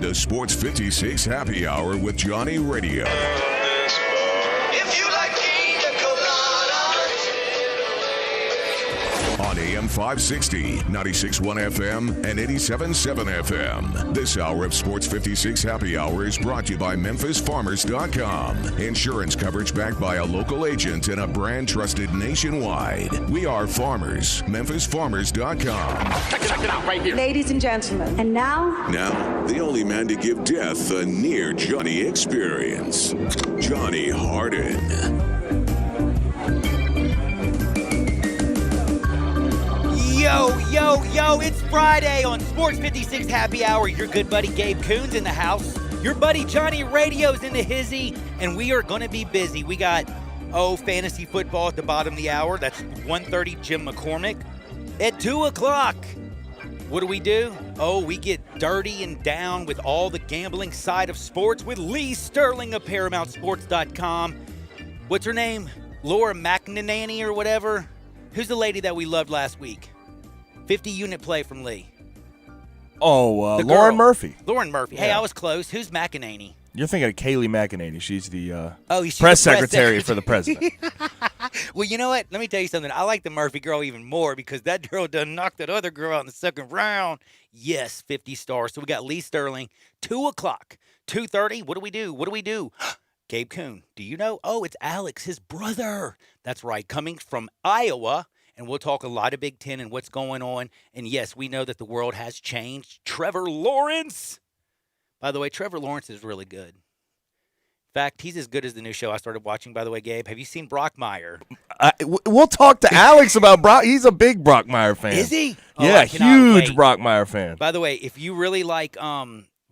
The Sports 56 Happy Hour with Johnny Radio. If you like pina coladas. On AM 560, 96.1 FM, and 87.7 FM. This hour of Sports 56 Happy Hour is brought to you by MemphisFarmers.com. Insurance coverage backed by a local agent and a brand trusted nationwide. We are farmers. MemphisFarmers.com. Check it out right here. Ladies and gentlemen, and now, The only man to give death a near Johnny experience. Johnny Harden. Yo, it's Friday on Sports 56 Happy Hour. Your good buddy Gabe Coons in the house. Your buddy Johnny Radio's in the hizzy, and we are going to be busy. We got, fantasy football at the bottom of the hour. That's 1:30, Jim McCormick. At 2 o'clock, what do? We get dirty and down with all the gambling side of sports with Lee Sterling of ParamountSports.com. What's her name? Laura McNanny or whatever? Who's the lady that we loved last week? 50-unit play from Lee. Lauren Murphy. Lauren Murphy. Hey, Yeah. I was close. Who's McEnany? You're thinking of Kaylee McEnany. She's the She's press the secretary for the president. Well, you know what? Let me tell you something. I like the Murphy girl even more because that girl done knocked that other girl out in the second round. Yes, 50 stars. So we got Lee Sterling, 2 o'clock, 2:30. What do we do? Gabe Kuhn. Do you know? Oh, it's Alex, his brother. That's right. Coming from Iowa. And we'll talk a lot of Big Ten and what's going on. And yes, we know that the world has changed. Trevor Lawrence. By the way, Trevor Lawrence is really good. In fact, he's as good as the new show I started watching, by the way, Gabe. Have you seen Brockmire? We'll talk to Alex about Brock. He's a big Brockmire fan. Is he? Yeah, I cannot huge wait. Brockmire fan. By the way, if you really like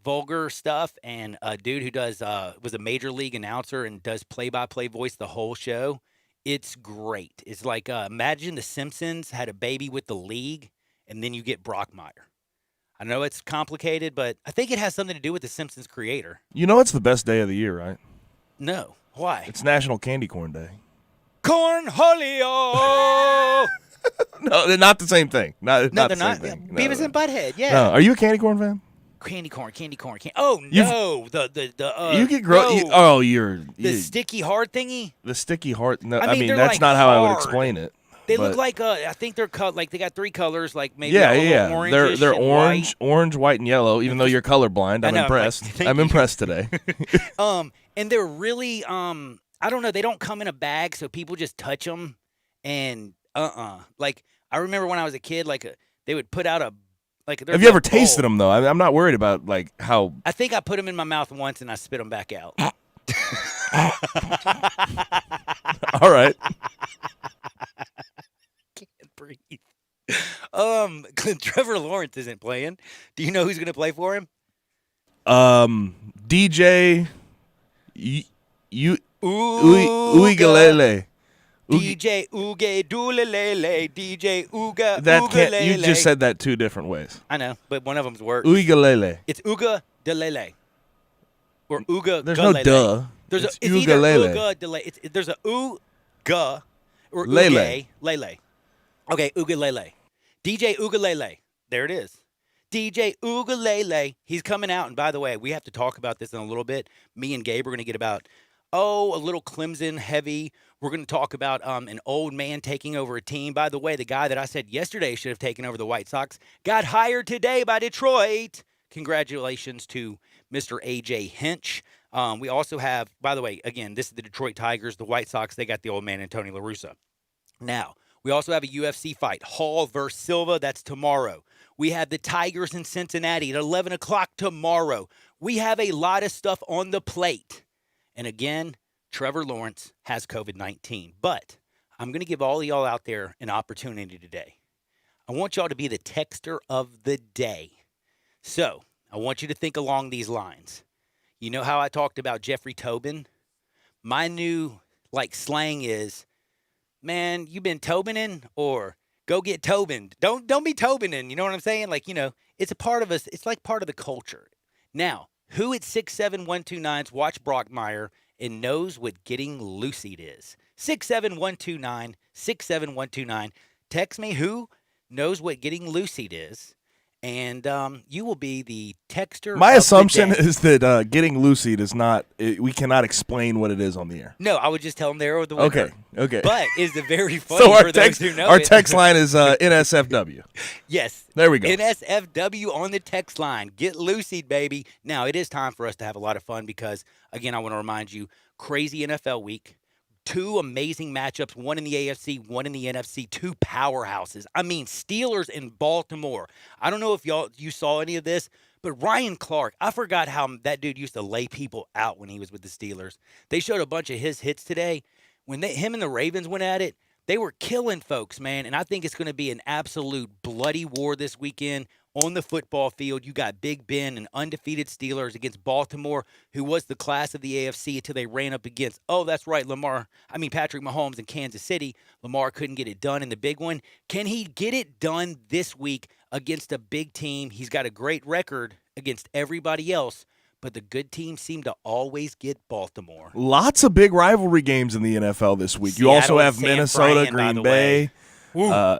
vulgar stuff and a dude who does was a major league announcer and does play-by-play voice the whole show, it's great. It's like imagine The Simpsons had a baby with the league, and then you get Brockmire. I know it's complicated, but I think it has something to do with The Simpsons creator. You know it's the best day of the year, right? No. Why? It's National Candy Corn Day. Cornholio! No, they're not the same thing. Not No, the they're not. same thing. Beavis and Butthead, yeah. No. Are you a candy corn fan? Candy corn. Oh, no. You get you're The sticky hard thingy? the sticky heart. No, I mean, they're that's like not how I would hard. explain it. They but- look like I think they're cut like they got three colors, like maybe Yeah, a little yeah. orange. They're orange, white, and yellow. Even though you're colorblind, I I'm know, impressed. thank I'm you. impressed today. And they're really I don't know. They don't come in a bag, so people just touch them. And like I remember when I was a kid, like they would put out a like. Have you ever tasted them though? I'm not worried about like how. I think I put them in my mouth once and I spit them back out. All right. Can't breathe. Trevor Lawrence isn't playing. Do you know who's going to play for him? DJ Uigalele. DJ Uge Dulelele. DJ Uga That can't. Ugalele. You just said that two different ways. I know, but one of them's worse. Uigalele. It's Uga Delele. Or Uga There's Galele. no duh. There's It's it's either Ugalele. Uga Delele. There's a Uga or Lele. Uge Lele. Okay, Ugalele. DJ Ugalele. There it is. DJ Ugalele. He's coming out. And by the way, we have to talk about this in a little bit. Me and Gabe are going to get about, a little Clemson heavy. We're going to talk about an old man taking over a team. By the way, the guy that I said yesterday should have taken over the White Sox got hired today by Detroit. Congratulations to Mr. A.J. Hinch. We also have, by the way, again, this is the Detroit Tigers. The White Sox, they got the old man, Antonio La Russa. Now, we also have a UFC fight, Hall versus Silva. That's tomorrow. We have the Tigers in Cincinnati at 11 o'clock tomorrow. We have a lot of stuff on the plate. And again, Trevor Lawrence has COVID-19. But I'm going to give all of y'all out there an opportunity today. I want y'all to be the texter of the day. So I want you to think along these lines. You know how I talked about Jeffrey Tobin? My new slang is, man, you been Tobining or go get Tobin. Don't be Tobining. You know what I'm saying? It's a part of us. It's like part of the culture. Now, who at 67129's watch Brockmire and knows what getting loosied is? 67129, 67129. Text me who knows what getting loosied is. and you will be the texter. My of assumption the day. is that getting Lucy does not. We cannot explain what it is on the air. No, I would just tell them they're the winner. Okay. But is it very funny So for those who know our it. text line is NSFW. Yes. There we go. NSFW on the text line. Get Lucy, baby. Now, it is time for us to have a lot of fun because, again, I want to remind you, crazy NFL week. 2 amazing matchups, one in the AFC, one in the NFC, 2 powerhouses. I mean, Steelers and Baltimore. I don't know if you saw any of this, but Ryan Clark, I forgot how that dude used to lay people out when he was with the Steelers. They showed a bunch of his hits today. When him and the Ravens went at it, they were killing folks, man. And I think it's going to be an absolute bloody war this weekend on the football field. You got Big Ben and undefeated Steelers against Baltimore, who was the class of the AFC until they ran up against, that's right, Patrick Mahomes in Kansas City. Lamar couldn't get it done in the big one. Can he get it done this week against a big team? He's got a great record against everybody else, but the good teams seem to always get Baltimore. Lots of big rivalry games in the NFL this week. You also have Minnesota, Green Bay.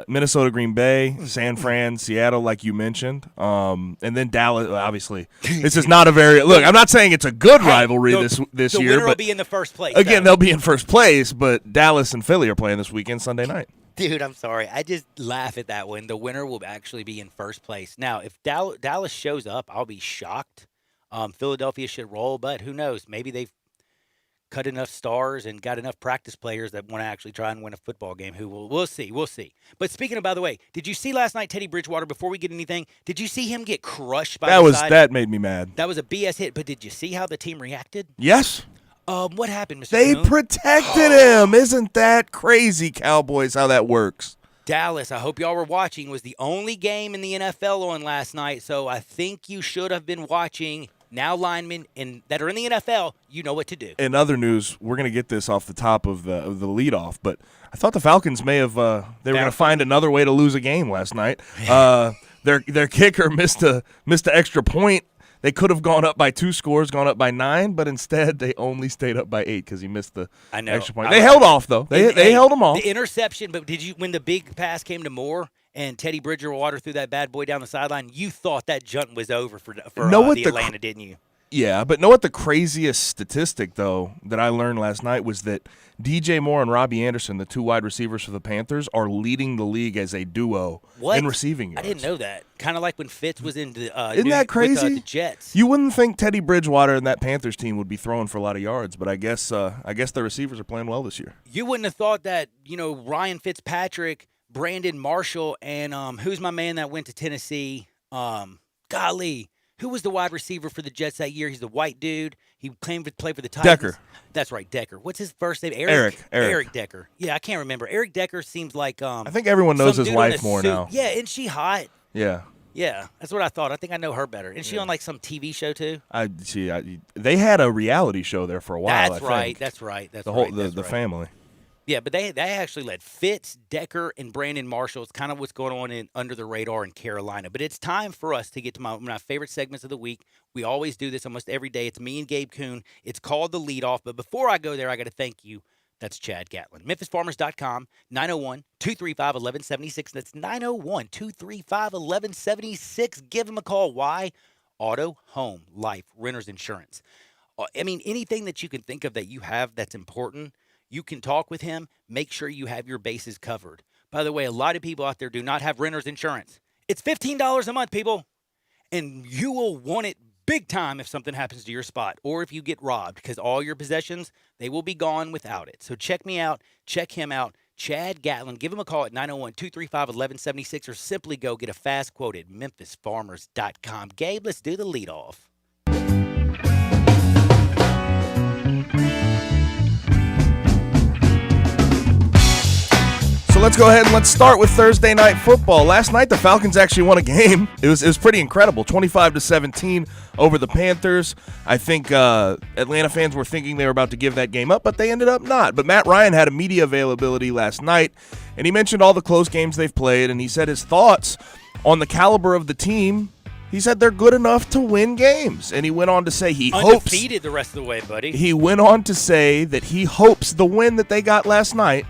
Minnesota, Green Bay, San Fran, Seattle, like you mentioned, and then Dallas. Obviously, this is not a very look. I'm not saying it's a good rivalry this the year, winner will but be in the first place. Again, they'll be in first place. But Dallas and Philly are playing this weekend, Sunday night. Dude, I'm sorry. I just laugh at that one. The winner will actually be in first place. Now, if Dallas shows up, I'll be shocked. Philadelphia should roll, but who knows? Maybe they've cut enough stars and got enough practice players that want to actually try and win a football game. We'll see. But speaking of, by the way, did you see last night Teddy Bridgewater? Before we get anything, did you see him get crushed by the side? That made me mad. That was a BS hit. But did you see how the team reacted? Yes. What happened, Mr. They Coon? protected him. Isn't that crazy, Cowboys? How that works? Dallas, I hope y'all were watching. Was the only game in the NFL on last night, so I think you should have been watching. Now linemen that are in the NFL, you know what to do. In other news, we're going to get this off the top of the leadoff, but I thought the Falcons may have they were going to find another way to lose a game last night. Their kicker missed a extra point. They could have gone up by 2 scores, gone up by 9, but instead they only stayed up by 8 because he missed the extra point. They held off though. They held them off. The interception, but when the big pass came to Moore and Teddy Bridgewater threw that bad boy down the sideline, you thought that jump was over for the Atlanta, didn't you? Yeah, but know what the craziest statistic, though, that I learned last night was that DJ Moore and Robbie Anderson, the 2 wide receivers for the Panthers, are leading the league as a duo in receiving yards. I didn't know that. Kind of like when Fitz was in the Isn't that crazy? With, the Jets. You wouldn't think Teddy Bridgewater and that Panthers team would be throwing for a lot of yards, but I guess the receivers are playing well this year. You wouldn't have thought that, Ryan Fitzpatrick, Brandon Marshall, and who's my man that went to Tennessee? Who was the wide receiver for the Jets that year? He's the white dude. He claimed to play for the Titans. Decker. That's right, Decker. What's his first name? Eric Decker. Yeah, I can't remember. Eric Decker seems like I think everyone knows his wife more now. Yeah, isn't she hot? Yeah. Yeah, that's what I thought. I think I know her better. Isn't she on like some TV show too? They had a reality show there for a while. That's right. That's right. The family. Yeah, but they actually let Fitz, Decker, and Brandon Marshall. It's kind of what's going on under the radar in Carolina. But it's time for us to get to my favorite segments of the week. We always do this almost every day. It's me and Gabe Kuhn. It's called The Leadoff. But before I go there, I got to thank you. That's Chad Gatlin. MemphisFarmers.com, 901-235-1176. That's 901-235-1176. Give them a call. Why? Auto, home, life, renter's insurance. I mean, anything that you can think of that you have that's important, you can talk with him. Make sure you have your bases covered. By the way, a lot of people out there do not have renter's insurance. It's $15 a month, people. And you will want it big time if something happens to your spot or if you get robbed, because all your possessions, they will be gone without it. So check me out. Check him out. Chad Gatlin. Give him a call at 901-235-1176 or simply go get a fast quote at MemphisFarmers.com. Gabe, let's do the leadoff. So let's go ahead and let's start with Thursday Night Football. Last night, the Falcons actually won a game. It was pretty incredible, 25-17 over the Panthers. I think Atlanta fans were thinking they were about to give that game up, but they ended up not. But Matt Ryan had a media availability last night, and he mentioned all the close games they've played, and he said his thoughts on the caliber of the team. He said they're good enough to win games, and he went on to say he hopes undefeated the rest of the way, buddy. He went on to say that he hopes the win that they got last night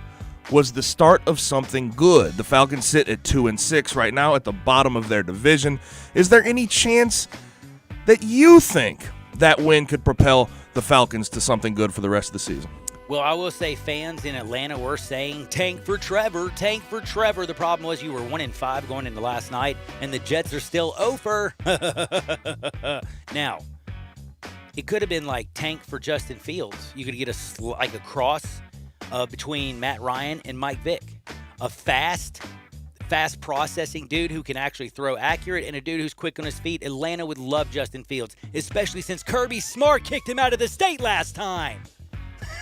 was the start of something good. The Falcons sit at 2-6 right now at the bottom of their division. Is there any chance that you think that win could propel the Falcons to something good for the rest of the season? Well, I will say fans in Atlanta were saying, tank for Trevor, tank for Trevor. The problem was you were 1-5 going into last night, and the Jets are still over. Now, it could have been like tank for Justin Fields. You could get a cross between Matt Ryan and Mike Vick. A fast processing dude who can actually throw accurate and a dude who's quick on his feet. Atlanta would love Justin Fields, especially since Kirby Smart kicked him out of the state last time.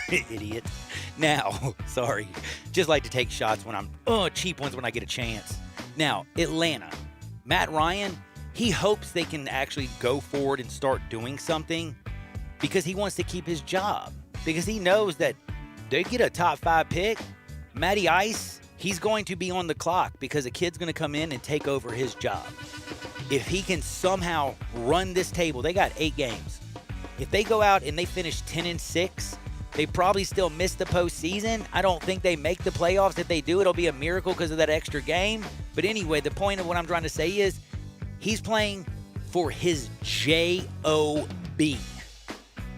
Idiot. Now, sorry. Just like to take shots when I'm cheap ones when I get a chance. Now, Atlanta. Matt Ryan, he hopes they can actually go forward and start doing something because he wants to keep his job. Because he knows that they get a top 5 pick, Matty Ice, he's going to be on the clock because a kid's going to come in and take over his job. If he can somehow run this table, they got 8 games. If they go out and they finish 10-6, they probably still miss the postseason. I don't think they make the playoffs. If they do, it'll be a miracle because of that extra game. But anyway, the point of what I'm trying to say is he's playing for his J-O-B.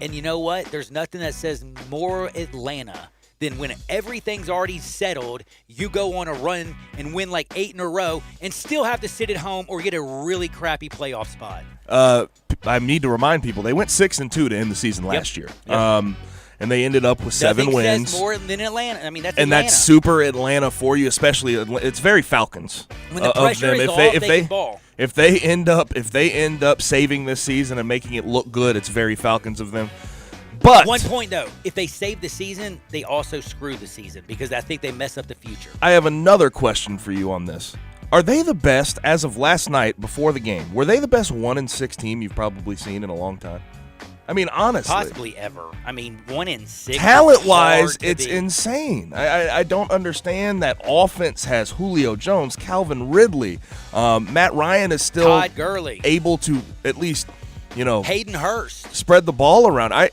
And you know what? There's nothing that says more Atlanta than when everything's already settled, you go on a run and win like 8 in a row and still have to sit at home or get a really crappy playoff spot. I need to remind people, they went 6-2 to end the season last year. Yep. And they ended up with 7 wins. Says more than Atlanta. I mean, that's and Atlanta. That's super Atlanta for you, especially it's very Falcons. When the pressure is off, they can ball. If they end up saving this season and making it look good, it's very Falcons of them. But one point though, if they save the season, they also screw the season because I think they mess up the future. I have another question for you on this. Are they the best as of last night before the game? Were they the best 1-6 team you've probably seen in a long time? I mean, honestly. Possibly ever. I mean, 1-6. Talent-wise, it's insane. I don't understand that offense has Julio Jones, Calvin Ridley. Matt Ryan is still Todd Gurley, able to at least, Hayden Hurst spread the ball around.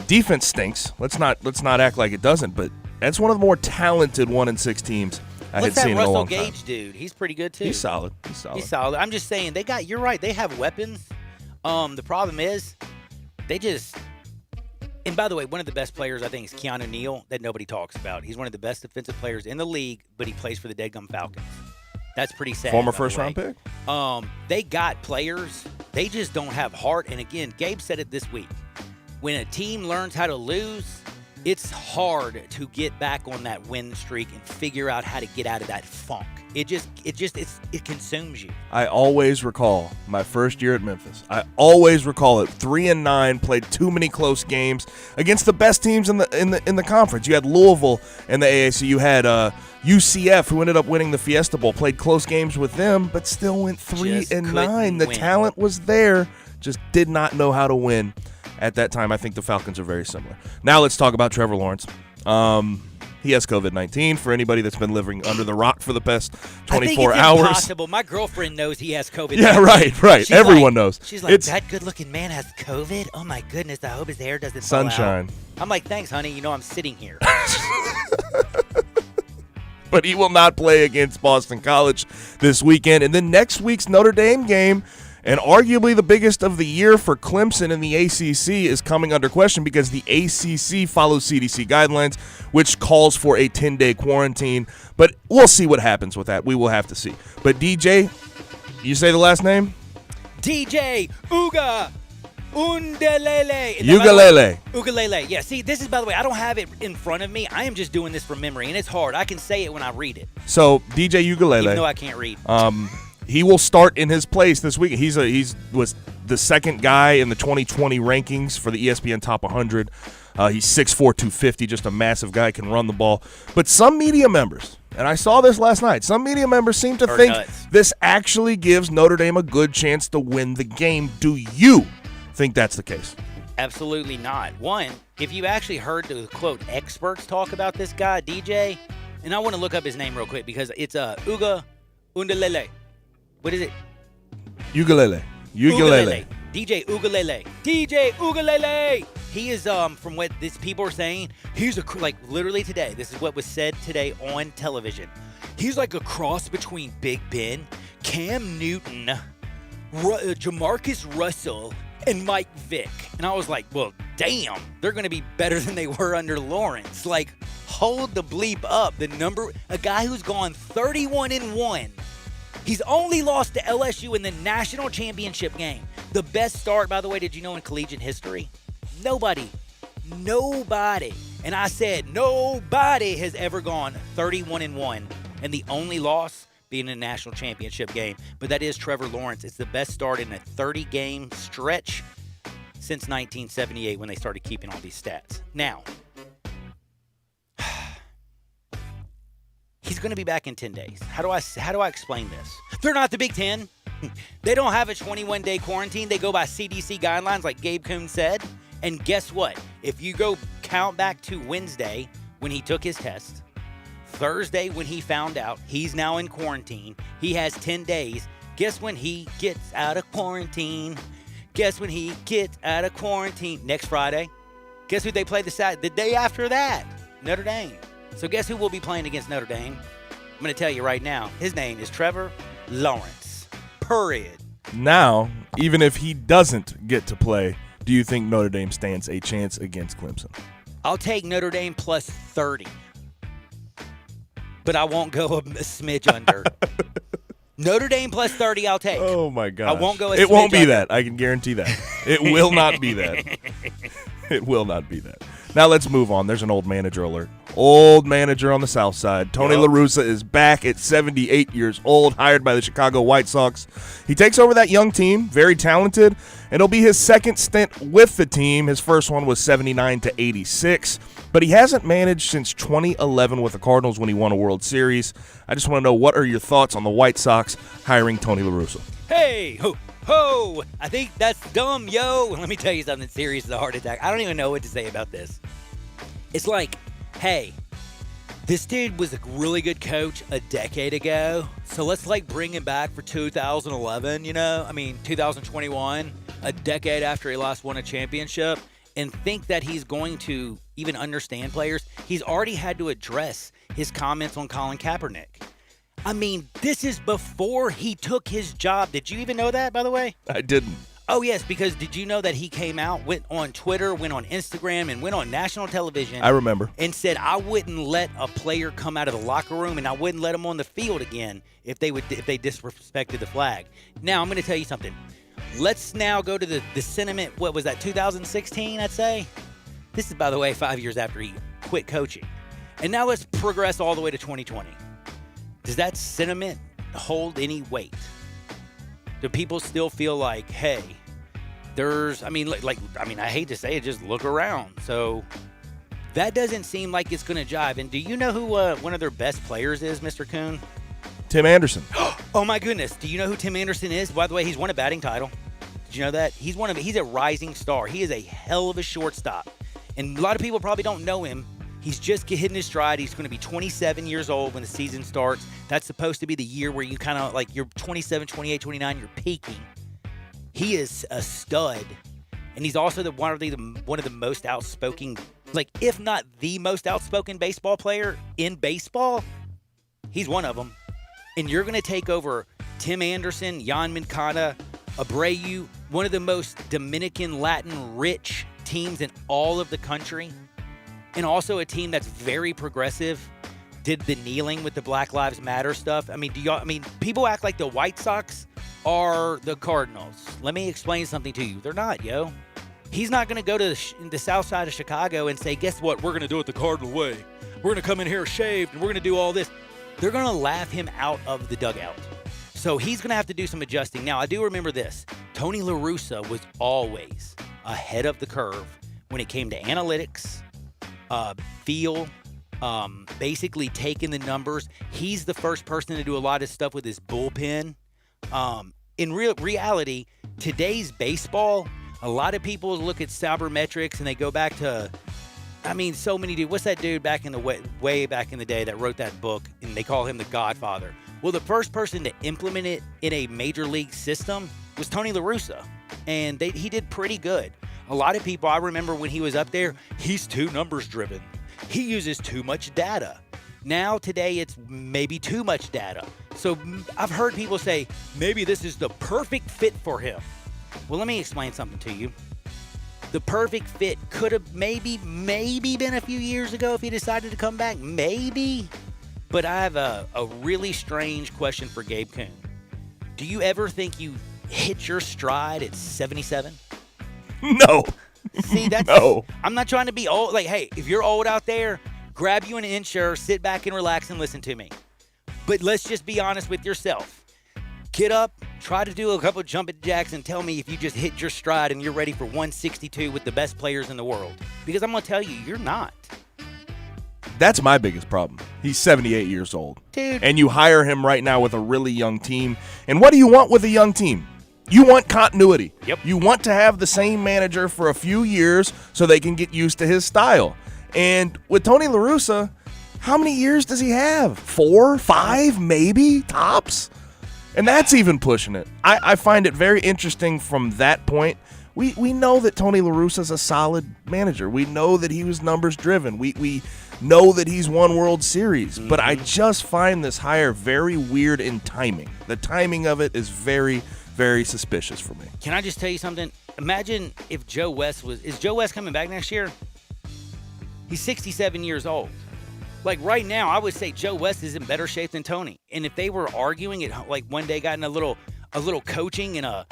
Defense stinks. Let's not act like it doesn't, but that's one of the more talented 1-6 teams I had seen in a long time. Russell Gage dude? He's pretty good too. He's solid. He's solid. I'm just saying you're right. They have weapons. The problem is and by the way, one of the best players I think is Keanu Neal that nobody talks about. He's one of the best defensive players in the league, but he plays for the deadgum Falcons. That's pretty sad. Former first-round pick? They got players. They just don't have heart. And again, Gabe said it this week. When a team learns how to lose, it's hard to get back on that win streak and figure out how to get out of that funk. It consumes you. I always recall my first year at Memphis. I always recall it. 3-9, played too many close games against the best teams in the conference. You had Louisville in the AAC. You had UCF, who ended up winning the Fiesta Bowl. Played close games with them, but still went 3-9. The talent was there, just did not know how to win. At that time, I think the Falcons are very similar. Now let's talk about Trevor Lawrence. He has COVID-19. For anybody that's been living under the rock for the past 24 hours. Impossible. My girlfriend knows he has COVID-19. Yeah, right. Everyone knows. She's like, that good-looking man has COVID? Oh, my goodness. I hope his hair doesn't fall out. Sunshine. I'm like, thanks, honey. I'm sitting here. But he will not play against Boston College this weekend. And then next week's Notre Dame game, and arguably the biggest of the year for Clemson in the ACC, is coming under question because the ACC follows CDC guidelines, which calls for a 10-day quarantine. But we'll see what happens with that. We will have to see. But DJ, you say the last name? DJ Uga Undelele. Ugalele. Yeah, see, this is, by the way, I don't have it in front of me. I am just doing this from memory, and it's hard. I can say it when I read it. So, DJ Ugalele. Even though I can't read. He will start in his place this week. He was the second guy in the 2020 rankings for the ESPN Top 100. He's 6'4", 250, just a massive guy, can run the ball. But some media members, and I saw this last night, some media members seem to think this actually gives Notre Dame a good chance to win the game. Do you think that's the case? Absolutely not. One, if you actually heard the, quote, experts talk about this guy, DJ, and I want to look up his name real quick because it's Uga Undelele. What is it? Ugalele. DJ Ugalele. He is, from what these people are saying, he's like literally today. This is what was said today on television. He's like a cross between Big Ben, Cam Newton, Jamarcus Russell, and Mike Vick. And I was like, well, damn, they're going to be better than they were under Lawrence. Like, hold the bleep up. A guy who's gone 31-1. He's only lost to LSU in the national championship game. The best start, by the way, did you know in collegiate history? Nobody. And I said nobody has ever gone 31-1. And the only loss being a national championship game. But that is Trevor Lawrence. It's the best start in a 30-game stretch since 1978 when they started keeping all these stats. Now, he's going to be back in 10 days. How do I explain this? They're not the Big Ten. They don't have a 21-day quarantine. They go by CDC guidelines like Gabe Kuhn said. And guess what? If you go count back to Wednesday when he took his test, Thursday when he found out he's now in quarantine, he has 10 days. Guess when he gets out of quarantine? Next Friday. Guess who they play the day after that? Notre Dame. So guess who will be playing against Notre Dame? I'm going to tell you right now. His name is Trevor Lawrence. Period. Now, even if he doesn't get to play, do you think Notre Dame stands a chance against Clemson? I'll take Notre Dame plus 30. But I won't go a smidge under. Notre Dame plus 30 I'll take. Oh, my gosh. I won't go a smidge It won't be under. that. I can guarantee that. It will not be that. It will not be that. Now let's move on. There's an old manager alert. Old manager on the South Side. Tony La Russa is back at 78 years old, hired by the Chicago White Sox. He takes over that young team, very talented, and it'll be his second stint with the team. His first one was 79 to 86, but he hasn't managed since 2011 with the Cardinals when he won a World Series. I just want to know, what are your thoughts on the White Sox hiring Tony La Russa? Hey, ho, I think that's dumb, yo. Let me tell you something serious as a heart attack. I don't even know what to say about this. It's like, hey, this dude was a really good coach a decade ago, so let's bring him back for 2011, 2021, a decade after he last won a championship, and think that he's going to even understand players. He's already had to address his comments on Colin Kaepernick. This is before he took his job. Did you even know that, by the way? I didn't. Oh, yes, because did you know that he came out, went on Twitter, went on Instagram, and went on national television? I remember. And said, I wouldn't let a player come out of the locker room, and I wouldn't let him on the field again if they disrespected the flag. Now, I'm going to tell you something. Let's now go to the sentiment, what was that, 2016, I'd say? This is, by the way, 5 years after he quit coaching. And now let's progress all the way to 2020. Does that sentiment hold any weight? Do people still feel like, hey, I hate to say it, just look around. So that doesn't seem like it's going to jive. And do you know who one of their best players is, Mr. Kuhn? Tim Anderson. Oh, my goodness. Do you know who Tim Anderson is? By the way, he's won a batting title. Did you know that? He's a rising star. He is a hell of a shortstop. And a lot of people probably don't know him. He's just hitting his stride. He's going to be 27 years old when the season starts. That's supposed to be the year where you kind of you're 27, 28, 29, you're peaking. He is a stud. And he's also one of the most outspoken, if not the most outspoken baseball player in baseball. He's one of them. And you're going to take over Tim Anderson, Jan Moncada, Abreu, one of the most Dominican Latin rich teams in all of the country. And also a team that's very progressive, did the kneeling with the Black Lives Matter stuff. People act like the White Sox are the Cardinals. Let me explain something to you. They're not, yo. He's not going to go to the south side of Chicago and say, guess what? We're going to do it the Cardinal way. We're going to come in here shaved and we're going to do all this. They're going to laugh him out of the dugout. So he's going to have to do some adjusting. Now, I do remember this. Tony La Russa was always ahead of the curve when it came to analytics, basically taking the numbers. He's the first person to do a lot of stuff with his bullpen. In reality, today's baseball, a lot of people look at sabermetrics and they go back to, so many dudes. What's that dude back in the way back in the day that wrote that book, and they call him the Godfather? Well, the first person to implement it in a major league system was Tony La Russa, and he did pretty good. A lot of people, I remember when he was up there, he's too numbers driven. He uses too much data. Now, today, it's maybe too much data. So I've heard people say, maybe this is the perfect fit for him. Well, let me explain something to you. The perfect fit could have maybe been a few years ago if he decided to come back. Maybe. But I have a really strange question for Gabe Kuhn. Do you ever think you hit your stride at 77? No. See, that's No. I'm not trying to be old. Like, hey, if you're old out there, grab you an Ensure, sit back and relax and listen to me. But let's just be honest with yourself. Get up, try to do a couple of jumping jacks, and tell me if you just hit your stride and you're ready for 162 with the best players in the world. Because I'm going to tell you, you're not. That's my biggest problem. He's 78 years old. Dude. And you hire him right now with a really young team. And what do you want with a young team? You want continuity. Yep. You want to have the same manager for a few years so they can get used to his style. And with Tony La Russa, how many years does he have? 4, 5, maybe, tops? And that's even pushing it. I find it very interesting from that point. We know that Tony La Russa is a solid manager. We know that he was numbers driven. We know that he's won World Series. But I just find this hire very weird in timing. The timing of it is very, very suspicious for me. Can I just tell you something? Imagine if Joe West is Joe West coming back next year? He's 67 years old. Like right now, I would say Joe West is in better shape than Tony. And if they were arguing it, like one day got in a little coaching in a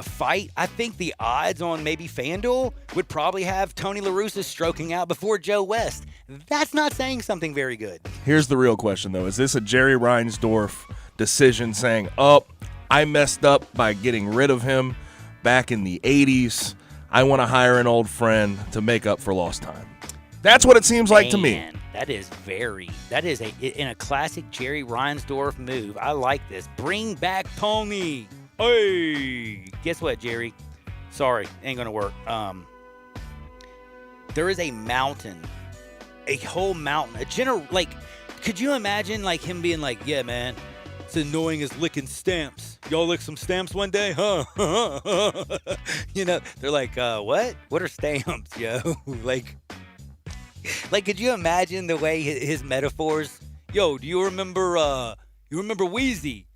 fight, I think the odds on maybe FanDuel would probably have Tony La Russa stroking out before Joe West. That's not saying something very good. Here's the real question, though. Is this a Jerry Reinsdorf decision saying, I messed up by getting rid of him back in the 80s. I want to hire an old friend to make up for lost time. That's what it seems like to me. That is in a classic Jerry Reinsdorf move. I like this. Bring back Tony. Hey, guess what, Jerry? Sorry, ain't gonna work. There is a mountain, a whole mountain, could you imagine like him being like, yeah, man, it's annoying as licking stamps. Y'all lick some stamps one day, huh? You know, they're like, what? What are stamps, yo? Like, could you imagine the way his metaphors? Yo, do you remember Wheezy?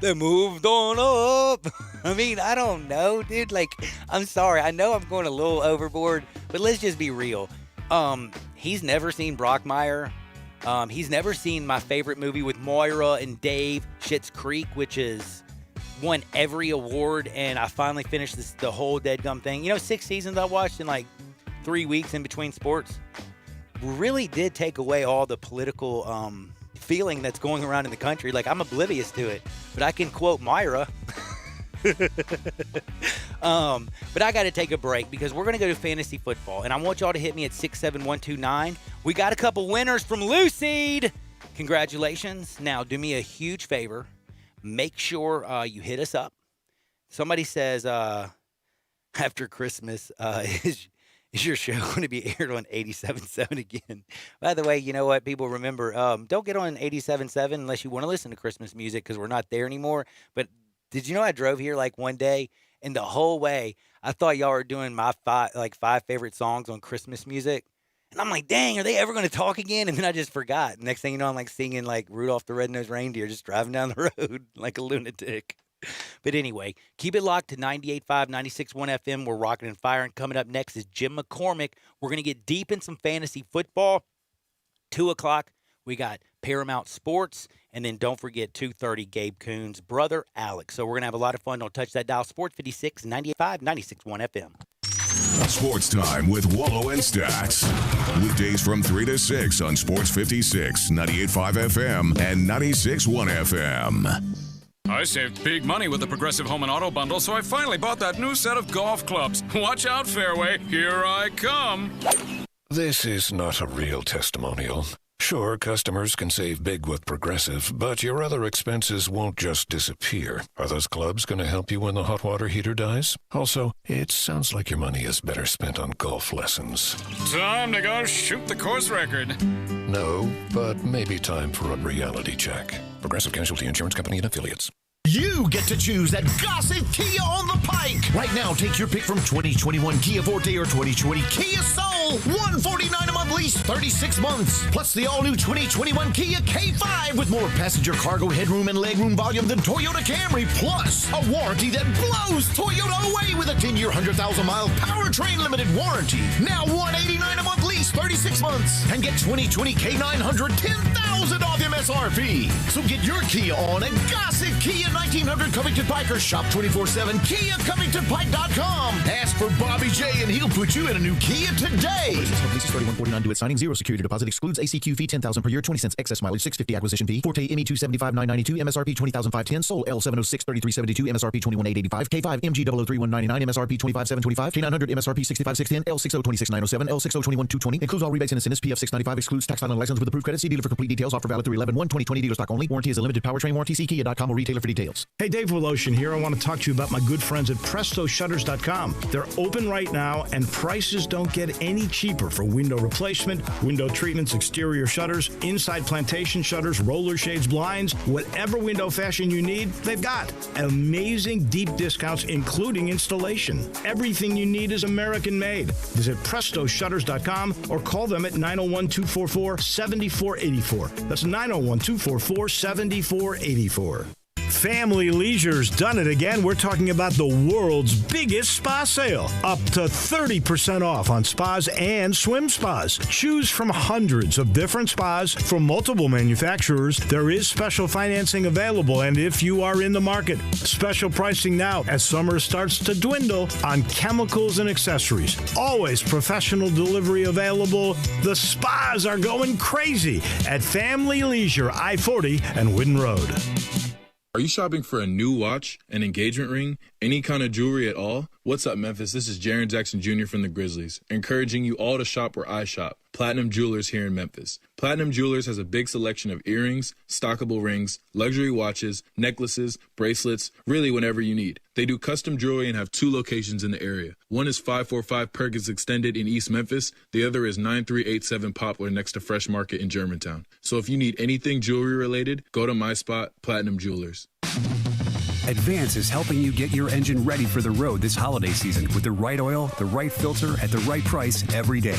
They moved on up. I mean, I don't know, dude. Like, I'm sorry. I know I'm going a little overboard, but let's just be real. He's never seen Brockmire. He's never seen my favorite movie with Moira and Dave, Schitt's Creek, which is won every award, and I finally finished the whole Deadgum thing. You know, 6 seasons I watched in like 3 weeks in between sports. Really did take away all the political feeling that's going around in the country. Like, I'm oblivious to it, but I can quote Moira. But I got to take a break because we're going to go to fantasy football, and I want y'all to hit me at 67129. We got a couple winners from Lucid. Congratulations. Now, do me a huge favor. Make sure you hit us up. Somebody says, after Christmas, is your show going to be aired on 87.7 again? By the way, you know what? People remember, don't get on 87.7 unless you want to listen to Christmas music because we're not there anymore. But did you know I drove here like one day and the whole way I thought y'all were doing my five favorite songs on Christmas music? And I'm like, dang, are they ever going to talk again? And then I just forgot. Next thing you know, I'm like singing like Rudolph the Red-Nosed Reindeer, just driving down the road like a lunatic. But anyway, keep it locked to 98.5, 96.1 FM. We're rocking and firing. Coming up next is Jim McCormick. We're going to get deep in some fantasy football. 2 o'clock, we got Paramount Sports. And then don't forget 2:30, Gabe Kuhn's brother, Alex. So we're going to have a lot of fun. Don't touch that dial. Sports 56, 98.5, 96.1 FM. Sports Time with Wallow and Stacks. Weekdays from 3 to 6 on Sports 56, 98.5 FM and 96.1 FM. I saved big money with the Progressive Home and Auto Bundle, so I finally bought that new set of golf clubs. Watch out, Fairway. Here I come. This is not a real testimonial. Sure, customers can save big with Progressive, but your other expenses won't just disappear. Are those clubs going to help you when the hot water heater dies? Also, it sounds like your money is better spent on golf lessons. Time to go shoot the course record. No, but maybe time for a reality check. Progressive Casualty Insurance Company and Affiliates. You get to choose that gossip Kia on the Pike. Right now, take your pick from 2021 Kia Forte or 2020 Kia Soul. $149 a month lease, 36 months. Plus the all-new 2021 Kia K5 with more passenger cargo headroom and legroom volume than Toyota Camry. Plus a warranty that blows Toyota away with a 10-year, 100,000-mile powertrain limited warranty. Now $189 a month lease, 36 months. And get 2020 K900, $10,000 off MSRP. So get your Kia on at Gossip Kia 1900 Covington Pike or shop 24/7 KiaCovingtonPike.com. Ask for Bobby J and he'll put you in a new Kia today. Leases $31.49 due at signing. Zero security deposit excludes ACQ fee $10,000 per year. 20 cents excess mileage. $650 acquisition fee. Forte ME $275,992. MSRP $20,510. Sold L706 $3372. MSRP $21,885. K5 MG 003199. MSRP $25,725. K900 MSRP $65,610. L60 $26,907. L60 $21,220. Includes all rebates and incentives. PF $695. Excludes tax title and license with approved credit. See dealer for complete details. Offer valid through 11/1/2020. Dealer stock only. Warranty is a limited powertrain warranty. See Kia.com or retailer for details. Hey, Dave Woloshin here. I want to talk to you about my good friends at PrestoShutters.com. They're open right now, and prices don't get any cheaper for window replacement, window treatments, exterior shutters, inside plantation shutters, roller shades, blinds, whatever window fashion you need, they've got. Amazing deep discounts, including installation. Everything you need is American-made. Visit PrestoShutters.com or call them at 901-244-7484. That's 901-244-7484. Family Leisure's done it again. We're talking about the world's biggest spa sale. Up to 30% off on spas and swim spas. Choose from hundreds of different spas from multiple manufacturers. There is special financing available, and if you are in the market, special pricing now as summer starts to dwindle on chemicals and accessories. Always professional delivery available. The spas are going crazy at Family Leisure, I-40 and Whidden Road. Are you shopping for a new watch, an engagement ring, any kind of jewelry at all? What's up, Memphis? This is Jaren Jackson Jr. from the Grizzlies, encouraging you all to shop where I shop, Platinum Jewelers here in Memphis. Platinum Jewelers has a big selection of earrings, stockable rings, luxury watches, necklaces, bracelets, really whatever you need. They do custom jewelry and have 2 locations in the area. One is 545 Perkins Extended in East Memphis. The other is 9387 Poplar next to Fresh Market in Germantown. So if you need anything jewelry related, go to my spot, Platinum Jewelers. Advance is helping you get your engine ready for the road this holiday season with the right oil, the right filter, at the right price every day.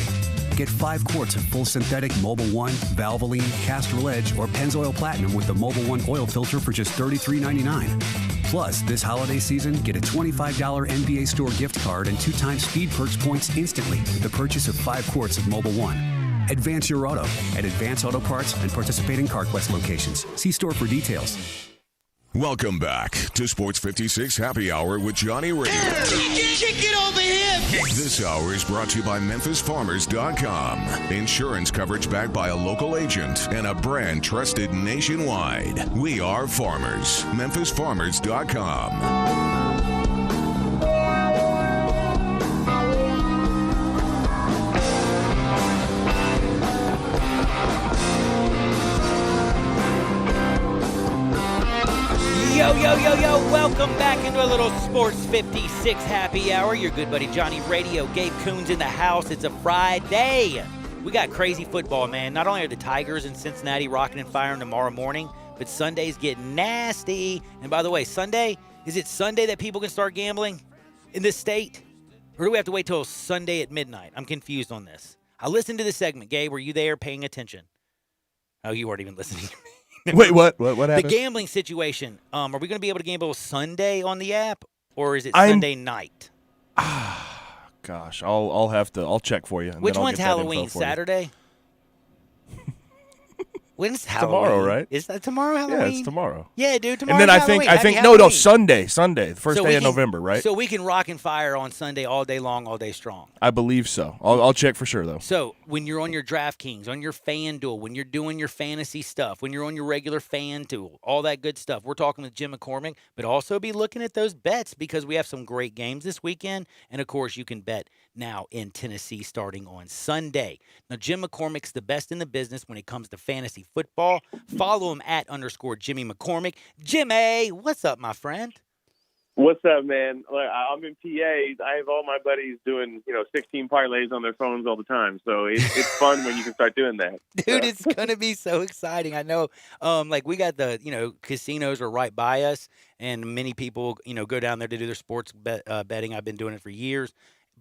Get 5 quarts of full synthetic Mobil 1, Valvoline, Castrol Edge, or Pennzoil Platinum with the Mobil 1 oil filter for just $33.99. Plus, this holiday season, get a $25 NBA store gift card and 2 times Speed Perks points instantly with the purchase of 5 quarts of Mobil 1. Advance your auto at Advance Auto Parts and participating CarQuest locations. See store for details. Welcome back to Sports 56 Happy Hour with Johnny Radio. Kick it over here. This hour is brought to you by MemphisFarmers.com. Insurance coverage backed by a local agent and a brand trusted nationwide. We are farmers. MemphisFarmers.com. Yo, welcome back into a little Sports 56 Happy Hour. Your good buddy Johnny Radio, Gabe Coons in the house. It's a Friday. We got crazy football, man. Not only are the Tigers in Cincinnati rocking and firing tomorrow morning, but Sunday's getting nasty. And by the way, Sunday, is it Sunday that people can start gambling in this state? Or do we have to wait till Sunday at midnight? I'm confused on this. I listened to the segment. Gabe, were you there paying attention? Oh, you weren't even listening to me. Wait, what happened? The gambling situation. Are we going to be able to gamble Sunday on the app, or is it Sunday night? Gosh, I'll check for you. And Which then I'll one's get that Halloween? info for you. Saturday? When's Halloween? Tomorrow, right? Is that tomorrow Halloween? Yeah, it's tomorrow. Yeah, dude, tomorrow. And then I think no, Sunday, the first day of November, right? So we can rock and fire on Sunday all day long, all day strong. I believe so. I'll check for sure though. So when you're on your DraftKings, on your FanDuel, when you're doing your fantasy stuff, when you're on your regular FanDuel, all that good stuff, we're talking with Jim McCormick, but also be looking at those bets because we have some great games this weekend, and of course you can bet now in Tennessee starting on Sunday. Now Jim McCormick's the best in the business when it comes to fantasy football. Follow him at _Jimmy McCormick. Jimmy, what's up, my friend? What's up, man? Like, I'm in PA. I have all my buddies doing, 16 parlays on their phones all the time. So it's fun when you can start doing that. Dude, it's going to be so exciting. I know, we got the, casinos are right by us, and many people, go down there to do their sports betting. I've been doing it for years.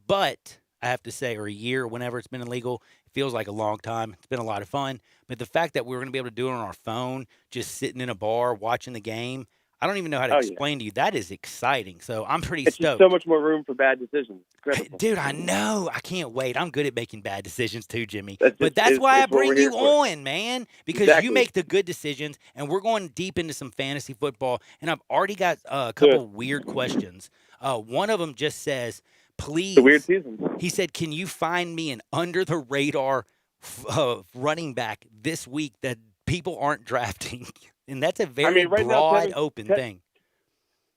But I have to say, or a year, whenever it's been illegal, it feels like a long time. It's been a lot of fun. But the fact that we're going to be able to do it on our phone, just sitting in a bar watching the game, I don't even know how to explain to you. That is exciting. So I'm pretty it's stoked. Just so much more room for bad decisions. Incredible. Dude, I know. I can't wait. I'm good at making bad decisions too, Jimmy. That's why I bring you on, man, because you make the good decisions, and we're going deep into some fantasy football, and I've already got a couple weird questions. One of them just says, please. The weird season. He said, can you find me an under-the-radar running back this week that people aren't drafting? And that's a very broad, open thing.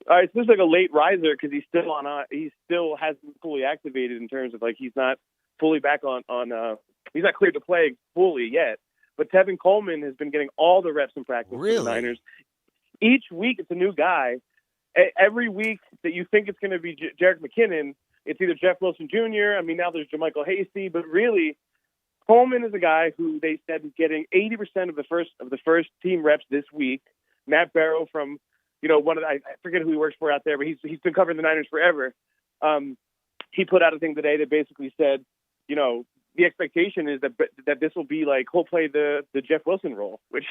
It's just like a late riser because he's still he still hasn't fully activated in terms of he's not fully back on he's not cleared to play fully yet. But Tevin Coleman has been getting all the reps in practice for the Niners. Each week it's a new guy. Every week that you think it's going to be Jerick McKinnon, it's either Jeff Wilson Jr. I mean, now there's JaMycal Hasty, but really Coleman is a guy who they said is getting 80% of the first team reps this week. Matt Barrow from, I forget who he works for out there, but he's been covering the Niners forever. He put out a thing today that basically said, the expectation is that this will be he'll play the Jeff Wilson role, which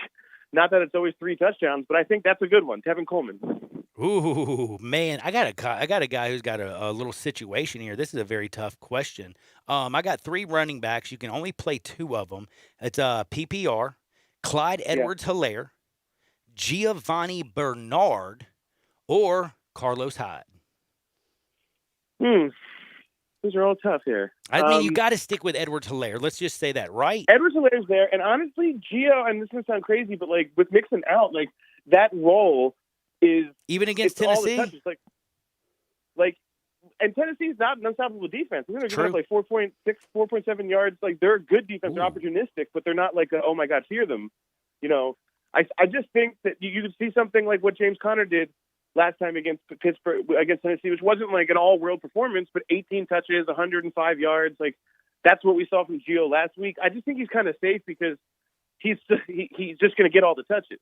not that it's always 3 touchdowns, but I think that's a good one. Tevin Coleman. Ooh, man, I got a guy who's got a little situation here. This is a very tough question. I got 3 running backs. You can only play 2 of them. It's PPR, Clyde Edwards-Helaire, Giovanni Bernard, or Carlos Hyde. These are all tough here. I mean, you got to stick with Edwards-Helaire. Let's just say that, right? Edwards-Hilaire's there, and honestly, Gio, and this is going to sound crazy, but with Mixon out, that role is even against Tennessee. And Tennessee's not an unstoppable defense. They're going to play 4.6, 4.7 yards. They're a good defense. They're opportunistic, but they're not oh my God, fear them. I just think that you could see something like what James Conner did last time against Tennessee, which wasn't an all-world performance, but 18 touches, 105 yards. That's what we saw from Gio last week. I just think he's kind of safe because he's just going to get all the touches.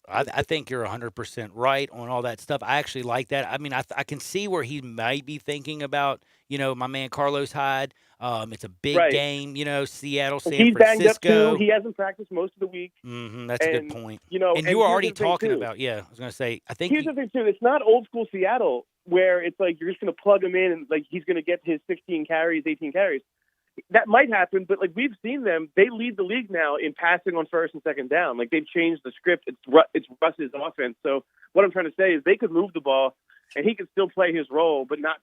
I think you're 100% right on all that stuff. I actually like that. I mean, I can see where he might be thinking about, my man Carlos Hyde. It's a big game, Seattle, San Francisco. He's banged up too. He hasn't practiced most of the week. That's a good point. And you were already talking about, I was going to say, I think. Here's the thing too. It's not old school Seattle where it's you're just going to plug him in and he's going to get his 16 carries, 18 carries. That might happen, but we've seen them. They lead the league now in passing on first and second down. They've changed the script. It's Russ's offense. So what I'm trying to say is they could move the ball, and he could still play his role, but not.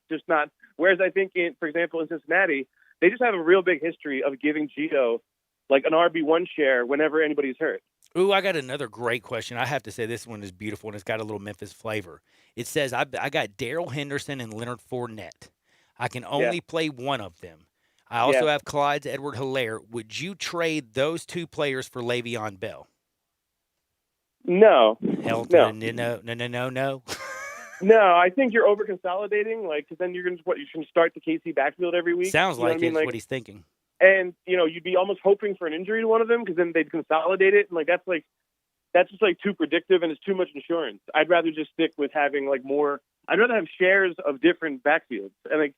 Whereas I think, for example, in Cincinnati, they just have a real big history of giving Gio an RB1 share whenever anybody's hurt. Ooh, I got another great question. I have to say this one is beautiful, and it's got a little Memphis flavor. It says, I got Darrell Henderson and Leonard Fournette. I can only play one of them. I also have Clyde Edwards-Helaire. Would you trade those 2 players for Le'Veon Bell? No. Hell no. No. No, I think you're over consolidating, because then you're going to start the KC backfield every week. Sounds like it's what he's thinking. And you'd be almost hoping for an injury to one of them because then they'd consolidate it, and that's just too predictive and it's too much insurance. I'd rather just stick with having more. I'd rather have shares of different backfields, and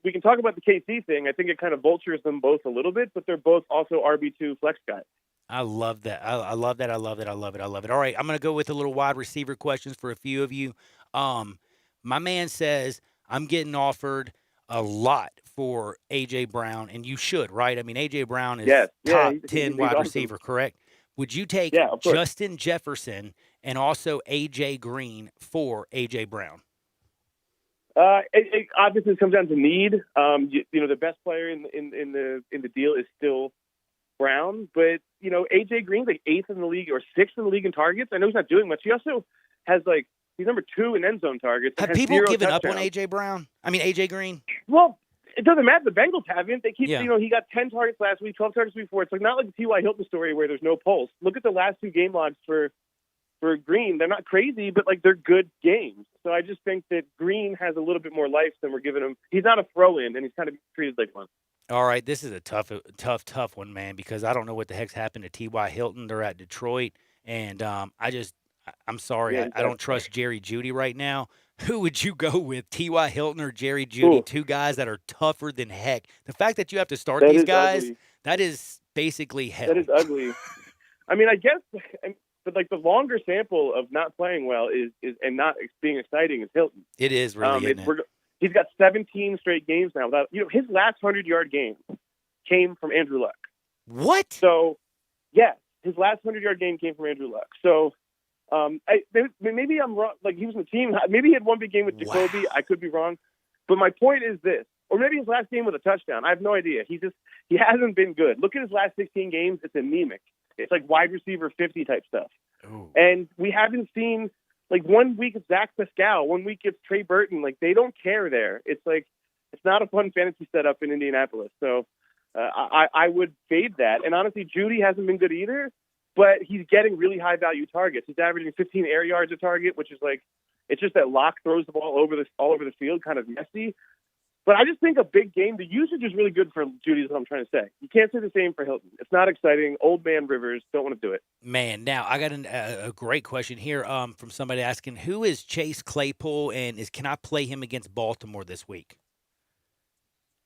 we can talk about the KC thing. I think it kind of vultures them both a little bit, but they're both also RB2 flex guys. I love that. I love that. I love it. I love it. I love it. All right, I'm going to go with a little wide receiver questions for a few of you. My man says, I'm getting offered a lot for A.J. Brown, and you should, right? I mean, A.J. Brown is top 10 wide receiver, correct? Would you take Justin Jefferson and also A.J. Green for A.J. Brown? It obviously comes down to need. The best player in the deal is still Brown, but AJ Green's 8th in the league or 6th in the league in targets. I know he's not doing much. He also has he's number 2 in end zone targets. Have people given up on AJ Green? Well, it doesn't matter. The Bengals haven't. They keep he got 10 targets last week, 12 targets before. It's not like the T.Y. Hilton story where there's no pulse. Look at the last 2 game logs for for Green. They're not crazy, but like they're good games. So I just think that Green has a little bit more life than we're giving him. He's not a throw-in, and he's kind of treated like one. All right, this is a tough one, man, because I don't know what the heck's happened to T.Y. Hilton. They're at Detroit, and I'm sorry, Yeah, I don't trust Jerry Jeudy right now. Who would you go with, T.Y. Hilton or Jerry Jeudy? Ooh. Two guys that are tougher than heck. The fact that you have to start That these is guys, ugly. that is basically hell. That is ugly. I mean, I guess, but like the longer sample of not playing well is and not being exciting is Hilton. It is really, isn't it? He's got 17 straight games now without, his last 100-yard game came from Andrew Luck. What? So, yes, his last 100-yard game came from Andrew Luck. So, maybe I'm wrong. Like, he was in the team. Maybe he had one big game with Jacoby. Wow. I could be wrong. But my point is this. Or maybe his last game with a touchdown. I have no idea. He hasn't been good. Look at his last 16 games. It's anemic. It's like wide receiver 50 type stuff. Ooh. And we haven't seen, like, 1 week it's Zach Pascal, 1 week it's Trey Burton. Like, they don't care there. It's like, it's not a fun fantasy setup in Indianapolis. So I would fade that. And honestly, Jeudy hasn't been good either, but he's getting really high value targets. He's averaging 15 air yards a target, which is like, it's just that Locke throws the ball all over the field, kind of messy. But I just think a big game, the usage is really good for Jeudy is what I'm trying to say. You can't say the same for Hilton. It's not exciting. Old man Rivers, don't want to do it. Man, now I got a great question here from somebody asking, who is Chase Claypool, and can I play him against Baltimore this week?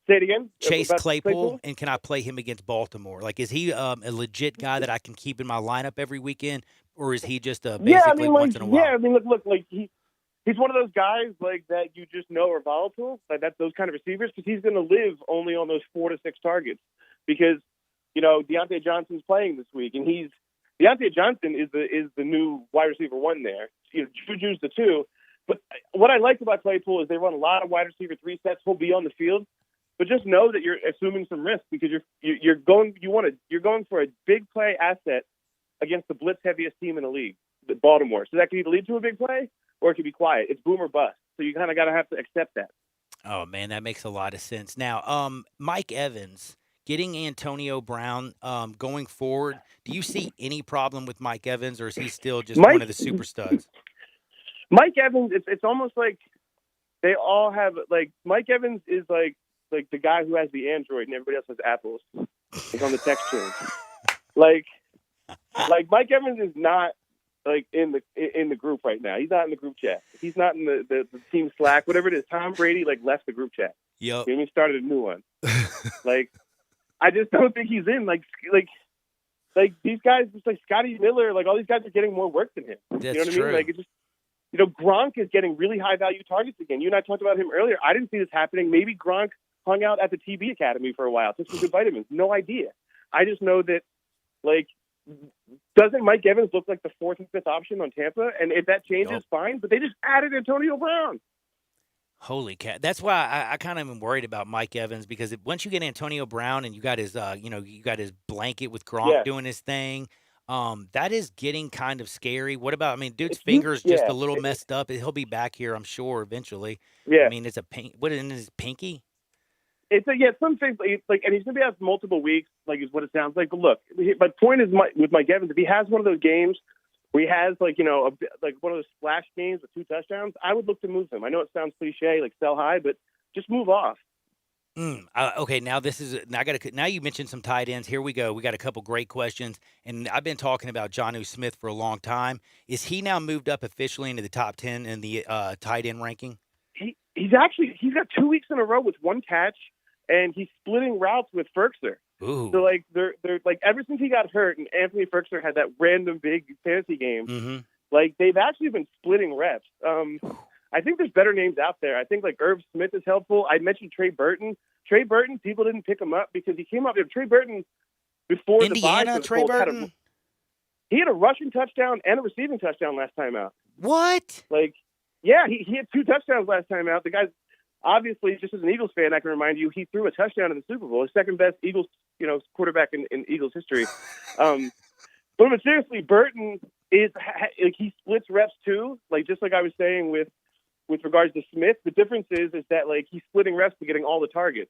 Say it again? Chase Claypool, and can I play him against Baltimore? Like, is he a legit guy that I can keep in my lineup every weekend, or is he just basically once in a while? Yeah, I mean, look, like he's one of those guys like that you just know are volatile, like that's those kind of receivers, because he's going to live only on those 4 to 6 targets. Because Deontay Johnson's playing this week, and Deontay Johnson is the new wide receiver 1 there. Juju's the 2. But what I like about Claypool is they run a lot of wide receiver 3 sets. He'll be on the field, but just know that you're assuming some risk because you're going for a big play asset against the blitz heaviest team in the league, Baltimore. So that could either lead to a big play or it could be quiet. It's boom or bust. So you kind of got to have to accept that. Oh, man, that makes a lot of sense. Now, Mike Evans, getting Antonio Brown going forward, do you see any problem with Mike Evans, or is he still just one of the super studs? Mike Evans, it's almost like they all have, like, Mike Evans is like the guy who has the Android and everybody else has Apples. He's on the text chain. Like Mike Evans is not like in the group right now. He's not in the group chat. He's not in the team Slack, whatever it is. Tom Brady left the group chat. Yep. And he started a new one. I just don't think he's in. Like these guys, just like Scotty Miller, like all these guys are getting more work than him. That's you know what I true. mean? Like it just, Gronk is getting really high value targets again. You and I talked about him earlier. I didn't see this happening. Maybe Gronk hung out at the TB Academy for a while, took some good vitamins. No idea. I just know that, doesn't Mike Evans look like the 4th and 5th option on Tampa? And if that changes, fine. But they just added Antonio Brown. Holy cat! That's why I kind of am worried about Mike Evans, because once you get Antonio Brown and you got his, you got his blanket with Gronk doing his thing, that is getting kind of scary. What about? I mean, dude's finger's just a little messed up. He'll be back here, I'm sure, eventually. Yeah. I mean, it's a pink. What is his pinky? It's some things and he's gonna be out for multiple weeks, is what it sounds like. But look, my point is with Mike Evans, if he has one of those games where he has one of those splash games with 2 touchdowns, I would look to move him. I know it sounds cliche, like sell high, but just move off. Okay, now now you mentioned some tight ends. Here we go. We got a couple great questions, and I've been talking about Jonnu Smith for a long time. Is he now moved up officially into the top 10 in the tight end ranking? He's got 2 weeks in a row with 1 catch, and he's splitting routes with Ferkser. Ooh. So they're ever since he got hurt and Anthony Ferkser had that random big fantasy game, they've actually been splitting reps. I think there's better names out there. I think Irv Smith is helpful. I mentioned Trey Burton. Trey Burton, people didn't pick him up because he came up. Trey Burton before Indiana, the bye, Trey Burton. He had a rushing touchdown and a receiving touchdown last time out. What? Yeah, he had 2 touchdowns last time out. The guy's obviously, just as an Eagles fan, I can remind you, he threw a touchdown in the Super Bowl, his second best Eagles, quarterback in Eagles history. But seriously, Burton he splits reps too, just like I was saying with regards to Smith. The difference is that he's splitting reps to getting all the targets,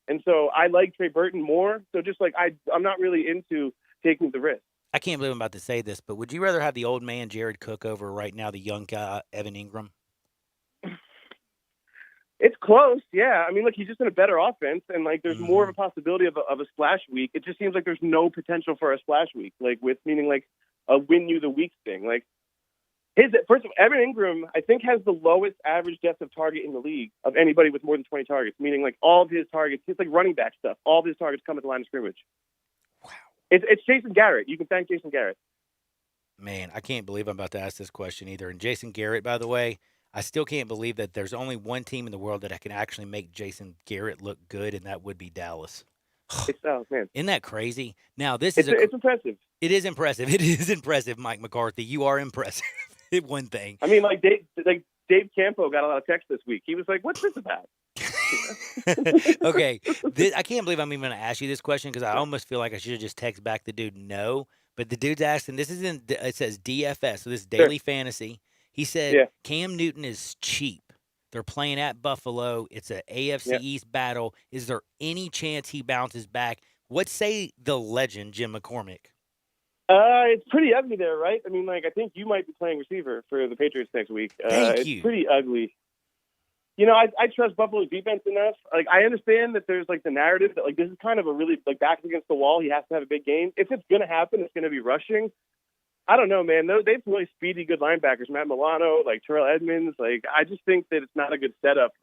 and so I like Trey Burton more. So just I'm not really into taking the risk. I can't believe I'm about to say this, but would you rather have the old man Jared Cook over right now the young guy Evan Ingram? It's close, yeah. I mean, look, he's just in a better offense, and like, there's more of a possibility of a splash week. It just seems like there's no potential for a splash week, like meaning like a win you the week thing. Like first of all, Evan Ingram, I think, has the lowest average depth of target in the league of anybody with more than 20 targets. Meaning, like, all of his targets, it's like running back stuff. All of his targets come at the line of scrimmage. Wow, it's Jason Garrett. You can thank Jason Garrett. Man, I can't believe I'm about to ask this question either. And Jason Garrett, by the way. I still can't believe that there's only one team in the world that can actually make Jason Garrett look good, and that would be Dallas. Oh, man. Isn't that crazy? Now, it's impressive. It is impressive. It is impressive, Mike McCarthy. You are impressive. One thing. I mean, like Dave Campo got a lot of text this week. He was like, "What's this about?" Okay, I can't believe I'm even going to ask you this question because I almost feel like I should have just text back the dude no. But the dude's asking. This is it says DFS, so this is daily fantasy. He said Cam Newton is cheap. They're playing at Buffalo. It's an AFC East battle. Is there any chance he bounces back? What say the legend, Jim McCormick? It's pretty ugly there, right? I mean, like, I think you might be playing receiver for the Patriots next week. Thank you. It's pretty ugly. You know, I trust Buffalo's defense enough. Like, I understand that there's, like, the narrative that, like, this is kind of a really, like, back against the wall. He has to have a big game. If it's going to happen, it's going to be rushing. I don't know, man. They have really speedy, good linebackers. Matt Milano, like Terrell Edmonds. Like, I just think that it's not a good setup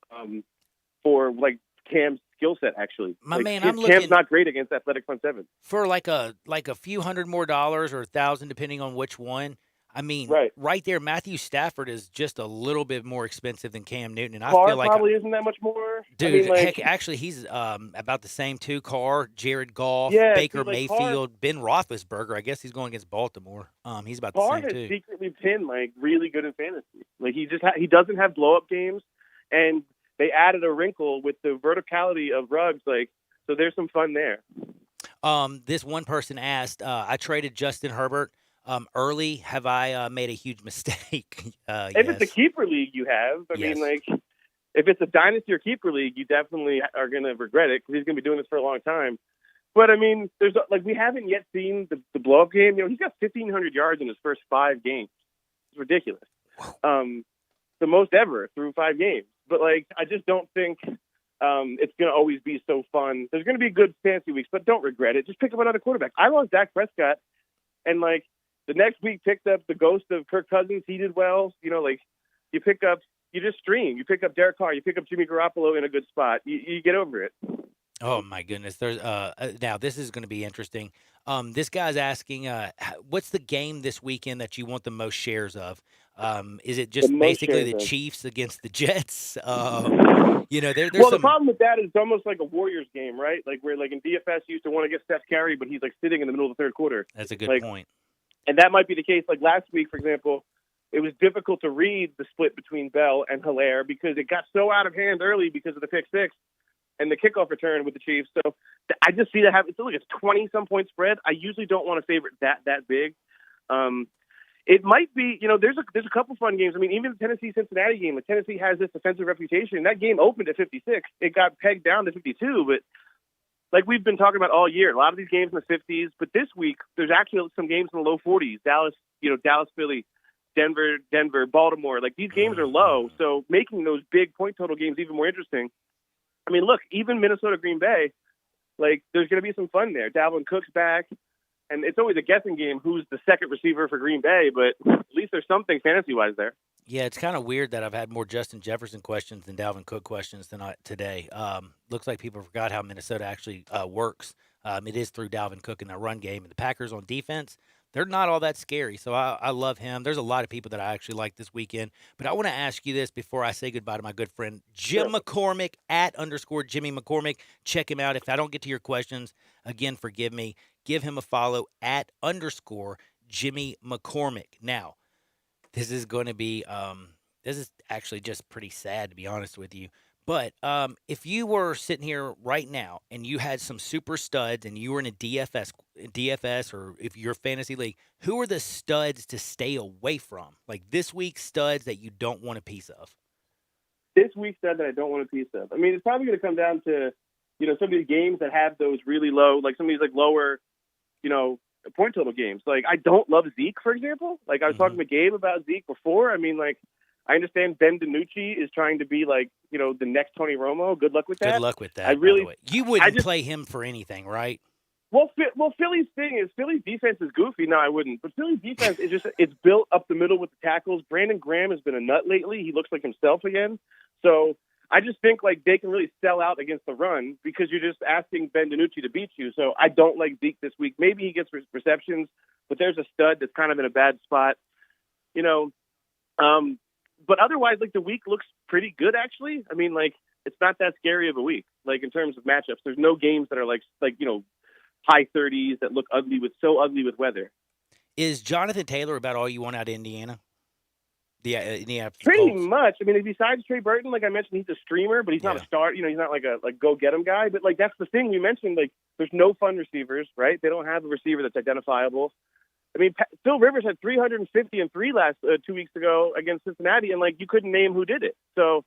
for, like, Cam's skill set, actually. Cam's not great against athletic front seven. For like a few $100 more or $1,000, depending on which one. I mean, right there, Matthew Stafford is just a little bit more expensive than Cam Newton, and I feel like probably isn't that much more. Dude, I mean, heck, actually, he's about the same too. Carr, Jared Goff, Baker Mayfield, Ben Roethlisberger. I guess he's going against Baltimore. He's about the same too. Carr has secretly been like really good in fantasy. Like he doesn't have blow up games, and they added a wrinkle with the verticality of Ruggs. Like, so there's some fun there. This one person asked, I traded Justin Herbert. Early, have I made a huge mistake? If it's a keeper league, you have. I mean, like, if it's a dynasty or keeper league, you definitely are going to regret it because he's going to be doing this for a long time. But I mean, we haven't yet seen the blow up game. You know, he's got 1,500 yards in his first 5 games. It's ridiculous. The most ever through 5 games. But like, I just don't think it's going to always be so fun. There's going to be good fantasy weeks, but don't regret it. Just pick up another quarterback. I lost Dak Prescott, and like, the next week picked up the ghost of Kirk Cousins. He did well. You know, like, you just stream. You pick up Derek Carr. You pick up Jimmy Garoppolo in a good spot. You get over it. Oh, my goodness. There's now, this is going to be interesting. This guy's asking, what's the game this weekend that you want the most shares of? Is it just basically the Chiefs against the Jets? You know, there's the problem with that is it's almost like a Warriors game, right? Like, where, like, in DFS, you used to want to get Steph Curry, but he's, like, sitting in the middle of the third quarter. That's a good point. And that might be the case. Like last week, for example, it was difficult to read the split between Bell and Hilaire because it got so out of hand early because of the pick six and the kickoff return with the Chiefs. So I just see that happen. So look, it's 20-some point spread. I usually don't want to favorite that big. It might be, you know, there's a couple fun games. I mean, even the Tennessee-Cincinnati game, like Tennessee has this defensive reputation. That game opened at 56. It got pegged down to 52, but like we've been talking about all year, a lot of these games in the 50s, but this week there's actually some games in the low 40s. Dallas, Philly, Denver, Baltimore. Like these games are low, so making those big point total games even more interesting. I mean, look, even Minnesota, Green Bay, like there's going to be some fun there. Dalvin Cook's back, and it's always a guessing game who's the second receiver for Green Bay, but at least there's something fantasy-wise there. Yeah, it's kind of weird that I've had more Justin Jefferson questions than Dalvin Cook questions today. Looks like people forgot how Minnesota actually works. It is through Dalvin Cook in their run game. And the Packers on defense, they're not all that scary. So I love him. There's a lot of people that I actually like this weekend. But I want to ask you this before I say goodbye to my good friend, Jim McCormick, @_Jimmy McCormick. Check him out. If I don't get to your questions, again, forgive me. Give him a follow @_Jimmy McCormick. Now, this is going to be this is actually just pretty sad, to be honest with you. But if you were sitting here right now and you had some super studs and you were in a DFS or if you're a fantasy league, who are the studs to stay away from? Like this week's studs that you don't want a piece of? This week's stud that I don't want a piece of. I mean, it's probably going to come down to, you know, some of these games that have those really low, like some of these like lower, you know, point total games. Like, I don't love Zeke, for example. Like, I was talking to Gabe about Zeke before. I mean, like, I understand Ben DiNucci is trying to be like, the next Tony Romo. Good luck with that. Good luck with that. I really, by the way. You wouldn't play him for anything, right? Well, Philly's thing is Philly's defense is goofy. No, I wouldn't. But Philly's defense is it's built up the middle with the tackles. Brandon Graham has been a nut lately. He looks like himself again. So I just think like they can really sell out against the run because you're just asking Ben DiNucci to beat you. So I don't like Zeke this week. Maybe he gets receptions, but there's a stud that's kind of in a bad spot. But otherwise, like, the week looks pretty good, actually. I mean, like, it's not that scary of a week, like, in terms of matchups. There's no games that are, like high 30s that look ugly with weather. Is Jonathan Taylor about all you want out of Indiana? Pretty much. I mean, besides Trey Burton, like I mentioned, he's a streamer, but he's not a star. He's not like a go-get-him guy. But, like, that's the thing you mentioned. Like, there's no fun receivers, right? They don't have a receiver that's identifiable. I mean, Phil Rivers had 350 and 3 last 2 weeks ago against Cincinnati, and, like, you couldn't name who did it. So,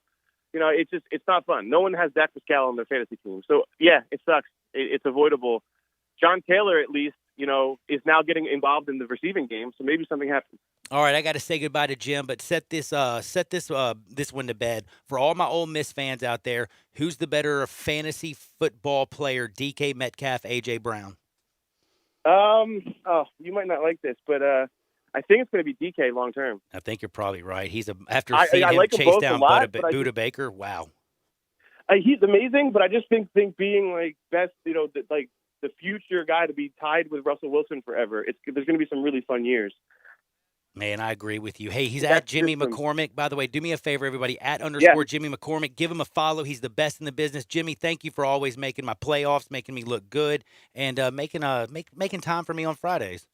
it's not fun. No one has Dak Pascal on their fantasy team. So, yeah, it sucks. It's avoidable. John Taylor, at least, is now getting involved in the receiving game, so maybe something happens. All right, I got to say goodbye to Jim, but set this one to bed. For all my Ole Miss fans out there, who's the better fantasy football player, DK Metcalf, A.J. Brown? You might not like this, but I think it's going to be DK long term. I think you're probably right. After seeing him like chase down Buda Baker, wow. He's amazing, but I just think being like best, like the future guy to be tied with Russell Wilson forever. There's going to be some really fun years. Man, I agree with you. Hey, he's at Jimmy McCormick. By the way, do me a favor, everybody, @_ Jimmy McCormick. Give him a follow. He's the best in the business. Jimmy, thank you for always making my playoffs, making me look good, and making time for me on Fridays.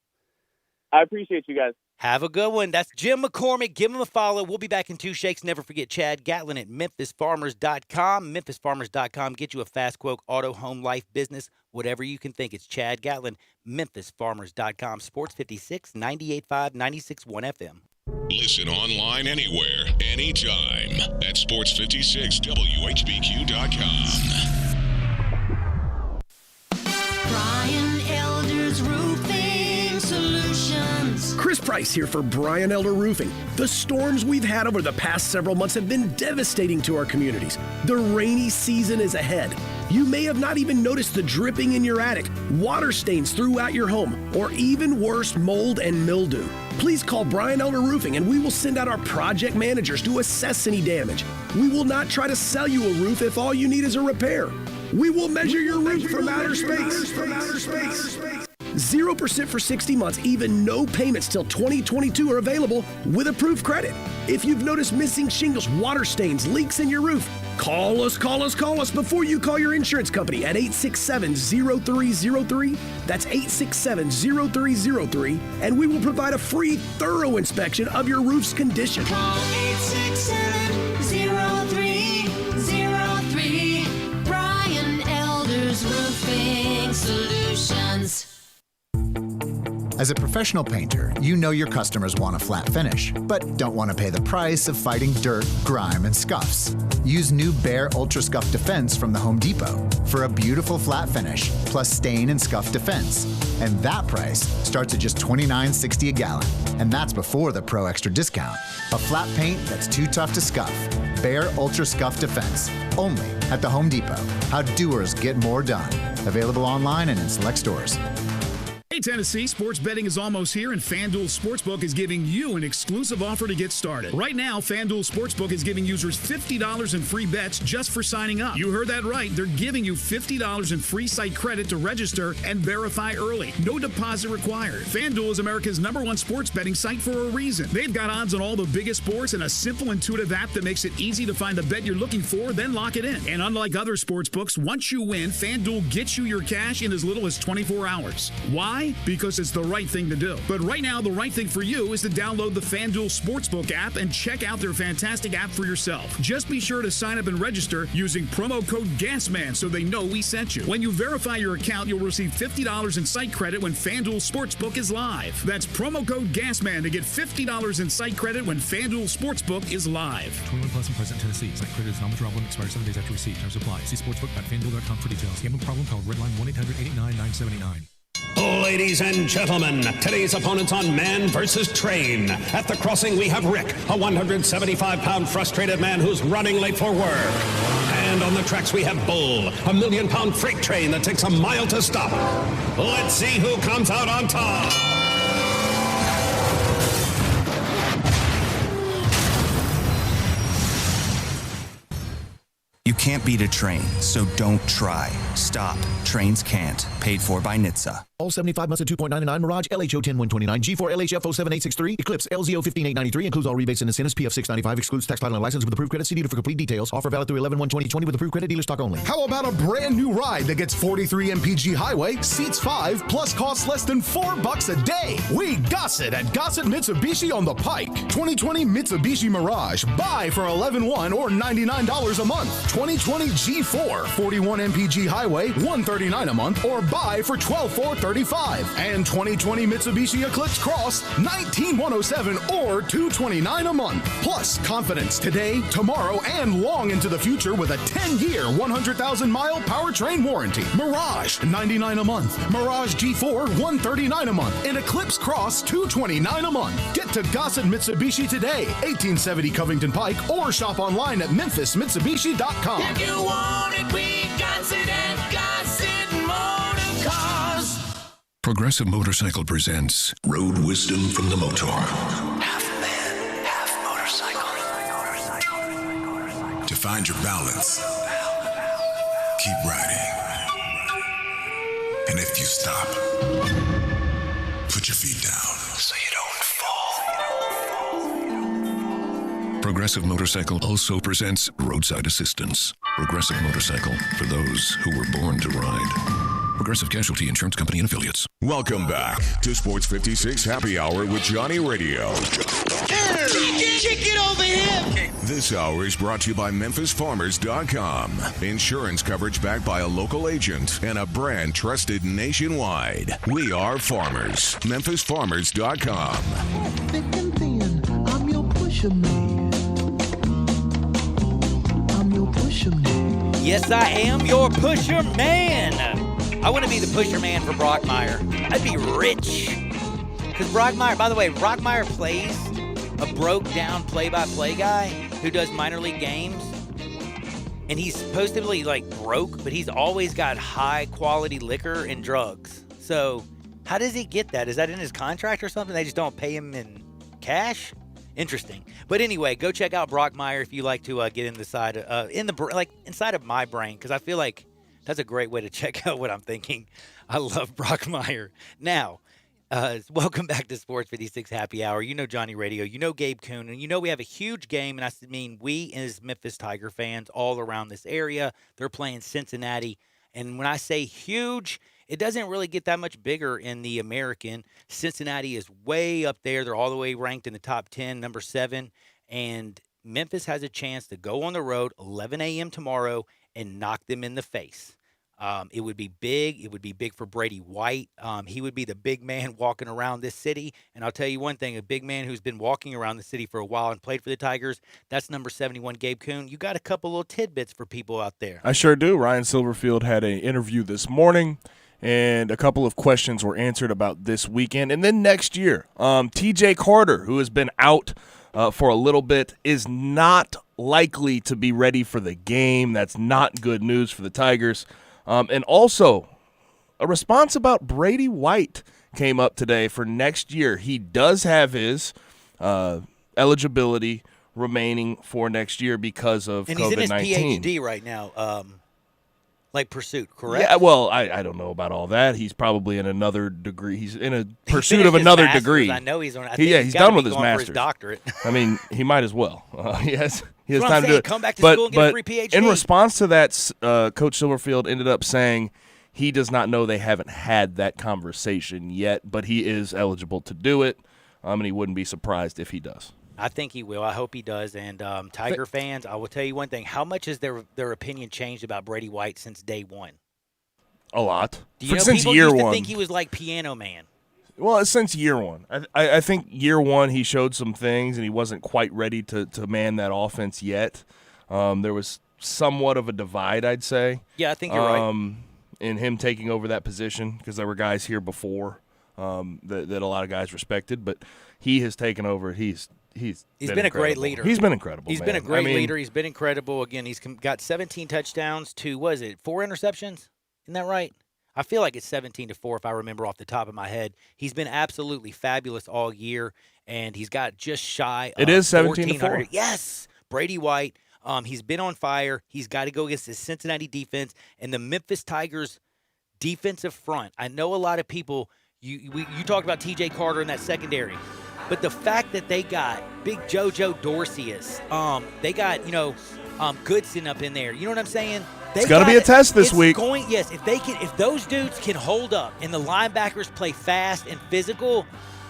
I appreciate you guys. Have a good one. That's Jim McCormick. Give him a follow. We'll be back in 2 shakes. Never forget Chad Gatlin at MemphisFarmers.com. MemphisFarmers.com. Get you a fast quote, auto, home, life, business, whatever you can think. It's Chad Gatlin, MemphisFarmers.com. Sports 56, 98.5, 96.1 FM. Listen online anywhere, anytime at sports56whbq.com. Brian Elder's Roofing Solutions. Chris Price here for Brian Elder Roofing. The storms we've had over the past several months have been devastating to our communities. The rainy season is ahead. You may have not even noticed the dripping in your attic, water stains throughout your home, or even worse, mold and mildew. Please call Brian Elder Roofing and we will send out our project managers to assess any damage. We will not try to sell you a roof if all you need is a repair. We will measure your roof from outer space. 0% for 60 months, even no payments till 2022 are available with approved credit. If you've noticed missing shingles, water stains, leaks in your roof, call us before you call your insurance company at 867-0303. That's 867-0303, and we will provide a free, thorough inspection of your roof's condition. Call 867-0303. Brian Elder's Roofing Solutions. As a professional painter, you know your customers want a flat finish, but don't want to pay the price of fighting dirt, grime, and scuffs. Use new Behr Ultra Scuff Defense from the Home Depot for a beautiful flat finish, plus stain and scuff defense. And that price starts at just $29.60 a gallon, and that's before the Pro Extra discount. A flat paint that's too tough to scuff. Behr Ultra Scuff Defense, only at the Home Depot. How doers get more done. Available online and in select stores. Hey Tennessee, sports betting is almost here and FanDuel Sportsbook is giving you an exclusive offer to get started. Right now, FanDuel Sportsbook is giving users $50 in free bets just for signing up. You heard that right. They're giving you $50 in free site credit to register and verify early. No deposit required. FanDuel is America's #1 sports betting site for a reason. They've got odds on all the biggest sports and a simple, intuitive app that makes it easy to find the bet you're looking for, then lock it in. And unlike other sportsbooks, once you win, FanDuel gets you your cash in as little as 24 hours. Why? Because it's the right thing to do. But right now, the right thing for you is to download the FanDuel Sportsbook app and check out their fantastic app for yourself. Just be sure to sign up and register using promo code GASMAN so they know we sent you. When you verify your account, you'll receive $50 in site credit when FanDuel Sportsbook is live. That's promo code GASMAN to get $50 in site credit when FanDuel Sportsbook is live. 21 plus and present Tennessee. Site credit is non-withdrawable and expires 7 days after receipt. Terms apply. See sportsbook.fanduel.com for details. Gambling problem? Call Redline 1-800-889-979. Ladies and gentlemen, today's opponents on Man vs. Train. At the crossing, we have Rick, a 175-pound frustrated man who's running late for work. And on the tracks, we have Bull, a million-pound freight train that takes a mile to stop. Let's see who comes out on top. You can't beat a train, so don't try. Stop. Trains can't. Paid for by NHTSA. All 75 Mazda 2.99, Mirage, LHO 10129, G4, LHF 07863, Eclipse, LZO 15893, includes all rebates and incentives, PF 695, excludes tax title and license with approved credit. See dealer for complete details. Offer valid through 11/1/2020 with approved credit, dealer stock only. How about a brand new ride that gets 43 mpg highway, seats 5, plus costs less than $4 a day? We Gossett at Gossett Mitsubishi on the Pike. 2020 Mitsubishi Mirage, buy for $11,100 or $99 a month. 2020 G4, 41 mpg highway, $139 a month, or buy for $12,435. And 2020 Mitsubishi Eclipse Cross, $19,107 or $229 a month. Plus, confidence today, tomorrow, and long into the future with a 10-year, 100,000-mile powertrain warranty. Mirage, $99 a month. Mirage G4, $139 a month. And Eclipse Cross, $229 a month. Get to Gossett Mitsubishi today, 1870 Covington Pike, or shop online at memphismitsubishi.com. If you want it, we got it at Gossett Motor Cars. Progressive Motorcycle presents Road Wisdom from the Motor. Half man, half motorcycle. To find your balance, keep riding. And if you stop, put your feet down so you don't fall. Progressive Motorcycle also presents Roadside Assistance. Progressive Motorcycle, for those who were born to ride. Progressive Casualty Insurance Company and Affiliates. Welcome back to Sports 56 Happy Hour with Johnny Radio. Kick it over here. This hour is brought to you by MemphisFarmers.com. Insurance coverage backed by a local agent and a brand trusted nationwide. We are farmers. MemphisFarmers.com. Thick and thin, I'm your pusher man. I'm your pusher man. Yes, I am your pusher man. I want to be the pusher man for Brockmire. I'd be rich. Because Brockmire, by the way, Brockmire plays a broke-down play-by-play guy who does minor league games. And he's supposedly, like, broke, but he's always got high-quality liquor and drugs. So how does he get that? Is that in his contract or something? They just don't pay him in cash? Interesting. But anyway, go check out Brockmire if you like to get inside of my brain, because I feel like that's a great way to check out what I'm thinking. I love Brockmire. Now, welcome back to Sports 56 Happy Hour. You know Johnny Radio. You know Gabe Kuhn. And you know we have a huge game, and I mean we as Memphis Tiger fans all around this area. They're playing Cincinnati. And when I say huge, it doesn't really get that much bigger in the American. Cincinnati is way up there. They're all the way ranked in the top 10, number 7. And Memphis has a chance to go on the road 11 a.m. tomorrow and knock them in the face. It would be big. It would be big for Brady White. He would be the big man walking around this city. And I'll tell you one thing, a big man who's been walking around the city for a while and played for the Tigers, that's number 71, Gabe Kuhn. You got a couple little tidbits for people out there. I sure do. Ryan Silverfield had an interview this morning, and a couple of questions were answered about this weekend. And then next year, TJ Carter, who has been out for a little bit, is not likely to be ready for the game. That's not good news for the Tigers. And also, a response about Brady White came up today for next year. He does have his eligibility remaining for next year because of COVID-19. And he's in his PhD right now, like pursuit, correct? Yeah, well, I don't know about all that. He's probably in another degree. He's in a pursuit of another degree. I know he's on. He's done with his For master's. his doctorate. I mean, he might as well. He has That's what time I'm to saying. do it. Come back to school and get a free PhD. In response to that, Coach Silverfield ended up saying he does not know, they haven't had that conversation yet, but he is eligible to do it, and he wouldn't be surprised if he does. I think he will. I hope he does. And Tiger fans, I will tell you one thing. How much has their opinion changed about Brady White since day one? A lot. Do you know since people year used to one. think he was like Piano Man? Well, since year one. I think year one he showed some things, and he wasn't quite ready to man that offense yet. There was somewhat of a divide, I'd say. Yeah, I think you're right. in him taking over that position because there were guys here before that a lot of guys respected, but he has taken over. He's been a great leader. He's been incredible. He's been a great leader. He's been incredible. Again, he's got 17 touchdowns to, 4 interceptions? Isn't that right? I feel like it's 17-4 if I remember off the top of my head. He's been absolutely fabulous all year, and he's got just shy of 17-4. Yes, Brady White. He's been on fire. He's got to go against the Cincinnati defense and the Memphis Tigers defensive front. I know a lot of people, you talked about T.J. Carter in that secondary, but the fact that they got big JoJo Dorcius, they got, Goodson up in there. You know what I'm saying? It's going to be a test this week. Yes, if those dudes can hold up and the linebackers play fast and physical,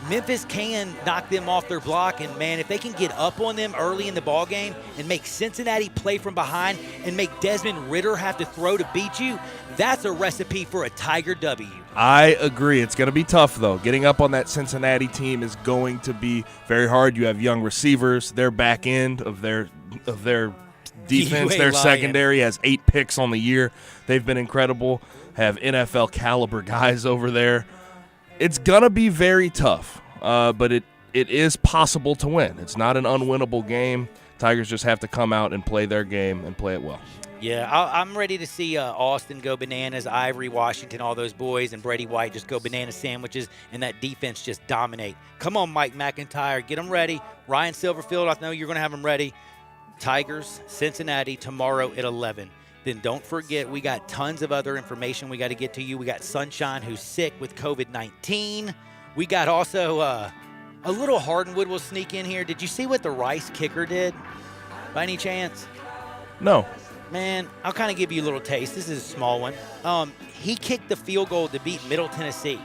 Memphis can knock them off their block. And, man, if they can get up on them early in the ballgame and make Cincinnati play from behind and make Desmond Ridder have to throw to beat you, that's a recipe for a Tiger W. I agree. It's going to be tough, though. Getting up on that Cincinnati team is going to be very hard. You have young receivers. Their back end of their defense, their secondary has 8 picks on the year. They've been incredible. Have NFL caliber guys over there. It's going to be very tough, but it is possible to win. It's not an unwinnable game. Tigers just have to come out and play their game and play it well. Yeah, I'm ready to see Austin go bananas, Ivory, Washington, all those boys, and Brady White just go banana sandwiches, and that defense just dominate. Come on, Mike McIntyre, get them ready. Ryan Silverfield, I know you're going to have them ready. Tigers, Cincinnati, tomorrow at 11. Then don't forget, we got tons of other information we got to get to you. We got Sunshine, who's sick with COVID-19. We got also a little Hardenwood will sneak in here. Did you see what the Rice kicker did by any chance? No. Man, I'll kind of give you a little taste. This is a small one. He kicked the field goal to beat Middle Tennessee.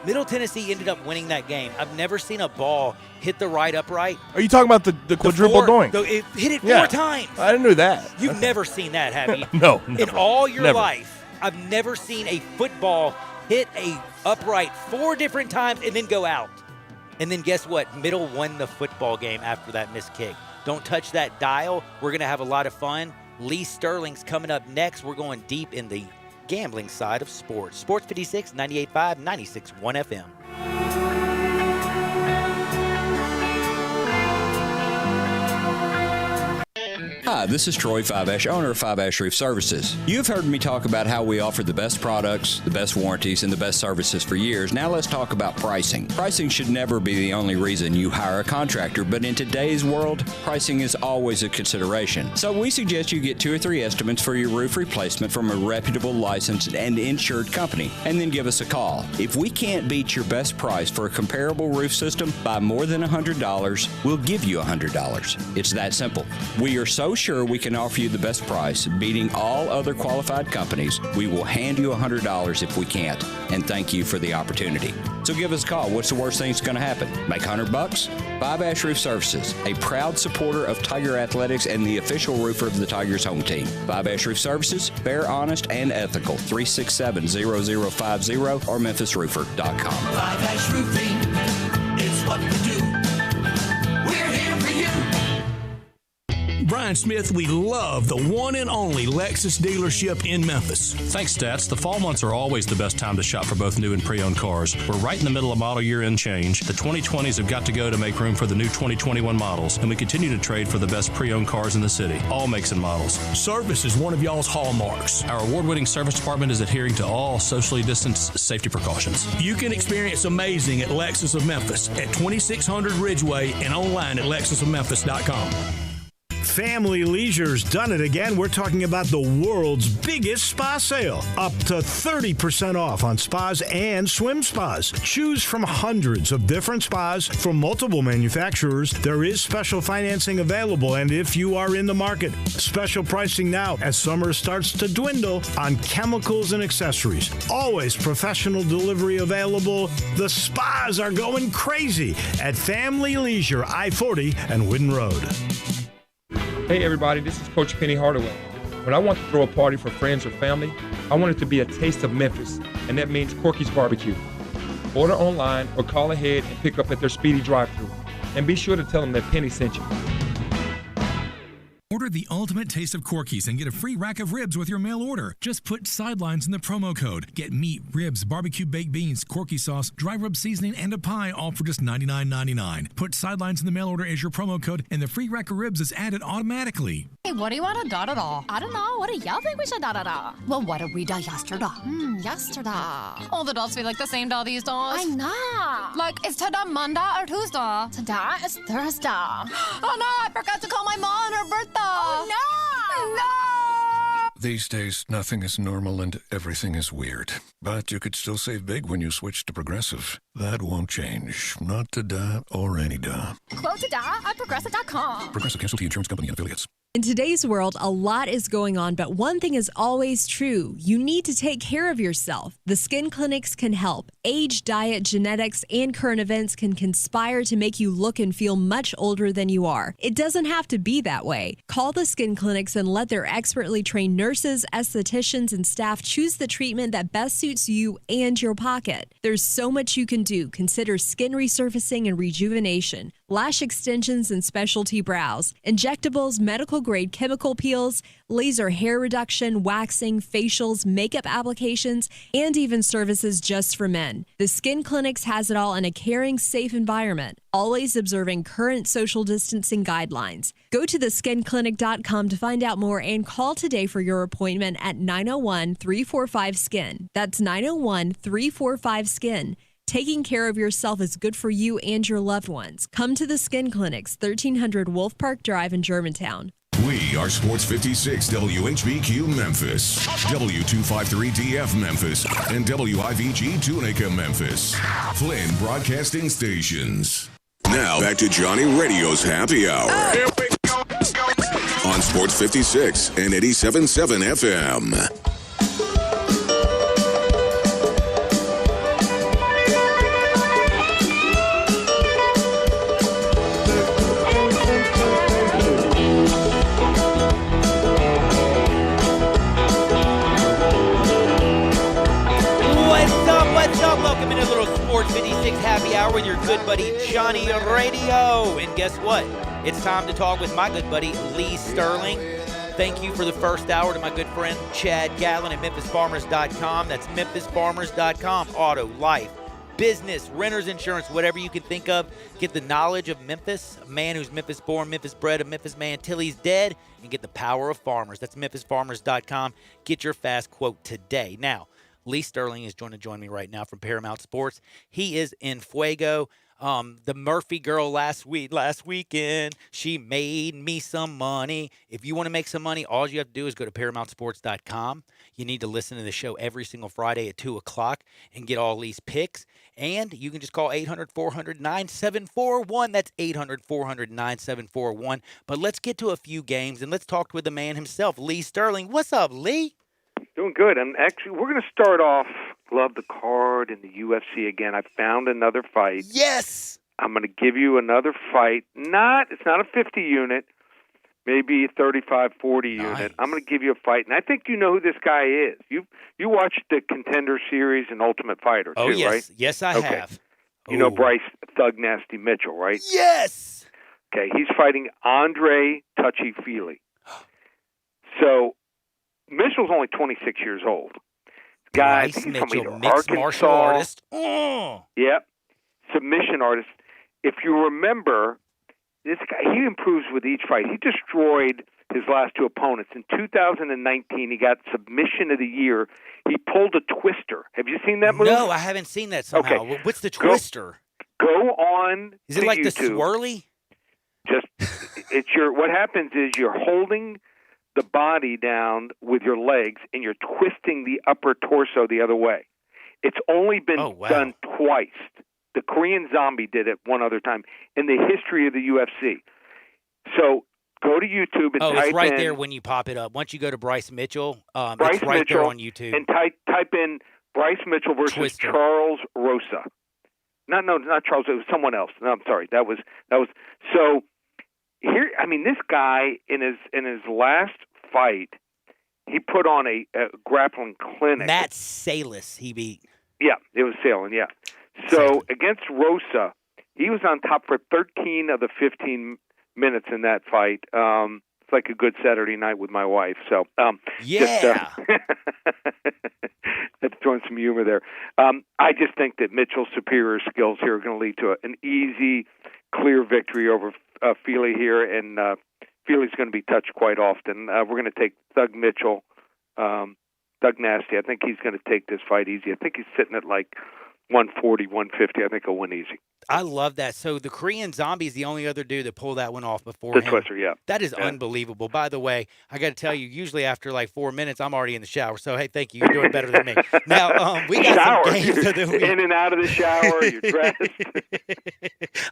Middle Tennessee ended up winning that game. I've never seen a ball hit the right upright. Are you talking about the quadruple doink? It hit it 4 times. I didn't know that. You've never seen that, have you? No, never. In all your life, I've never seen a football hit a upright 4 different times and then go out. And then guess what? Middle won the football game after that missed kick. Don't touch that dial. We're going to have a lot of fun. Lee Sterling's coming up next. We're going deep in the gambling side of sports. Sports 56, 98.5, 96.1 FM. Hi, this is Troy Five-Ash, owner of Five-Ash Roof Services. You've heard me talk about how we offer the best products, the best warranties, and the best services for years. Now let's talk about pricing. Pricing should never be the only reason you hire a contractor, but in today's world, pricing is always a consideration. So we suggest you get 2 or 3 estimates for your roof replacement from a reputable, licensed, and insured company, and then give us a call. If we can't beat your best price for a comparable roof system by more than $100, we'll give you $100. It's that simple. We are so sure we can offer you the best price, beating all other qualified companies. We will hand you $100 if we can't, and thank you for the opportunity. So give us a call. What's the worst thing that's going to happen? Make $100? Five-Ash Roof Services, a proud supporter of Tiger Athletics and the official roofer of the Tigers home team. Five-Ash Roof Services, fair, honest, and ethical. 367-0050 or memphisroofer.com. Five-Ash Roofing is what we do. We're here for you. Brian Smith, we love the one and only Lexus dealership in Memphis. Thanks, Stats. The fall months are always the best time to shop for both new and pre-owned cars. We're right in the middle of model year end change. The 2020s have got to go to make room for the new 2021 models, and we continue to trade for the best pre-owned cars in the city, all makes and models. Service is one of y'all's hallmarks. Our award-winning service department is adhering to all socially distanced safety precautions. You can experience amazing at Lexus of Memphis at 2600 Ridgeway and online at lexusofmemphis.com. Family Leisure's done it again. We're talking about the world's biggest spa sale. Up to 30% off on spas and swim spas. Choose from hundreds of different spas from multiple manufacturers. There is special financing available, and if you are in the market, special pricing now as summer starts to dwindle on chemicals and accessories. Always professional delivery available. The spas are going crazy at Family Leisure, I-40 and Whidden Road. Hey everybody, this is Coach Penny Hardaway. When I want to throw a party for friends or family, I want it to be a taste of Memphis, and that means Corky's Barbecue. Order online or call ahead and pick up at their speedy drive-thru. And be sure to tell them that Penny sent you. Order the ultimate taste of Corky's and get a free rack of ribs with your mail order. Just put Sidelines in the promo code. Get meat, ribs, barbecue baked beans, Corky sauce, dry rub seasoning, and a pie, all for just $99.99. Put Sidelines in the mail order as your promo code, and the free rack of ribs is added automatically. Hey, what do you want to da-da-da? I don't know. What do y'all think we should da-da-da? Well, what did we da yesterday? Yesterday. All the dolls feel like the same doll these days. I know. Like, is today Monday or Tuesday? Today is Thursday. Oh, no, I forgot to call my mom on her birthday. Oh, no. These days, nothing is normal and everything is weird. But you could still save big when you switch to Progressive. That won't change. Not today or any day. Quote today at Progressive.com. Progressive Casualty Insurance Company and Affiliates. In today's world, a lot is going on, but one thing is always true. You need to take care of yourself. The skin clinics can help. Age, diet, genetics, and current events can conspire to make you look and feel much older than you are. It doesn't have to be that way. Call the skin clinics and let their expertly trained nurses, estheticians, and staff choose the treatment that best suits you and your pocket. There's so much you can do. Consider skin resurfacing and rejuvenation, lash extensions and specialty brows, injectables, medical grade chemical peels, laser hair reduction, waxing, facials, makeup applications, and even services just for men. The Skin Clinics has it all in a caring, safe environment, always observing current social distancing guidelines. Go to theskinclinic.com to find out more and call today for your appointment at 901-345-SKIN. That's 901-345-SKIN. Taking care of yourself is good for you and your loved ones. Come to the Skin Clinics, 1300 Wolf Park Drive in Germantown. We are Sports 56 WHBQ Memphis, W253DF Memphis, and WIVG Tunica Memphis. Flynn Broadcasting Stations. Now back to Johnny Radio's Happy Hour. Here we go. On Sports 56 and 87.7 FM. Welcome into a little Sports 56 Happy Hour with your good buddy Johnny Radio. And guess what? It's time to talk with my good buddy Lee Sterling. Thank you for the first hour to my good friend Chad Gatlin at MemphisFarmers.com. That's MemphisFarmers.com. Auto, life, business, renters insurance, whatever you can think of. Get the knowledge of Memphis, a man who's Memphis born, Memphis bred, a Memphis man till he's dead, and get the power of farmers. That's MemphisFarmers.com. Get your fast quote today. Now, Lee Sterling is going to join me right now from Paramount Sports. He is in Fuego. The Murphy girl last weekend, she made me some money. If you want to make some money, all you have to do is go to ParamountSports.com. You need to listen to the show every single Friday at 2 o'clock and get all these picks. And you can just call 800-400-9741. That's 800-400-9741. But let's get to a few games, and let's talk with the man himself, Lee Sterling. What's up, Lee? Doing good. And actually, we're going to start off, love the card in the UFC again. I found another fight. Yes! I'm going to give you another fight. It's not a 50 unit, maybe a 35, 40 unit. I'm going to give you a fight. And I think you know who this guy is. You watched the Contender Series and Ultimate Fighter, too, yes. right? Yes, I have. You know Bryce Thug Nasty Mitchell, right? Yes! Okay, he's fighting Andre Touchy-Feely. So Mitchell's only 26 years old. Guy, I think he's from either mixed Arkansas. Martial artist. Oh. Yep. Submission artist. If you remember, this guy, he improves with each fight. He destroyed his last two opponents. In 2019, he got Submission of the Year. He pulled a twister. Have you seen that move? No, I haven't seen that somehow. Okay. What's the twister? Go on. Is it like YouTube. the swirly? What happens is you're holding the body down with your legs, and you're twisting the upper torso the other way. It's only been done twice. The Korean Zombie did it one other time in the history of the UFC. So go to YouTube and type in... it's right there when you pop it up. Once you go to Bryce Mitchell, it's right there on YouTube. And type in Bryce Mitchell versus Twister. Charles Rosa. Not Charles. It was someone else. No, I'm sorry. That was so. Here, I mean, this guy in his last fight, he put on a grappling clinic. Matt Salas, he beat. Yeah, it was Salin. Yeah. So against Rosa, he was on top for 13 of the 15 minutes in that fight. It's like a good Saturday night with my wife. So, yeah. That's throwing some humor there. I just think that Mitchell's superior skills here are going to lead to an easy, clear victory over Feely here, and Feely's going to be touched quite often. We're going to take Thug Mitchell, Doug Nasty. I think he's going to take this fight easy. I think he's sitting at like 140, 150. I think he'll win easy. I love that. So the Korean Zombie is the only other dude that pulled that one off before him. The Twister, yeah. That is unbelievable. By the way, I got to tell you, usually after like 4 minutes, I'm already in the shower. So, hey, thank you. You're doing better than me. Now, we got some games of the week. In and out of the shower. You're dressed.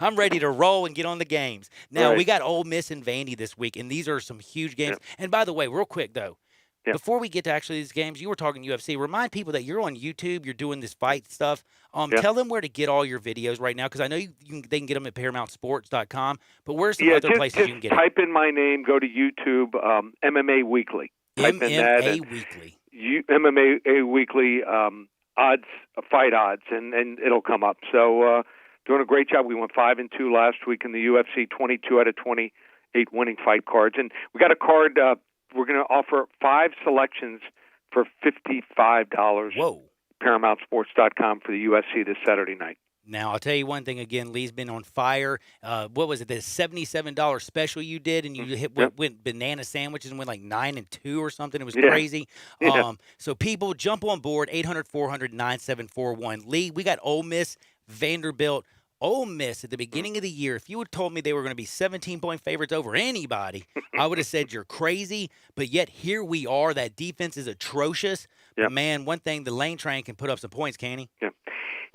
I'm ready to roll and get on the games. Now, Right. we got Ole Miss and Vandy this week, and these are some huge games. And by the way, real quick, though, before we get to actually these games, you were talking UFC. Remind people that you're on YouTube. You're doing this fight stuff. Tell them where to get all your videos right now, because I know they can get them at ParamountSports.com. But where's some other places you can get type in my name. Go to YouTube, MMA Weekly. Type in that. MMA Weekly. MMA Weekly odds, fight odds, and it'll come up. So doing a great job. We went 5-2 last week in the UFC. 22 out of 28 winning fight cards, and we got a card. We're going to offer 5 selections for $55. Whoa. ParamountSports.com for the UFC this Saturday night. Now, I'll tell you one thing again. Lee's been on fire. What was it, the $77 special you did, and you went banana sandwiches and went like 9-2 or something? It was crazy. Yeah. So people, jump on board, 800-400-9741. Lee, we got Ole Miss, Vanderbilt. Ole Miss at the beginning of the year, if you had told me they were going to be 17-point favorites over anybody, I would have said you're crazy. But yet here we are. That defense is atrocious. But man, one thing, the Lane Train can put up some points, can he? Yeah,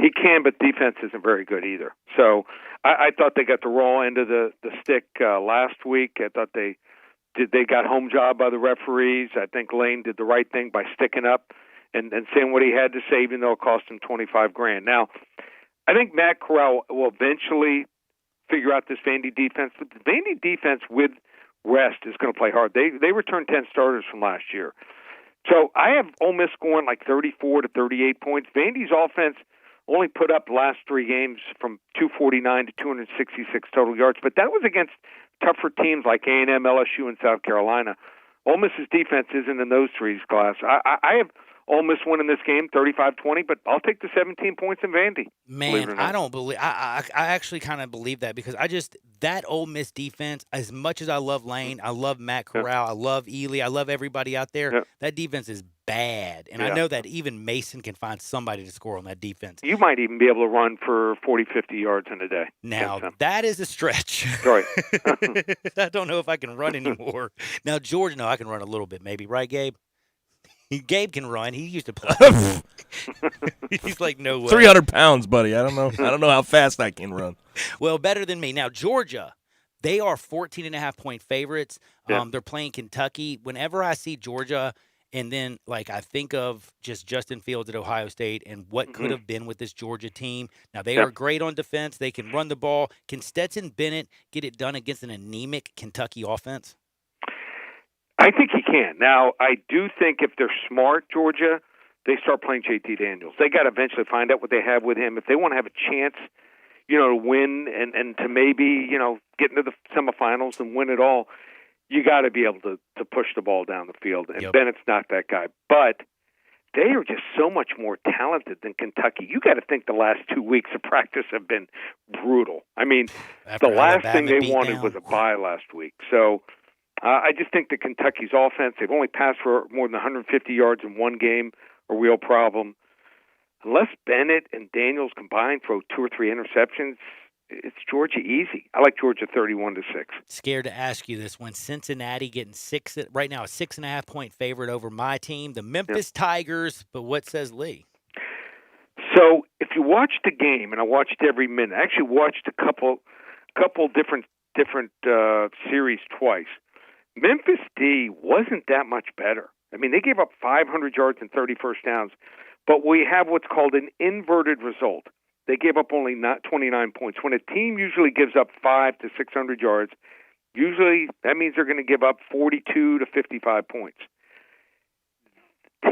he can, but defense isn't very good either. So I thought they got the raw end of the stick last week. I thought they got home job by the referees. I think Lane did the right thing by sticking up and saying what he had to say, even though it cost him $25,000. Now, I think Matt Corral will eventually figure out this Vandy defense. But the Vandy defense with rest is going to play hard. They returned 10 starters from last year. So I have Ole Miss scoring like 34 to 38 points. Vandy's offense only put up the last 3 games from 249 to 266 total yards, but that was against tougher teams like A&M, LSU, and South Carolina. Ole Miss's defense isn't in those threes class. I have Ole Miss winning this game 35-20, but I'll take the 17 points in Vandy. Man, I don't believe. I actually kind of believe that, because that Ole Miss defense, as much as I love Lane, I love Matt Corral, I love Ely, I love everybody out there. That defense is bad, and I know that even Mason can find somebody to score on that defense. You might even be able to run for 40, 50 yards in a day. Now, that is a stretch. Right. I don't know if I can run anymore. Now, Georgia, no, I can run a little bit maybe, right, Gabe? Gabe can run. He used to play. He's like, no way. 300 pounds, buddy. I don't know how fast I can run. Well, better than me. Now, Georgia, they are 14.5-point favorites. They're playing Kentucky. Whenever I see Georgia, and then like I think of just Justin Fields at Ohio State and what could have been with this Georgia team. Now, they are great on defense. They can run the ball. Can Stetson Bennett get it done against an anemic Kentucky offense? I think he can. Now, I do think if they're smart, Georgia, they start playing JT Daniels. They got to eventually find out what they have with him. If they want to have a chance, to win and to maybe, get into the semifinals and win it all, you got to be able to push the ball down the field. And Bennett's not that guy. But they are just so much more talented than Kentucky. You got to think the last 2 weeks of practice have been brutal. I mean, the last thing they wanted was a bye last week. So I just think that Kentucky's offense, they've only passed for more than 150 yards in one game, a real problem. Unless Bennett and Daniels combined throw 2 or 3 interceptions, it's Georgia easy. I like Georgia 31-6. Scared to ask you this one. Cincinnati getting right now a 6.5-point favorite over my team, the Memphis Tigers. But what says Lee? So if you watch the game, and I watched every minute, I actually watched a couple different series twice. Memphis D wasn't that much better. I mean, they gave up 500 yards and 30 first downs, but we have what's called an inverted result. They gave up only 29 points. When a team usually gives up 500 to 600 yards, usually that means they're going to give up 42 to 55 points.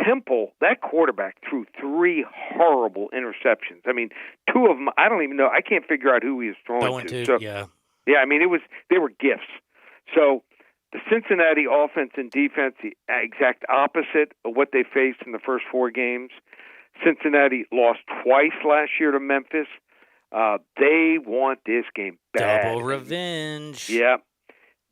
Temple, that quarterback, threw 3 horrible interceptions. I mean, 2 of them, I don't even know. I can't figure out who he was throwing to. So, yeah, I mean, they were gifts. So The Cincinnati offense and defense, the exact opposite of what they faced in the first 4 games. Cincinnati lost twice last year to Memphis. They want this game bad. Double revenge. Yeah.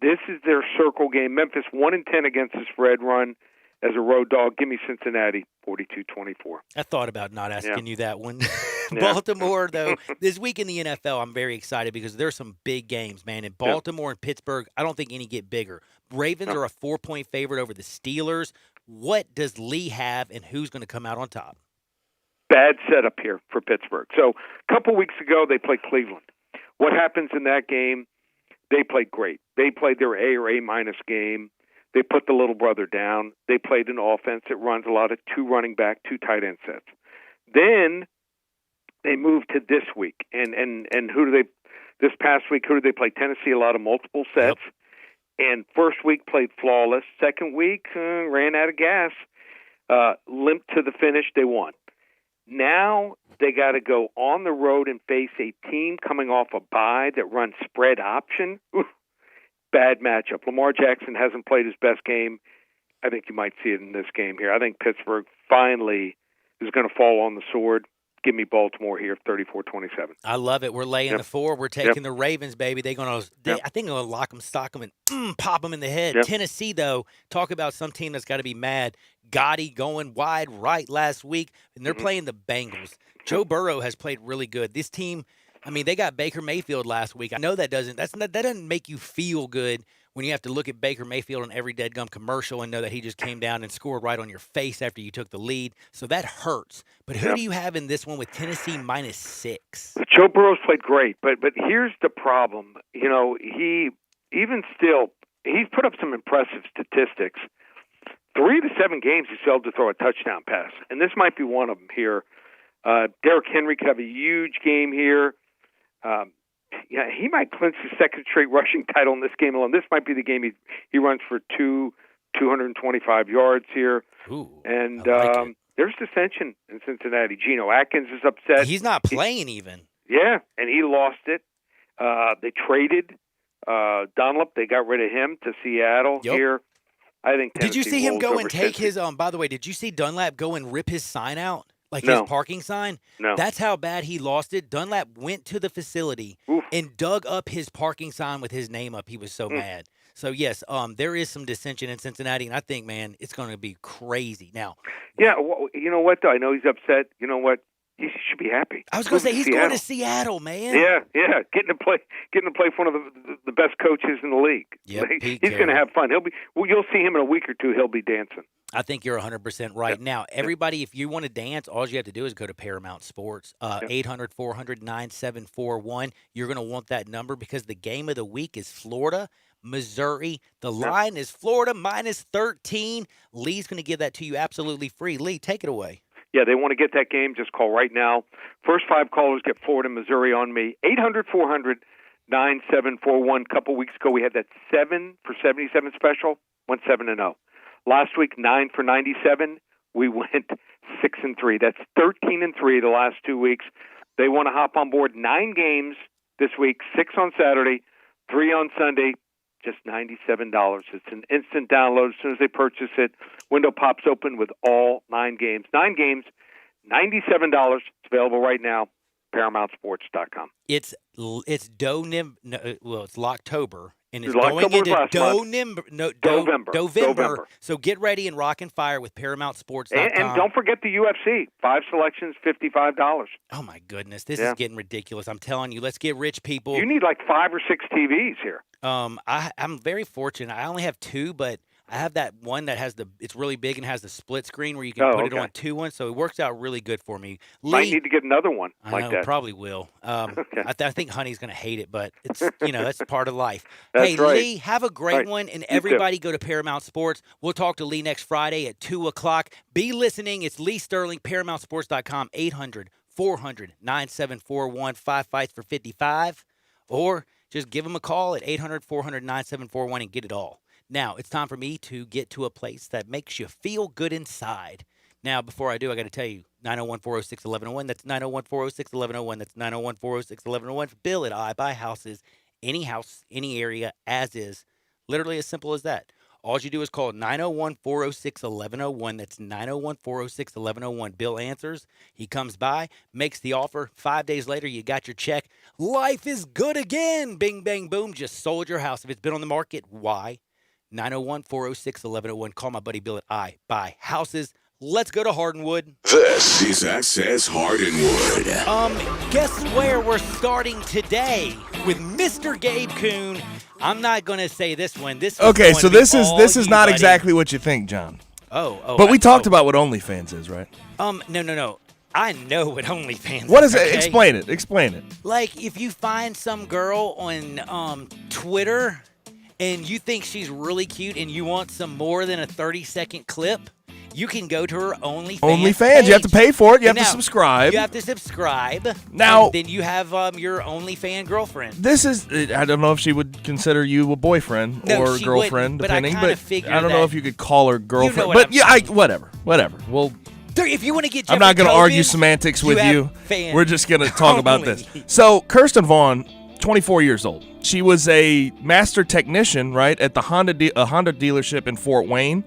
This is their circle game. Memphis 1-10 against the spread run as a road dog. Give me Cincinnati 42-24. I thought about not asking you that one. Yeah. Baltimore, though, this week in the NFL, I'm very excited because there's some big games, man. In Baltimore and Pittsburgh, I don't think any get bigger. Ravens are a 4-point favorite over the Steelers. What does Lee have, and who's going to come out on top? Bad setup here for Pittsburgh. So a couple weeks ago, they played Cleveland. What happens in that game? They played great. They played their A or A- game. They put the little brother down. They played an offense that runs a lot of 2 running back, 2 tight end sets. Then they moved to this week. And who do they – this past week, who did they play? Tennessee, a lot of multiple sets. Yep. And first week played flawless. Second week, ran out of gas. Limped to the finish. They won. Now they got to go on the road and face a team coming off a bye that runs spread option. Oof, bad matchup. Lamar Jackson hasn't played his best game. I think you might see it in this game here. I think Pittsburgh finally is going to fall on the sword. Give me Baltimore here, 34-27. I love it. We're laying the 4. We're taking the Ravens, baby. I think they're going to lock them, stock them, and pop them in the head. Tennessee, though, talk about some team that's got to be mad. Gotti going wide right last week, and they're playing the Bengals. Joe Burrow has played really good. This team, I mean, they got Baker Mayfield last week. I know that doesn't make you feel good when you have to look at Baker Mayfield on every deadgum commercial and know that he just came down and scored right on your face after you took the lead. So that hurts. But who do you have in this one with Tennessee -6? Joe Burrow's played great, but here's the problem. You know, he's put up some impressive statistics. 3 of the 7 games he's failed to throw a touchdown pass, and this might be one of them here. Derrick Henry could have a huge game here. He might clinch his second straight rushing title in this game alone. This might be the game he runs for 225 yards here. Ooh, and like there's dissension in Cincinnati. Geno Atkins is upset. He's not playing even. Yeah, and he lost it. They traded Dunlap. They got rid of him to Seattle here. I think. Did you Tennessee see him rolls go over and take Cincy. his? By the way, did you see Dunlap go and rip his sign out? Like No. his parking sign? No. That's how bad he lost it. Dunlap went to the facility and dug up his parking sign with his name up. He was so mad. So, yes, there is some dissension in Cincinnati, and I think, man, it's going to be crazy. Now, Yeah, well, you know what, though? I know he's upset. You know what? He should be happy. I was going to say, he's going to Seattle, man. Yeah, getting to play with one of the best coaches in the league. Yep, Pete he's going to Carroll. have fun. You'll see him in a week or two. He'll be dancing. I think you're 100% right. Now, everybody, if you want to dance, all you have to do is go to Paramount Sports, 800-400-9741. You're going to want that number because the game of the week is Florida, Missouri. The line is Florida -13. Lee's going to give that to you absolutely free. Lee, take it away. Yeah, they want to get that game. Just call right now. First 5 callers get Florida, Missouri on me. 800-400-9741. A couple weeks ago, we had that 7 for 77 special. Went 7-0. Last week, 9 for 97. We went 6-3. That's 13-3 the last 2 weeks. They want to hop on board 9 games this week, 6 on Saturday, 3 on Sunday. Just $97. It's an instant download as soon as they purchase it. Window pops open with all 9 games. 9 games, $97. It's available right now. ParamountSports.com. It's Locktober, and it's Locktober going into was last month. November. So get ready and rock and fire with ParamountSports.com. And don't forget the UFC. 5 selections, $55. Oh, my goodness. This is getting ridiculous. I'm telling you, let's get rich, people. You need like 5 or 6 TVs here. I'm very fortunate. I only have 2, but I have that one that has it's really big and has the split screen where you can put it on 2 ones. So it works out really good for me. Might Lee, need to get another one I like know, that. probably will. I think Honey's going to hate it, but it's that's part of life. That's hey, right. Lee, have a great Right. one, and You too. everybody go to Paramount Sports. We'll talk to Lee next Friday at 2:00. Be listening. It's Lee Sterling, ParamountSports.com, 800-400-9741, 5 fights for 55, or just give them a call at 800-400-9741 and get it all. Now, it's time for me to get to a place that makes you feel good inside. Now, before I do, I got to tell you, 901-406-1101. That's 901-406-1101. That's 901-406-1101. Bill at I Buy Houses, any house, any area, as is. Literally as simple as that. All you do is call 901-406-1101. That's 901-406-1101. Bill answers. He comes by, makes the offer. 5 days later, you got your check. Life is good again. Bing, bang, boom. Just sold your house. If it's been on the market, why? 901-406-1101. Call my buddy Bill at I Buy Houses. Let's go to Hardinwood. This is Access Hardinwood. Guess where we're starting today? With Mr. Gabe Kuhn. I'm not going to say this one. Okay, so this is not exactly what you think, John. Oh. But we talked about what OnlyFans is, right? No. I know what OnlyFans is. What is it? Okay? Explain it. Like, if you find some girl on Twitter and you think she's really cute and you want some more than a 30-second clip, you can go to her OnlyFans page. You have to pay for it. You have to subscribe. You have to subscribe. Now, and then you have your OnlyFans girlfriend. This is, I don't know if she would consider you a boyfriend or a girlfriend, depending. But I don't know if you could call her girlfriend. Whatever. Well, if you want to get I'm not going to argue semantics with you. We're just going to talk about this. So, Kirsten Vaughn, 24 years old. She was a master technician, right, at the Honda dealership in Fort Wayne.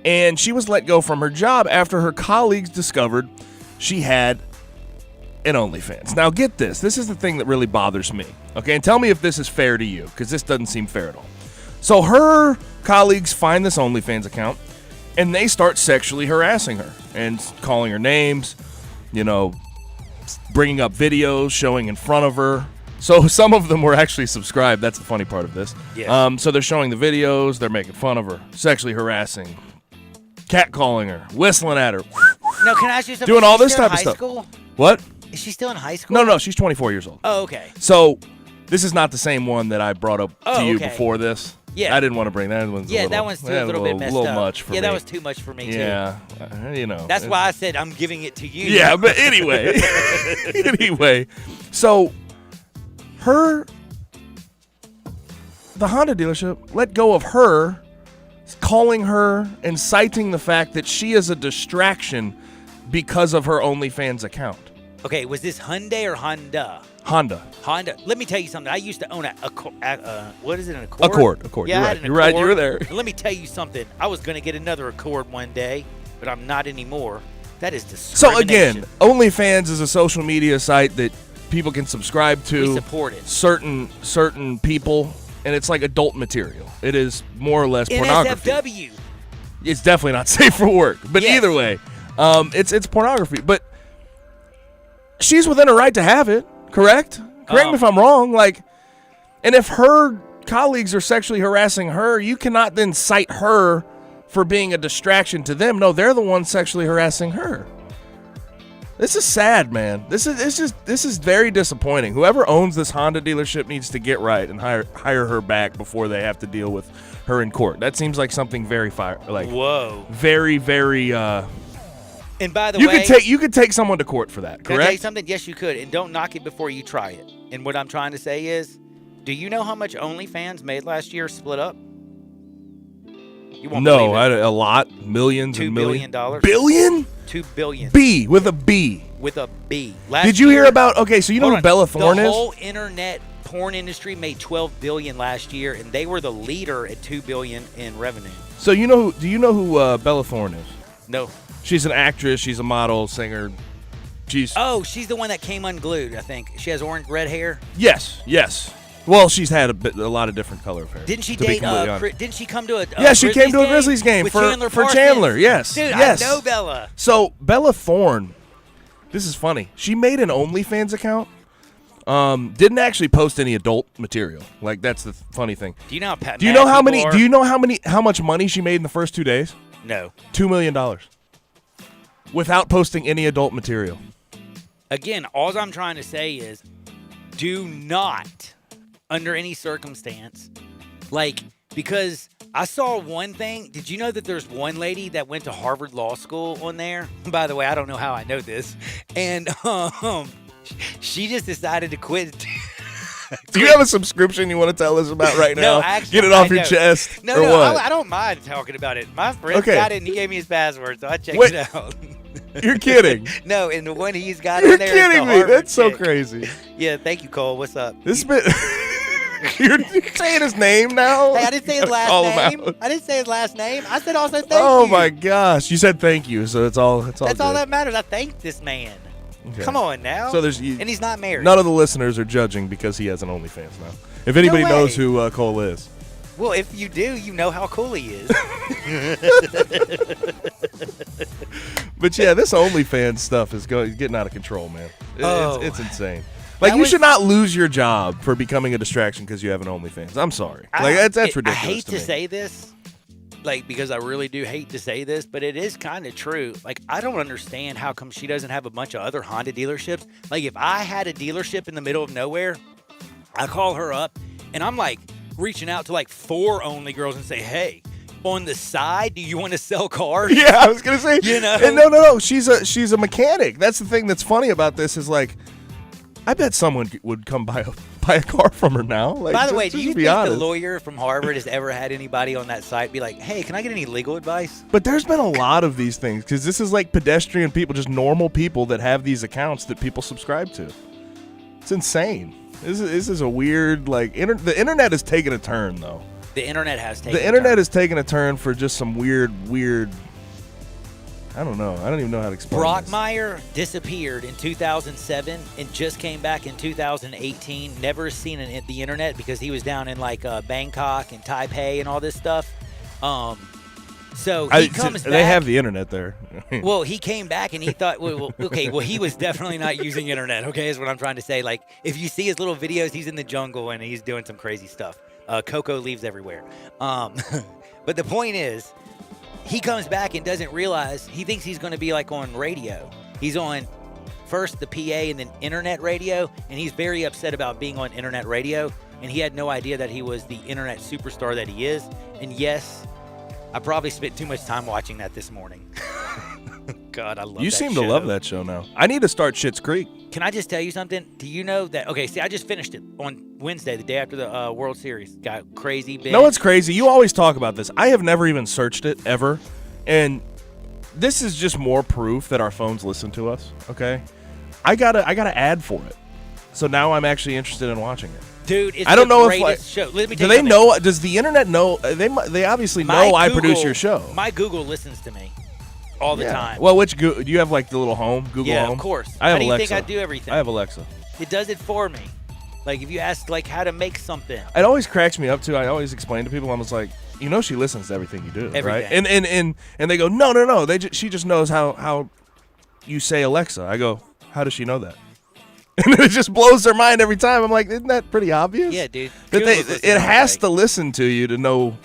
And she was let go from her job after her colleagues discovered she had an OnlyFans. Now, get this. This is the thing that really bothers me. Okay, and tell me if this is fair to you, because this doesn't seem fair at all. So her colleagues find this OnlyFans account, and they start sexually harassing her and calling her names, bringing up videos, showing in front of her. So some of them were actually subscribed. That's the funny part of this. Yes. So they're showing the videos. They're making fun of her, sexually harassing, catcalling her, whistling at her. Now, can I ask you something? Doing all this type of stuff. School? What? Is she still in high school? No, she's 24 years old. Oh, okay. So this is not the same one that I brought up to you okay. before this. Yeah. I didn't want to bring that. That one's still a little bit messed up. A little much for me. Yeah, that was too much for me, too. Yeah, That's why I said I'm giving it to you. Yeah, but anyway. So the Honda dealership let go of her, calling her and citing the fact that she is a distraction because of her OnlyFans account. Okay, was this Hyundai or Honda? Honda. Let me tell you something. I used to own what is it, an Accord? Accord. Yeah, You're right. You were there. And let me tell you something. I was going to get another Accord one day, but I'm not anymore. That is discrimination. So again, OnlyFans is a social media site that people can subscribe to. We support it. Certain people, and it's like adult material. It is more or less pornography. NSFW. It's definitely not safe for work. But either way, it's pornography. But she's within her right to have it, correct? Correct me if I'm wrong. And if her colleagues are sexually harassing her, you cannot then cite her for being a distraction to them. No, they're the ones sexually harassing her. This is sad, man. This is very disappointing. Whoever owns this Honda dealership needs to get right and hire her back before they have to deal with her in court. That seems like something very whoa. Very, very. And by the way, you could take someone to court for that. Correct? Can I tell you something? Yes, you could. And don't knock it before you try it. And what I'm trying to say is, do you know how much OnlyFans made last year split up? You won't believe it. A lot, millions and millions. $2 billion. Billion? $2 billion. B with a B. With a B. Did you hear about? Okay, so you know who Bella Thorne is? The whole internet porn industry made $12 billion last year, and they were the leader at $2 billion in revenue. So do you know who Bella Thorne is? No. She's an actress. She's a model, singer. She's the one that came unglued. I think she has red hair. Yes. Well, she's had a lot of different color of hair. Didn't she date? Didn't she come to a? Yeah, she came to a Grizzlies game for Chandler. Yes, dude, yes. I know Bella. So Bella Thorne, this is funny. She made an OnlyFans account. Didn't actually post any adult material. That's the funny thing. Do you know how Do you know how much money she made in the first 2 days? No. $2 million. Without posting any adult material. Again, all I'm trying to say is, do not, under any circumstance, because I saw one thing. Did you know that there's one lady that went to Harvard Law School on there? By the way, I don't know how I know this. And she just decided to quit. Do you have a subscription you want to tell us about right now? No, actually, get it off your chest. No, what? I don't mind talking about it. My friend got it and he gave me his password, so I checked it out. You're kidding. No, and the one he's got You're in there. You're kidding me. That's so chick. crazy. Yeah, thank you, Cole. What's up? This bit. You're saying his name now? Hey, I didn't say his last Call him name. out. I didn't say his last name. I said also thank Oh you. my gosh! You said thank you, so it's all. That's good. all that matters. I thanked this man. Okay. Come on now. So there's and he's not married. None of the listeners are judging because he has an OnlyFans now. If anybody way. knows who Cole is, Well, if you do, you know how cool he is. but yeah, this OnlyFans stuff is getting out of control, man. It's insane. Like That you was- should not lose your job for becoming a distraction because you have an OnlyFans. I'm sorry. Like that's ridiculous. I hate to me. say this, like because I really do hate to say this, but it is kind of true. Like I don't understand how come she doesn't have a bunch of other Honda dealerships. Like if I had a dealership in the middle of nowhere, I call her up and I'm like reaching out to like 4 only girls and say, hey, on the side, do you want to sell cars? Yeah, I was gonna say. You know? And no. She's a mechanic. That's the thing that's funny about this is like, I bet someone would come buy a car from her now. Like, By the way, just do you be think honest. the lawyer from Harvard has ever had anybody on that site be like, hey, can I get any legal advice? But there's been a lot of these things because this is like pedestrian people, just normal people that have these accounts that people subscribe to. It's insane. This is a weird like the internet is taking a turn though. The internet has taken The internet is taking a turn for just some weird. I don't know. I don't even know how to explain. Brockmeyer disappeared in 2007 and just came back in 2018. Never seen the internet because he was down in like Bangkok and Taipei and all this stuff. So he comes back. They have the internet there. Well, he came back and he thought, well, he was definitely not using internet. Okay, is what I'm trying to say. Like, if you see his little videos, he's in the jungle and he's doing some crazy stuff. Cocoa leaves everywhere. But the point is, he comes back and doesn't realize, he thinks he's going to be like on radio. He's on first the PA and then internet radio, and he's very upset about being on internet radio, and he had no idea that he was the internet superstar that he is. And yes, I probably spent too much time watching that this morning. God, I love that You seem show. to love that show now. I need to start Schitt's Creek. Can I just tell you something? Do you know that? Okay, see, I just finished it on Wednesday, the day after the World Series. Got crazy big. No, it's crazy. You always talk about this. I have never even searched it ever, and this is just more proof that our phones listen to us. Okay, I got a ad for it, so now I'm actually interested in watching it. Dude, it's I don't the know if greatest show. Let me do tell they you know? Does the internet know? They obviously know I produce your show. My Google listens to me all the time. Well, which do you have like the little home Google Yeah, Home? of course. I have How do you Alexa. think I do everything? I have Alexa. It does it for me. Like if you ask like how to make something. It always cracks me up too. I always explain to people. I'm just like, she listens to everything you do, right? Everything. And they go, no. She just knows how you say Alexa. I go, how does she know that? And it just blows their mind every time. I'm like, isn't that pretty obvious? Yeah, dude. That Google's listening it has like- to listen to you to know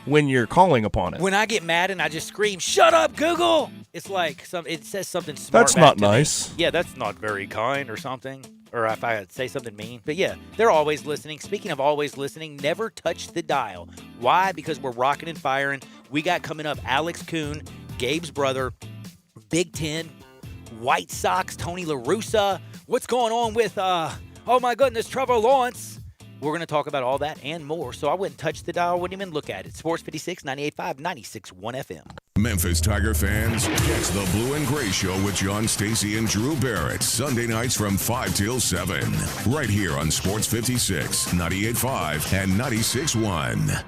when you're calling upon it. When I get mad and I just scream, "Shut up, Google!" It's like it says something smart. That's back not to me. nice. Yeah, that's not very kind or something. Or if I say something mean. But yeah, they're always listening. Speaking of always listening, never touch the dial. Why? Because we're rocking and firing. We got coming up Alex Kuhn, Gabe's brother, Big Ten, White Sox, Tony La Russa. What's going on with, oh my goodness, Trevor Lawrence? We're going to talk about all that and more. So I wouldn't touch the dial, wouldn't even look at it. Sports 56, 98.5, 96.1 FM. Memphis Tiger fans, catch the Blue and Gray Show with John Stacy and Drew Barrett, Sunday nights from 5 till 7, right here on Sports 56, 98.5, and 96.1.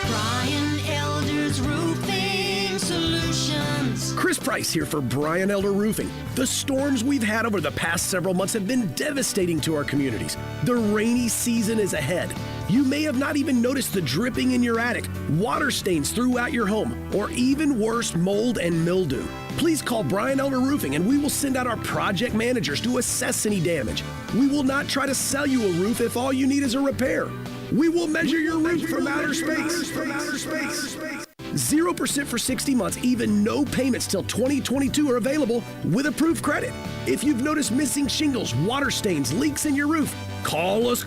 Brian Elder's Roofing Solutions. Chris Price here for Brian Elder Roofing. The storms we've had over the past several months have been devastating to our communities. The rainy season is ahead. You may have not even noticed the dripping in your attic, water stains throughout your home, or even worse, mold and mildew. Please call Brian Elder Roofing and we will send out our project managers to assess any damage. We will not try to sell you a roof if all you need is a repair. We will measure your roof from outer space. 0% for 60 months, even no payments till 2022 are available with approved credit. If you've noticed missing shingles, water stains, leaks in your roof, call us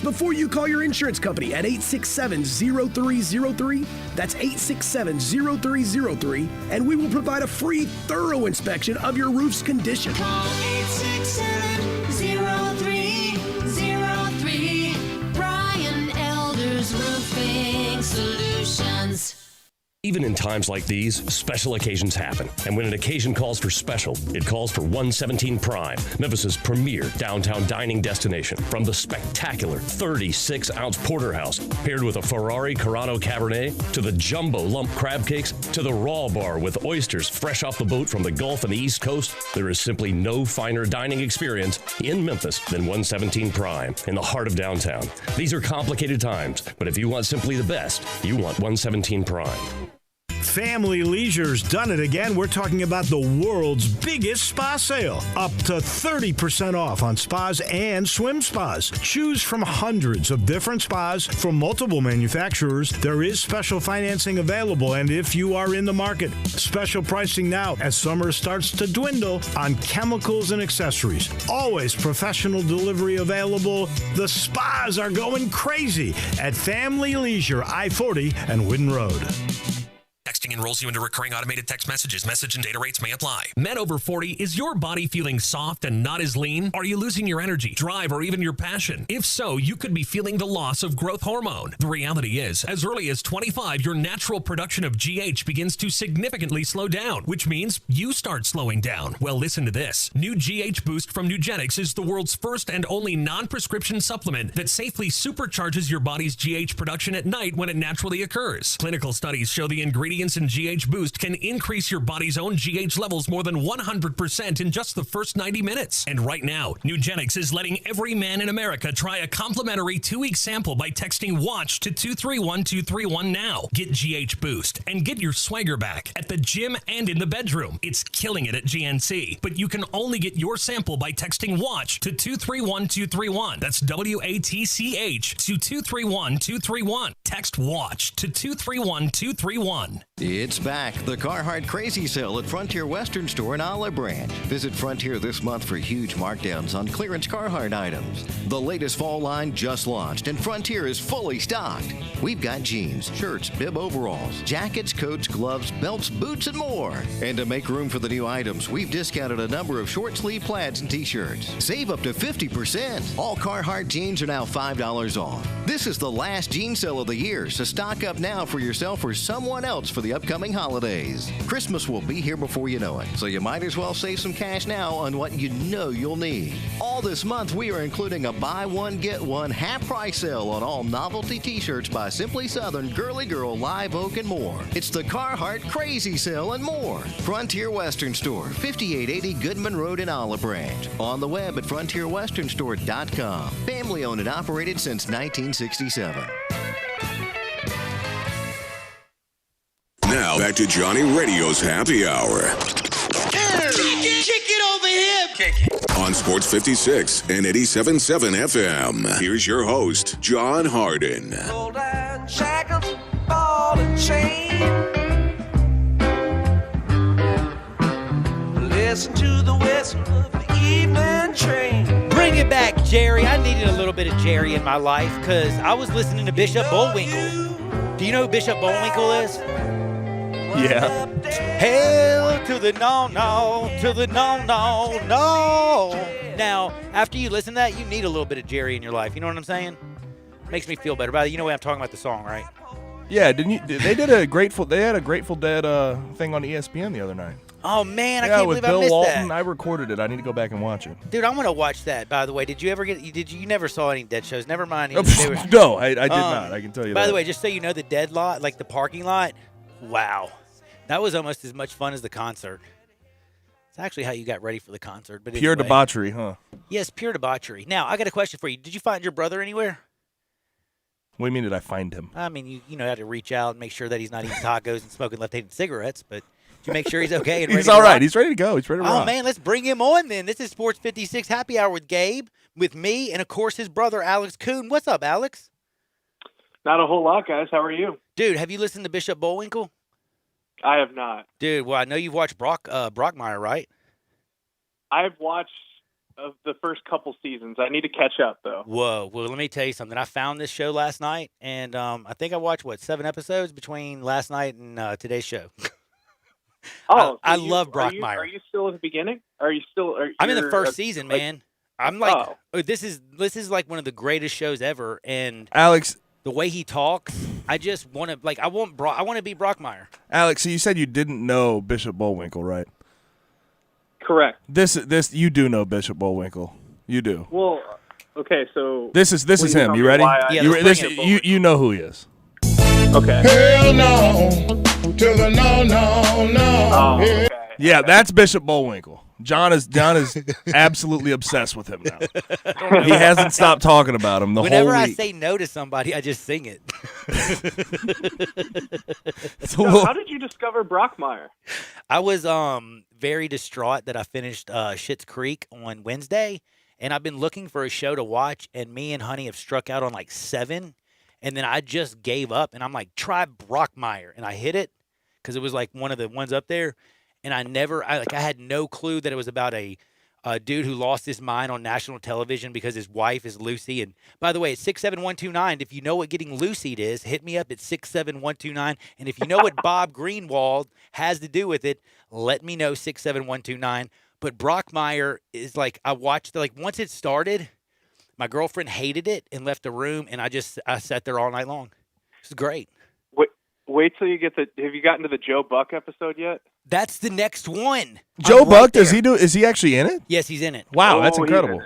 before you call your insurance company at 867-0303. That's 867-0303, and we will provide a free, thorough inspection of your roof's condition. Call 867-0303. Brian Elder's Roofing Solutions. Even in times like these, special occasions happen. And when an occasion calls for special, it calls for 117 Prime, Memphis's premier downtown dining destination. From the spectacular 36-ounce porterhouse paired with a Ferrari Carano Cabernet, to the jumbo lump crab cakes, to the raw bar with oysters fresh off the boat from the Gulf and the East Coast, there is simply no finer dining experience in Memphis than 117 Prime in the heart of downtown. These are complicated times, but if you want simply the best, you want 117 Prime. Family Leisure's done it again. We're talking about the world's biggest spa sale. Up to 30% off on spas and swim spas. Choose from hundreds of different spas from multiple manufacturers. There is special financing available, and if you are in the market, special pricing now as summer starts to dwindle on chemicals and accessories. Always professional delivery available. The spas are going crazy at Family Leisure, I-40 and Whidden Road. Texting enrolls you into recurring automated text messages. Message and data rates may apply. Men over 40, is your body feeling soft and not as lean? Are you losing your energy, drive, or even your passion? If so, you could be feeling the loss of growth hormone. The reality is, as early as 25, your natural production of GH begins to significantly slow down, which means you start slowing down. Well, listen to this. New GH Boost from Nugenix is the world's first and only non-prescription supplement that safely supercharges your body's GH production at night when it naturally occurs. Clinical studies show the ingredients in GH Boost can increase your body's own GH levels more than 100% in just the first 90 minutes. And right now, Nugenix is letting every man in America try a complimentary 2-week sample by texting WATCH to 231231 now. Get GH Boost and get your swagger back at the gym and in the bedroom. It's killing it at GNC, but you can only get your sample by texting WATCH to 231231. That's WATCH to 231231. Text WATCH to 231231. It's back. The Carhartt Crazy Sale at Frontier Western Store in Olive Branch. Visit Frontier this month for huge markdowns on clearance Carhartt items. The latest fall line just launched, and Frontier is fully stocked. We've got jeans, shirts, bib overalls, jackets, coats, gloves, belts, boots, and more. And to make room for the new items, we've discounted a number of short sleeve plaids and t-shirts. Save up to 50%. All Carhartt jeans are now $5 off. This is the last jean sale of the year, so stock up now for yourself or someone else for the upcoming holidays. Christmas will be here before you know it, so you might as well save some cash now on what you know you'll need. All this month, we are including a buy one, get one half price sale on all novelty t-shirts by Simply Southern, Girly Girl, Live Oak, and more. It's the Carhartt Crazy Sale and more. Frontier Western Store, 5880 Goodman Road in Olive Branch. On the web at frontierwesternstore.com. Family owned and operated since 1967. Now back to Johnny Radio's Happy Hour Kick it over here. Kick it. on Sports 56 and 87.7 FM. Here's your host, John Harden. Gold and shackles, ball and chain. Listen to the whistle of the evening train. Bring it back, Jerry. I needed a little bit of Jerry in my life because I was listening to Bishop Bullwinkle. Do you know who Bishop Bullwinkle is? Yeah. Hail to the no, to the no. Now, after you listen to that, you need a little bit of Jerry in your life. You know what I'm saying? Makes me feel better. By the way, you know what I'm talking about the song, right? Yeah, didn't you? They had a Grateful Dead thing on ESPN the other night. Oh man, I can't believe Bill I missed Walton. that. I recorded it. I need to go back and watch it. Dude, I'm gonna watch that. By the way, did you ever get? You never saw any Dead shows? Never mind. No, I did not. I can tell you that. By the way, just so you know, the Dead lot, like the parking lot, wow, that was almost as much fun as the concert. It's actually how you got ready for the concert. But pure anyway. debauchery, huh? Yes, pure debauchery. Now, I got a question for you. Did you find your brother anywhere? What do you mean, did I find him? I mean, you know how to reach out and make sure that he's not eating tacos and smoking left-handed cigarettes, but did you make sure he's okay and ready He's all to right. rock? He's ready to go. He's ready to rock. Oh, man, let's bring him on then. This is Sports 56 Happy Hour with Gabe, with me, and, of course, his brother, Alex Kuhn. What's up, Alex? Not a whole lot, guys. How are you? Dude, have you listened to Bishop Bullwinkle? I have not. Dude, well, I know you've watched Brockmire, right? I've watched of the first couple seasons. I need to catch up, though. Whoa. Well, let me tell you something. I found this show last night, and I think I watched, 7 episodes between last night and today's show. Oh, I love Brockmire. Are you still at the beginning? Are you still? I'm in the first season, man. I'm like, this is like one of the greatest shows ever, and Alex, the way he talks, I just want to I want to be Brockmeyer. Alex, so you said you didn't know Bishop Bullwinkle, right? Correct. This you do know Bishop Bullwinkle. You do. Well, okay, so This is him. You ready? You know who he is. Okay. Hell no to the no. Oh, okay. Yeah, that's Bishop Bullwinkle. John is absolutely obsessed with him now. He hasn't stopped talking about him the Whenever whole I week. say no to somebody, I just sing it. How did you discover Brockmeyer? I was very distraught that I finished Schitt's Creek on Wednesday, and I've been looking for a show to watch, and me and Honey have struck out on like 7, and then I just gave up, and I'm like, try Brockmeyer, and I hit it because it was like one of the ones up there, and I had no clue that it was about a dude who lost his mind on national television because his wife is Lucy. And by the way, it's 67129. If you know what getting Lucy'd is, hit me up at 67129. And if you know what Bob Greenwald has to do with it, let me know 67129. But Brockmeyer is I watched once it started, my girlfriend hated it and left the room, and I sat there all night long. It was great. Wait till you get have you gotten to the Joe Buck episode yet? That's the next one. Joe Buck, is he actually in it? Yes, he's in it. Wow, that's incredible.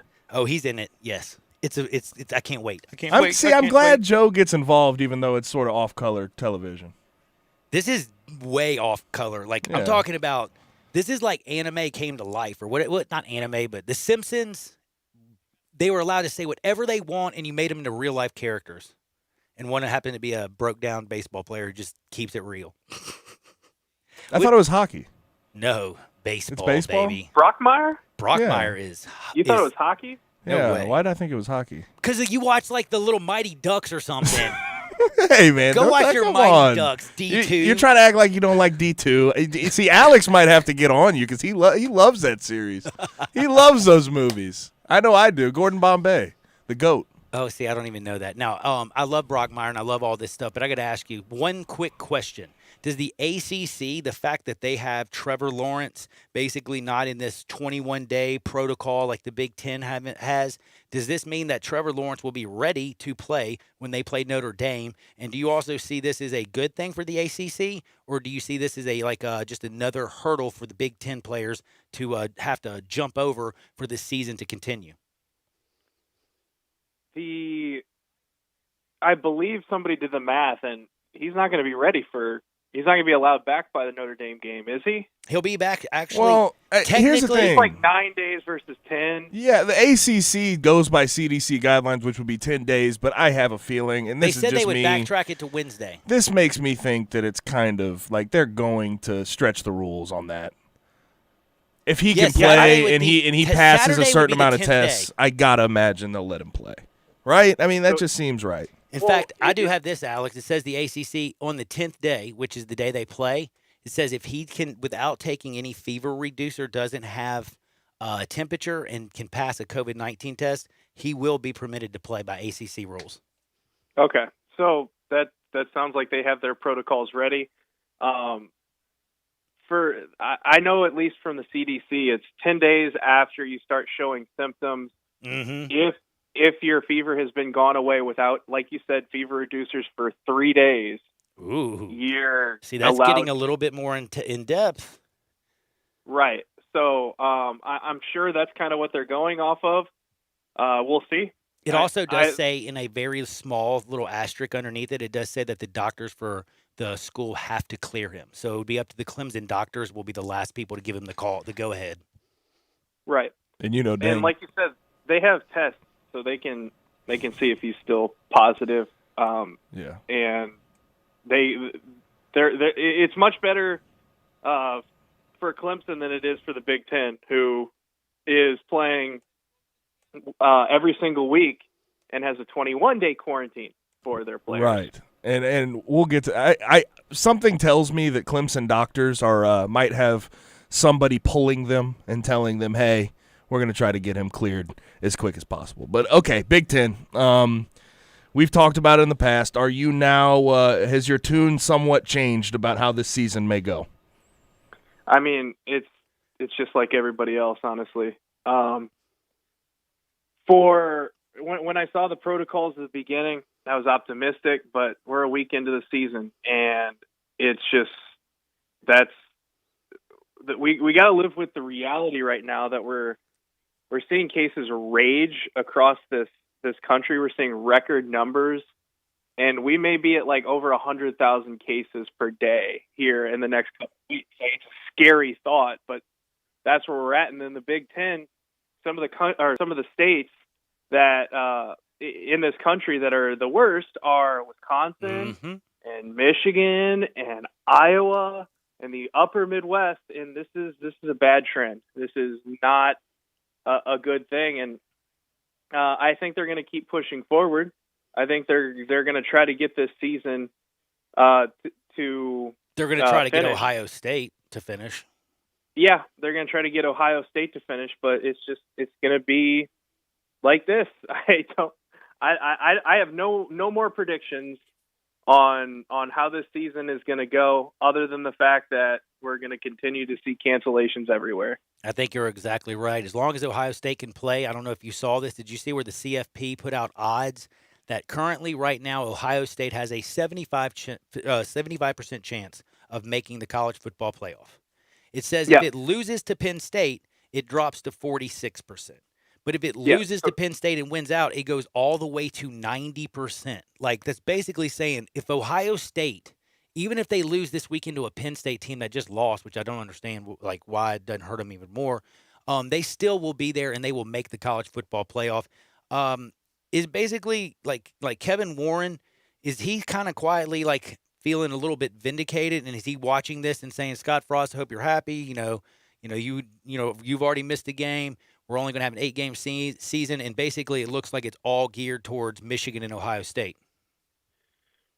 He's in it. Yes. It's I can't wait. I'm glad Joe gets involved, even though it's sort of off-color television. This is way off color. I'm talking about, this is like anime came to life, or what? Not anime, but The Simpsons. They were allowed to say whatever they want, and you made them into real life characters. And one happened to be a broke down baseball player who just keeps it real. I thought it was hockey. No, baseball. It's baseball? Baby. Brockmeyer? Brockmeyer is. You thought it was hockey? No way. Why did I think it was hockey? Because you watch the little Mighty Ducks or something. Hey, man. Go watch your Mighty on. Ducks, D2. You're trying to act like you don't like D2. See, Alex might have to get on you because he loves that series. He loves those movies. I know I do. Gordon Bombay, the GOAT. Oh, see, I don't even know that. Now, I love Brockmeyer and I love all this stuff, but I got to ask you one quick question. Does the ACC, the fact that they have Trevor Lawrence basically not in this 21-day protocol like the Big Ten has, does this mean that Trevor Lawrence will be ready to play when they play Notre Dame? And do you also see this as a good thing for the ACC, or do you see this as just another hurdle for the Big Ten players to have to jump over for this season to continue? I believe somebody did the math, and he's not going to be ready he's not going to be allowed back by the Notre Dame game, is he? He'll be back, actually. Well, here's the thing. It's like 9 days versus 10. Yeah, the ACC goes by CDC guidelines, which would be 10 days, but I have a feeling, and this is just me. They said they would backtrack it to Wednesday. This makes me think that it's kind of like they're going to stretch the rules on that. If he can play and he passes Saturday a certain amount of 10th tests, day. I got to imagine they'll let him play. Right? I mean, that just seems right. In fact, I do have this, Alex. It says the ACC on the 10th day, which is the day they play, it says if he can, without taking any fever reducer, doesn't have a temperature and can pass a COVID-19 test, he will be permitted to play by ACC rules. Okay. So that sounds like they have their protocols ready. I know at least from the CDC, it's 10 days after you start showing symptoms. Mm-hmm. If your fever has been gone away without, like you said, fever reducers for 3 days, you're See, that's allowed. getting a little bit more in depth. Right. So I'm sure that's kind of what they're going off of. We'll see. It also does say in a very small little asterisk underneath it, it does say that the doctors for the school have to clear him. So it would be up to the Clemson doctors will be the last people to give him the call, the go-ahead. Right. And and like you said, they have tests. So they can see if he's still positive. And it's much better for Clemson than it is for the Big Ten, who is playing every single week and has a 21-day quarantine for their players. Right. And we'll get to I something tells me that Clemson doctors might have somebody pulling them and telling them, hey, we're going to try to get him cleared as quick as possible. But, okay, Big Ten. We've talked about it in the past. Are you now has your tune somewhat changed about how this season may go? I mean, it's just like everybody else, honestly. For when I saw the protocols at the beginning, optimistic, but we're a week into the season, and it's just we got to live with the reality right now that we're seeing cases rage across this country. We're seeing record numbers, and we may be at like over 100,000 cases per day here in the next couple of weeks. It's a scary thought, but that's where we're at. And then the Big Ten, some of the states that in this country that are the worst are Wisconsin and Michigan and Iowa and the upper Midwest. And this is a bad trend. This is not a good thing. And I think they're going to keep pushing forward. I think they're going to try to get this season to They're going to try to finish. get Ohio State to finish. Yeah, they're going to try to get Ohio State to finish, but it's going to be like this. I have no more predictions on how this season is going to go, other than the fact that we're going to continue to see cancellations everywhere. I think you're exactly right. As long as Ohio State can play, I don't know if you saw this. Did you see where the CFP put out odds that currently right now Ohio State has a 75% chance of making the college football playoff? It says if it loses to Penn State, it drops to 46%. But if it loses to Penn State and wins out, it goes all the way to 90%. Like, that's basically saying if Ohio State, even if they lose this weekend to a Penn State team that just lost, which I don't understand, like, why it doesn't hurt them even more, they still will be there and they will make the college football playoff. Is basically like Kevin Warren, is he kind of quietly like feeling a little bit vindicated, and is he watching this and saying, Scott Frost, I hope you're happy. You've already missed a game. We're only going to have an 8-game season, and basically it looks like it's all geared towards Michigan and Ohio State.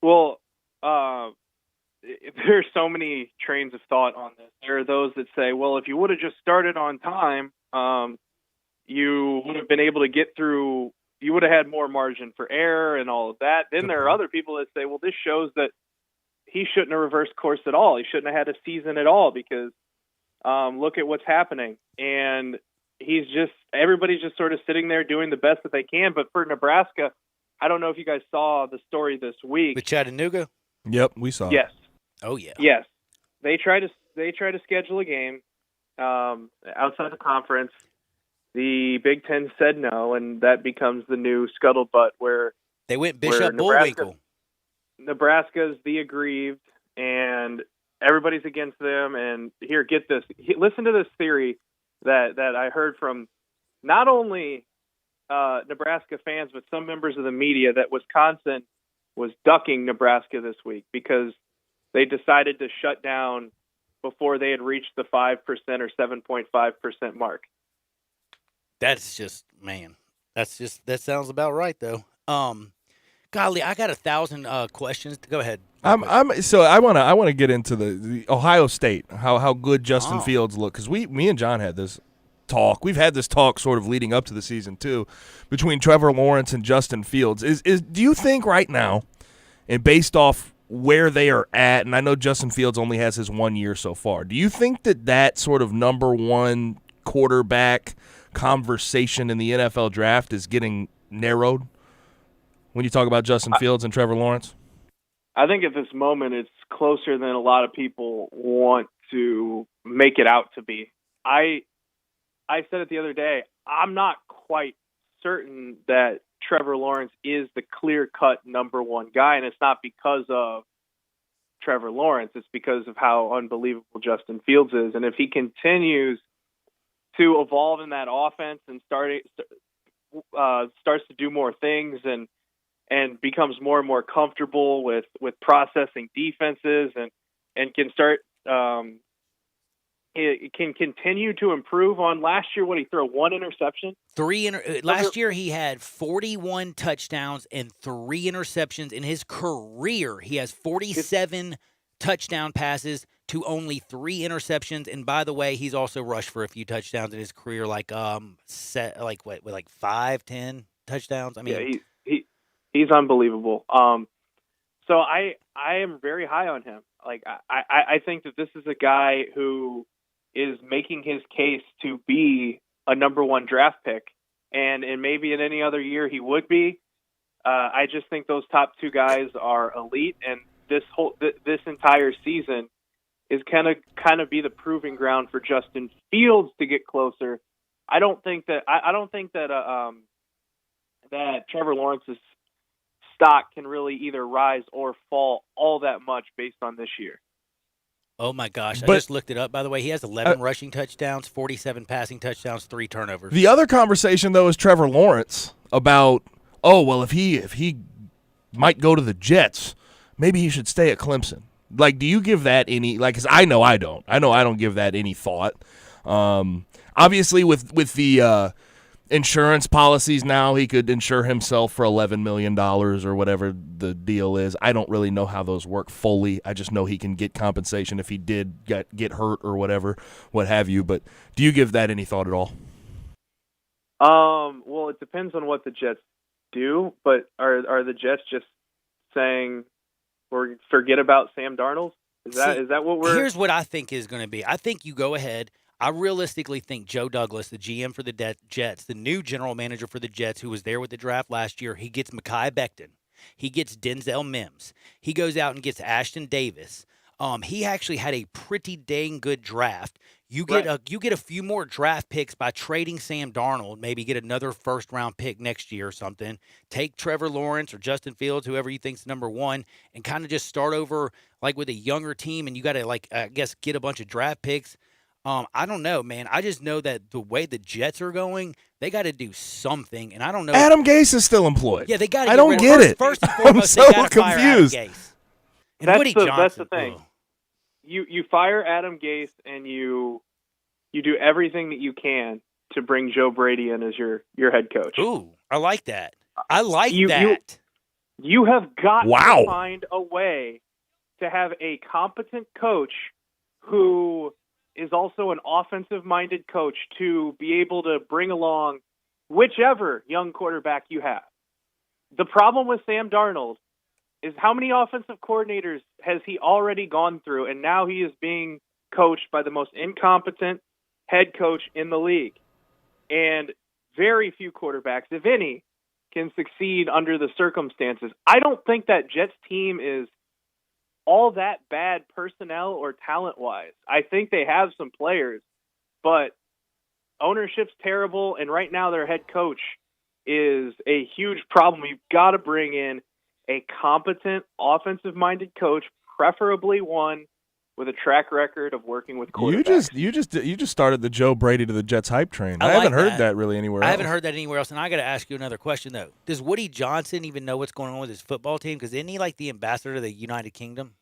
Well, there's so many trains of thought on this. There are those that say, well, if you would have just started on time, you would have been able to get through. You would have had more margin for error and all of that. Then there are other people that say, well, this shows that he shouldn't have reversed course at all. He shouldn't have had a season at all because look at what's happening. And everybody's just sort of sitting there doing the best that they can. But for Nebraska, I don't know if you guys saw the story this week. With Chattanooga? Yep, we saw. Yes. Oh yeah. Yes. They try to schedule a game outside the conference. The Big Ten said no, and that becomes the new scuttlebutt where they went Bishop Bullwinkle. Nebraska's the aggrieved, and everybody's against them. And here, get this. Listen to this theory that I heard from not only Nebraska fans, but some members of the media, that Wisconsin was ducking Nebraska this week because they decided to shut down before they had reached the 5% or 7.5% mark. That's just, man, that sounds about right though. Golly, I got 1,000 questions. Go ahead. I want to get into the Ohio State, how good Justin Fields look, because me and John had this talk. We've had this talk sort of leading up to the season too, between Trevor Lawrence and Justin Fields. Do you think right now, and based off where they are at, and I know Justin Fields only has his 1 year so far, do you think that sort of number one quarterback conversation in the NFL draft is getting narrowed when you talk about Justin Fields and Trevor Lawrence? I think at this moment it's closer than a lot of people want to make it out to be. I said it the other day, I'm not quite certain that Trevor Lawrence is the clear-cut number one guy, and it's not because of Trevor Lawrence. It's because of how unbelievable Justin Fields is. And if he continues to evolve in that offense and starts to do more things and becomes more and more comfortable with processing defenses and can start it can continue to improve on last year. What, he threw one interception? Last year he had 41 touchdowns and 3 interceptions in his career. He has 47 touchdown passes to only 3 interceptions. And by the way, he's also rushed for a few touchdowns in his career, like 5, 10 touchdowns. I mean, yeah, he's unbelievable. So I am very high on him. Like I think that this is a guy who is making his case to be a number one draft pick, and maybe in any other year he would be, I just think those top two guys are elite, and this entire season is kind of be the proving ground for Justin Fields to get closer. I don't think that that Trevor Lawrence's stock can really either rise or fall all that much based on this year. Oh my gosh! But- I just looked it up. By the way, he has 11 rushing touchdowns, 47 passing touchdowns, 3 turnovers. The other conversation, though, is Trevor Lawrence about, if he might go to the Jets, maybe he should stay at Clemson. Like, do you give that any, because I know I don't. I don't give that any thought. Obviously, with the insurance policies now, he could insure himself for $11 million or whatever the deal is. I don't really know how those work fully. I just know he can get compensation if he did get hurt or whatever, what have you. But do you give that any thought at all? Well, it depends on what the Jets do, but are the Jets just saying, or forget about Sam Darnold? Is that what we're... Here's what I think is going to be. I think you go ahead. I realistically think Joe Douglas, the GM for the Jets, the new general manager for the Jets, who was there with the draft last year, he gets Mekhi Becton. He gets Denzel Mims. He goes out and gets Ashton Davis. He actually had a pretty dang good draft. You get a few more draft picks by trading Sam Darnold, maybe get another first-round pick next year or something. Take Trevor Lawrence or Justin Fields, whoever you think's number one, and kind of just start over like with a younger team, and you got to, get a bunch of draft picks. I don't know, man. I just know that the way the Jets are going, they got to do something, and I don't know. Adam Gase is still employed. Yeah, they got to. I don't get it. First and foremost, I'm so they got to fire Adam confused. Gase. And Woody Johnson. That's the thing. You fire Adam Gase and you do everything that you can to bring Joe Brady in as your head coach. Ooh, I like that. I like that. You have got to find a way to have a competent coach who is also an offensive-minded coach to be able to bring along whichever young quarterback you have. The problem with Sam Darnold is how many offensive coordinators has he already gone through, and now he is being coached by the most incompetent head coach in the league. And very few quarterbacks, if any, can succeed under the circumstances. I don't think that Jets team is all that bad personnel or talent-wise. I think they have some players, but ownership's terrible, and right now their head coach is a huge problem. You've got to bring in a competent, offensive-minded coach, preferably one with a track record of working with quarterbacks. You just started the Joe Brady to the Jets hype train. I haven't heard that really anywhere else. I haven't heard that anywhere else, and I got to ask you another question, though. Does Woody Johnson even know what's going on with his football team? Because isn't he like the ambassador to the United Kingdom?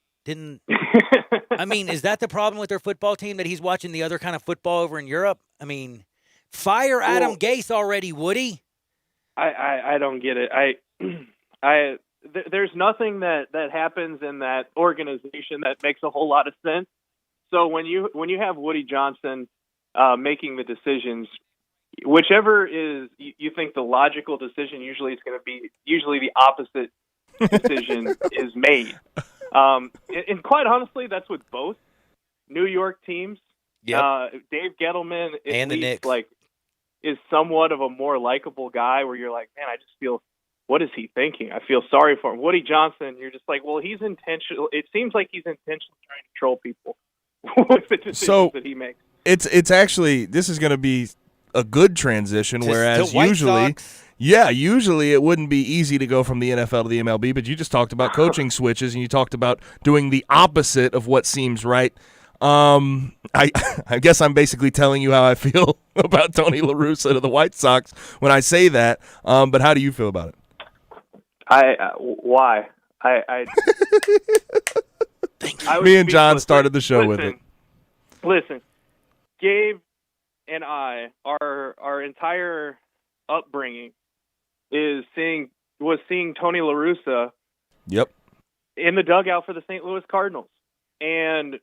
I mean, is that the problem with their football team, that he's watching the other kind of football over in Europe? I mean, fire Adam Gase already, Woody. I don't get it. There's nothing that happens in that organization that makes a whole lot of sense. So when you have Woody Johnson making the decisions, whichever is you think the logical decision, usually the opposite decision is made. And quite honestly, that's with both New York teams. Yep. Dave Gettleman and the Knicks is somewhat of a more likable guy where you're like, man, I just feel, what is he thinking? I feel sorry for him. Woody Johnson, you're just like, well, he's intentional. It seems like he's intentionally trying to troll people with the decisions that he makes. It's actually, this is going to be a good transition, whereas White usually Sox. Yeah, usually it wouldn't be easy to go from the NFL to the MLB, but you just talked about coaching switches, and you talked about doing the opposite of what seems right. I guess I'm basically telling you how I feel about Tony La Russa to the White Sox when I say that, but how do you feel about it? Why? Me and John started the show with it. Listen, Gabe and I, our entire upbringing was seeing Tony La Russa in the dugout for the St. Louis Cardinals. And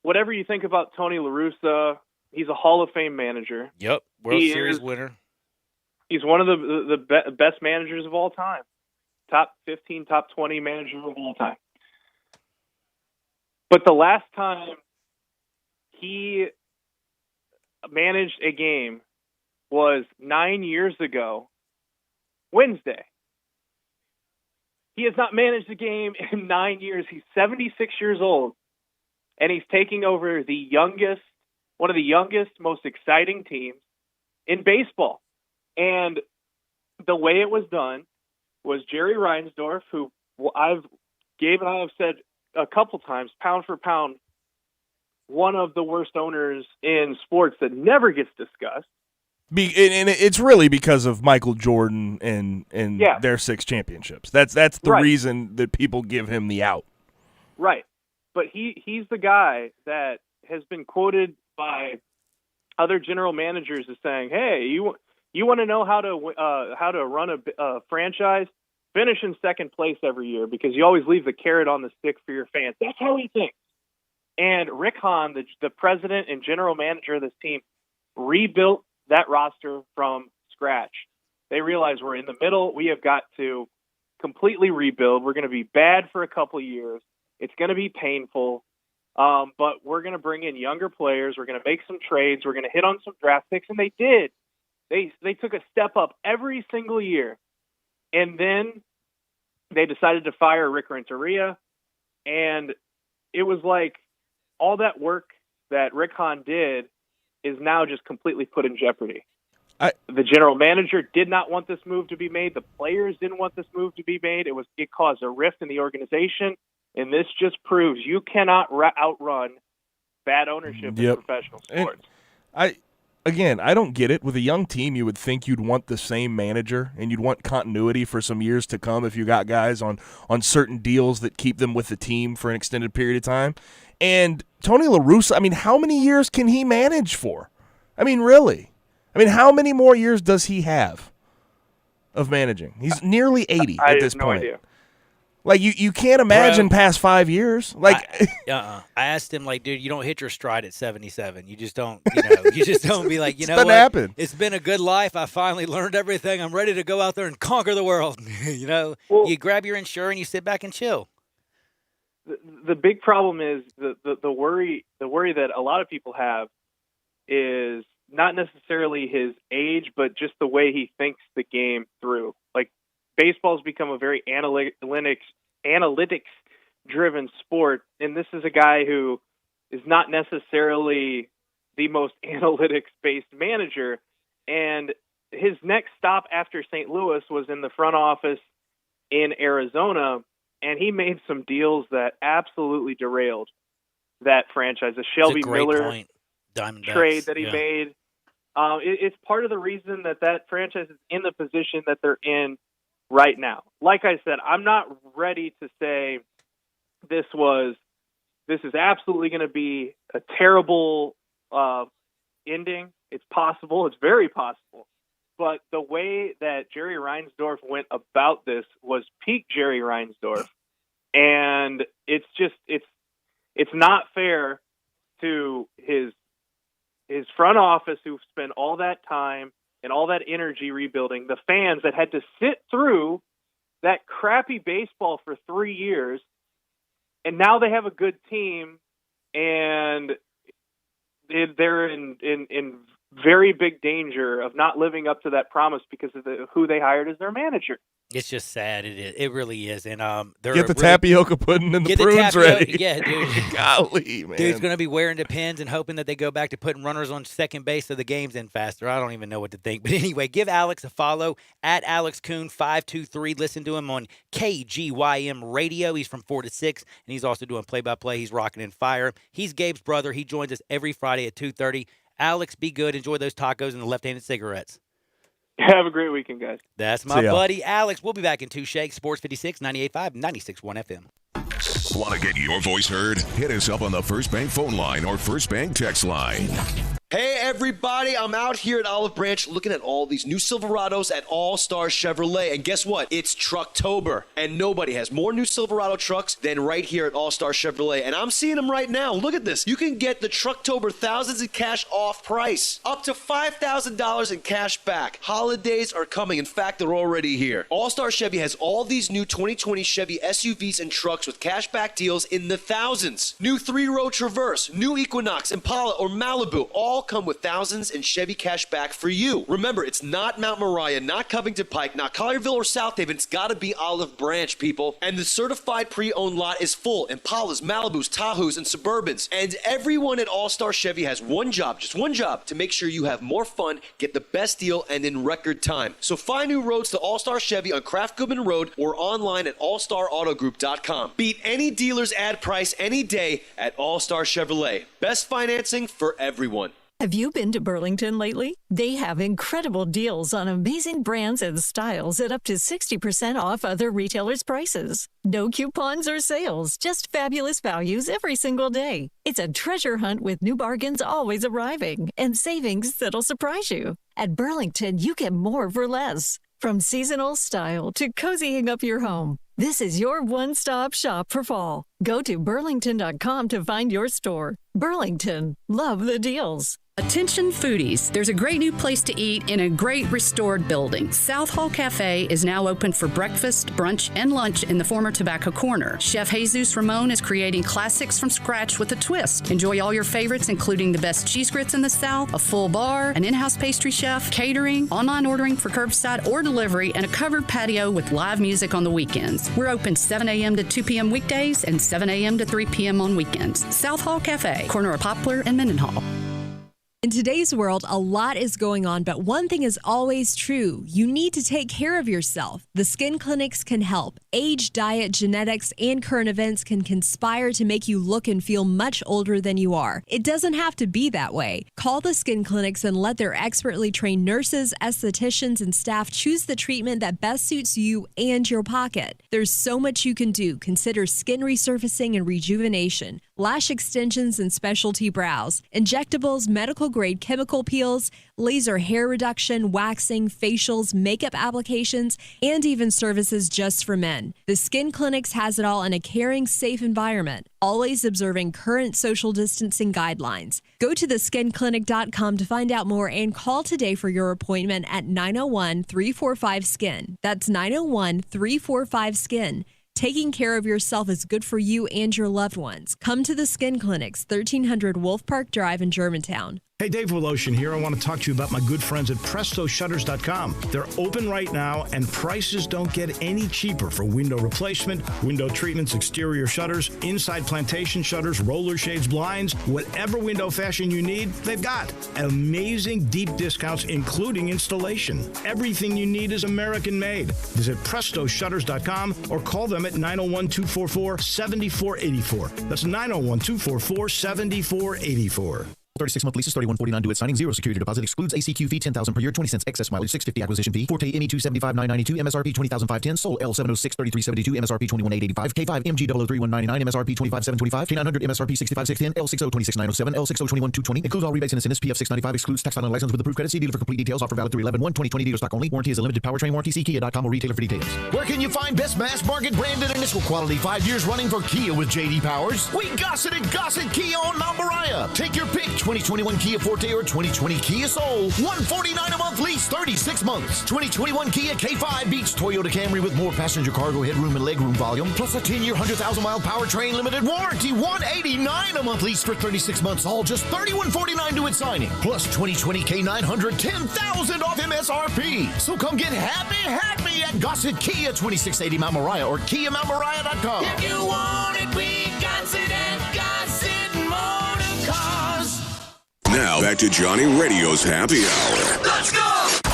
whatever you think about Tony La Russa, he's a Hall of Fame manager. Yep, World Series winner. He's one of the best managers of all time. Top 15, top 20 manager of all time. But the last time he managed a game was 9 years ago, Wednesday. He has not managed the game in 9 years. He's 76 years old, and he's taking over one of the youngest, most exciting teams in baseball. And the way it was done was Jerry Reinsdorf, who Gabe and I have said a couple times, pound for pound, one of the worst owners in sports that never gets discussed. And it's really because of Michael Jordan and their 6 championships. That's the reason that people give him the out. Right. But he's the guy that has been quoted by other general managers as saying, "Hey, you want to know how to run a franchise? Finish in second place every year because you always leave the carrot on the stick for your fans." That's how he thinks. And Rick Hahn, the president and general manager of this team, rebuilt that roster from scratch. They realize we're in the middle. We have got to completely rebuild. We're going to be bad for a couple of years. It's going to be painful, but we're going to bring in younger players. We're going to make some trades. We're going to hit on some draft picks, and they did. They took a step up every single year, and then they decided to fire Rick Renteria, and it was like all that work that Rick Hahn did is now just completely put in jeopardy. The general manager did not want this move to be made. The players didn't want this move to be made. It caused a rift in the organization, and this just proves you cannot outrun bad ownership in professional sports. And I don't get it. With a young team, you would think you'd want the same manager and you'd want continuity for some years to come if you got guys on certain deals that keep them with the team for an extended period of time. And Tony La Russa, I mean, how many years can he manage for? I mean, really? I mean, how many more years does he have of managing? He's nearly 80 at this point. Idea. Like, you can't imagine past 5 years. Like, I asked him, like, dude, you don't hit your stride at 77. You just don't, you just don't be like, doesn't happen. It's been a good life. I finally learned everything. I'm ready to go out there and conquer the world. You grab your insurance, and you sit back and chill. The big problem is the worry that a lot of people have is not necessarily his age, but just the way he thinks the game through. Like, baseball's become a very analytics-driven sport, and this is a guy who is not necessarily the most analytics-based manager. And his next stop after St. Louis was in the front office in Arizona, and he made some deals that absolutely derailed that franchise. The Shelby Miller trade that he made. It's part of the reason that franchise is in the position that they're in right now. Like I said, I'm not ready to say this is absolutely going to be a terrible ending. It's possible. It's very possible. But the way that Jerry Reinsdorf went about this was peak Jerry Reinsdorf. And it's not fair to his front office who spent all that time and all that energy rebuilding, the fans that had to sit through that crappy baseball for 3 years, and now they have a good team, and they're in very big danger of not living up to that promise because of who they hired as their manager. It's just sad. It really is. And get the tapioca pudding and the prunes ready. Yeah, dude. Golly, man. Dude's going to be wearing the pins and hoping that they go back to putting runners on second base so the game's in faster. I don't even know what to think. But anyway, give Alex a follow at AlexCoon523. Listen to him on KGYM Radio. He's from 4 to 6, and he's also doing play-by-play. He's rocking in fire. He's Gabe's brother. He joins us every Friday at 2:30. Alex, be good. Enjoy those tacos and the left-handed cigarettes. Have a great weekend, guys. That's my buddy Alex. We'll be back in 2 shakes. Sports 56, 98.5, 96.1 FM. Want to get your voice heard? Hit us up on the First Bank phone line or First Bank text line. Hey, everybody. I'm out here at Olive Branch looking at all these new Silverados at All Star Chevrolet. And guess what? It's Trucktober. And nobody has more new Silverado trucks than right here at All Star Chevrolet. And I'm seeing them right now. Look at this. You can get the Trucktober thousands in cash off price. Up to $5,000 in cash back. Holidays are coming. In fact, they're already here. All Star Chevy has all these new 2020 Chevy SUVs and trucks with cash back deals in the thousands. New 3-row Traverse, new Equinox, Impala, or Malibu. All all come with thousands in Chevy cash back for you. Remember, it's not Mount Moriah, not Covington Pike, not Collierville or South Haven. It's got to be Olive Branch, people. And the certified pre-owned lot is full. Impalas, Malibus, Tahoes, and Suburbans. And everyone at All-Star Chevy has one job, just one job, to make sure you have more fun, get the best deal, and in record time. So find new roads to All-Star Chevy on Kraft Goodman Road or online at allstarautogroup.com. Beat any dealer's ad price any day at All-Star Chevrolet. Best financing for everyone. Have you been to Burlington lately? They have incredible deals on amazing brands and styles at up to 60% off other retailers' prices. No coupons or sales, just fabulous values every single day. It's a treasure hunt with new bargains always arriving and savings that'll surprise you. At Burlington, you get more for less. From seasonal style to cozying up your home, this is your one-stop shop for fall. Go to burlington.com to find your store. Burlington, love the deals. Attention foodies, there's a great new place to eat in a great restored building. South Hall Cafe is now open for breakfast, brunch, and lunch in the former Tobacco Corner. Chef Jesus Ramon is creating classics from scratch with a twist. Enjoy all your favorites, including the best cheese grits in the South, a full bar, an in-house pastry chef, catering, online ordering for curbside or delivery, and a covered patio with live music on the weekends. We're open 7 a.m. to 2 p.m. weekdays and 7 a.m. to 3 p.m. on weekends. South Hall Cafe, corner of Poplar and Mendenhall. In today's world, a lot is going on, but one thing is always true. You need to take care of yourself. The skin clinics can help. Age, diet, genetics, and current events can conspire to make you look and feel much older than you are. It doesn't have to be that way. Call the skin clinics and let their expertly trained nurses, estheticians, and staff choose the treatment that best suits you and your pocket. There's so much you can do. Consider skin resurfacing and rejuvenation, lash extensions and specialty brows, injectables, medical grade chemical peels, laser hair reduction, waxing, facials, makeup applications, and even services just for men. The Skin Clinics has it all in a caring, safe environment, always observing current social distancing guidelines. Go to theskinclinic.com to find out more and call today for your appointment at 901-345-SKIN. That's 901-345-SKIN. Taking care of yourself is good for you and your loved ones. Come to the Skin Clinics, 1300 Wolf Park Drive in Germantown. Hey, Dave Woloshin here. I want to talk to you about my good friends at PrestoShutters.com. They're open right now, and prices don't get any cheaper for window replacement, window treatments, exterior shutters, inside plantation shutters, roller shades, blinds, whatever window fashion you need, they've got. Amazing deep discounts, including installation. Everything you need is American-made. Visit PrestoShutters.com or call them at 901-244-7484. That's 901-244-7484. 36-month leases, $31.49 due at signing, 0 security deposit, excludes ACQ fee, $10,000 per year, 20 cents excess mileage, $6.50 acquisition fee, Forte ME 275,992, MSRP 20,510, Soul L706 3372, MSRP 21,885, K5 MG 003,199, MSRP 25,725, K900 MSRP 65,610, L60 26,907, L60 21,220, includes all rebates and incentives, PF 695, excludes tax final license with approved credit. See dealer for complete details. Offer valid through 11/1/2020, dealer stock only. Warranty is a limited powertrain warranty. See Kia.com or retailer for details. Where can you find best mass market branded initial quality 5 years running for Kia with J.D. Powers? We Gossett and Gossett Kia on Mount Moriah. Take your pick, 2021 Kia Forte or 2020 Kia Soul. $149 a month lease, 36 months. 2021 Kia K5 beats Toyota Camry with more passenger cargo headroom and legroom volume, plus a 10-year, 100,000-mile powertrain limited warranty. $189 a month lease for 36 months, all just $31.49 due at signing. Plus 2020 K900, $10,000 off MSRP. So come get happy at Gossett Kia, 2680 Mount Moriah or KiaMountMoriah.com. If you want it, we Gossett and Gossett Motor Cars. Now back to Johnny Radio's Happy Hour. Let's go!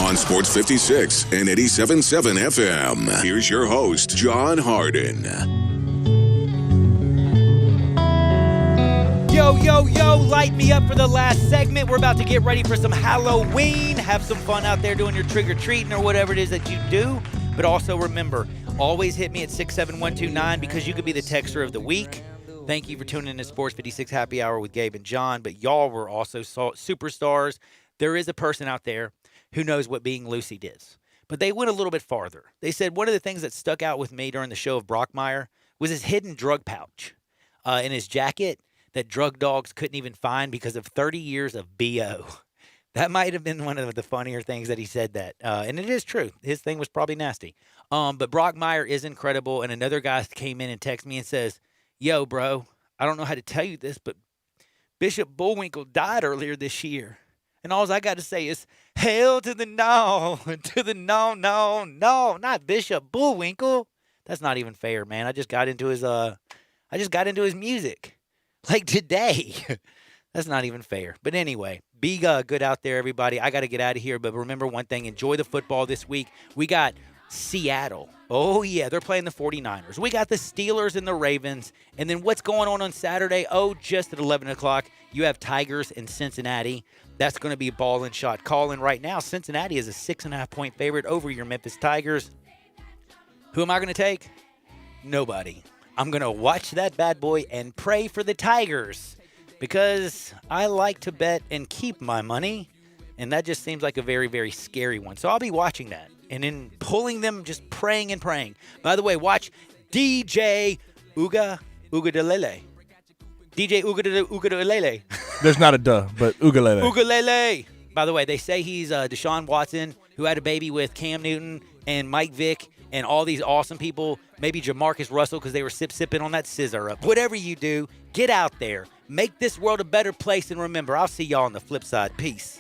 On Sports 56 and 87.7 FM. Here's your host, John Harden. Yo, yo, yo, light me up for the last segment. We're about to get ready for some Halloween. Have some fun out there doing your trick-or-treating or whatever it is that you do. But also remember, always hit me at 67129 because you could be the texter of the week. Thank you for tuning in to Sports 56 Happy Hour with Gabe and John. But y'all were also superstars. There is a person out there who knows what being lucid is. But they went a little bit farther. They said one of the things that stuck out with me during the show of Brockmire was his hidden drug pouch in his jacket that drug dogs couldn't even find because of 30 years of BO. That might have been one of the funnier things that he said that. And it is true. His thing was probably nasty. But Brockmire is incredible. And another guy came in and texted me and says, yo, bro, I don't know how to tell you this, but Bishop Bullwinkle died earlier this year. And all I got to say is, hail to the no, not Bishop Bullwinkle. That's not even fair, man. I just got into his music. Like today. That's not even fair. But anyway, be good out there, everybody. I got to get out of here. But remember one thing. Enjoy the football this week. We got Seattle. Oh, yeah, they're playing the 49ers. We got the Steelers and the Ravens. And then what's going on Saturday? Oh, just at 11 o'clock, you have Tigers and Cincinnati. That's going to be ball and shot calling right now. Cincinnati is a 6.5-point favorite over your Memphis Tigers. Who am I going to take? Nobody. I'm going to watch that bad boy and pray for the Tigers because I like to bet and keep my money, and that just seems like a very, very scary one. So I'll be watching that and then pulling them, just praying and praying. By the way, watch DJ Ugadalele. DJ Ugadalele. There's not a duh, but Ugalele. Ugalele. By the way, they say he's Deshaun Watson, who had a baby with Cam Newton and Mike Vick and all these awesome people, maybe Jamarcus Russell because they were sipping on that scissor up. Whatever you do, get out there. Make this world a better place. And remember, I'll see y'all on the flip side. Peace.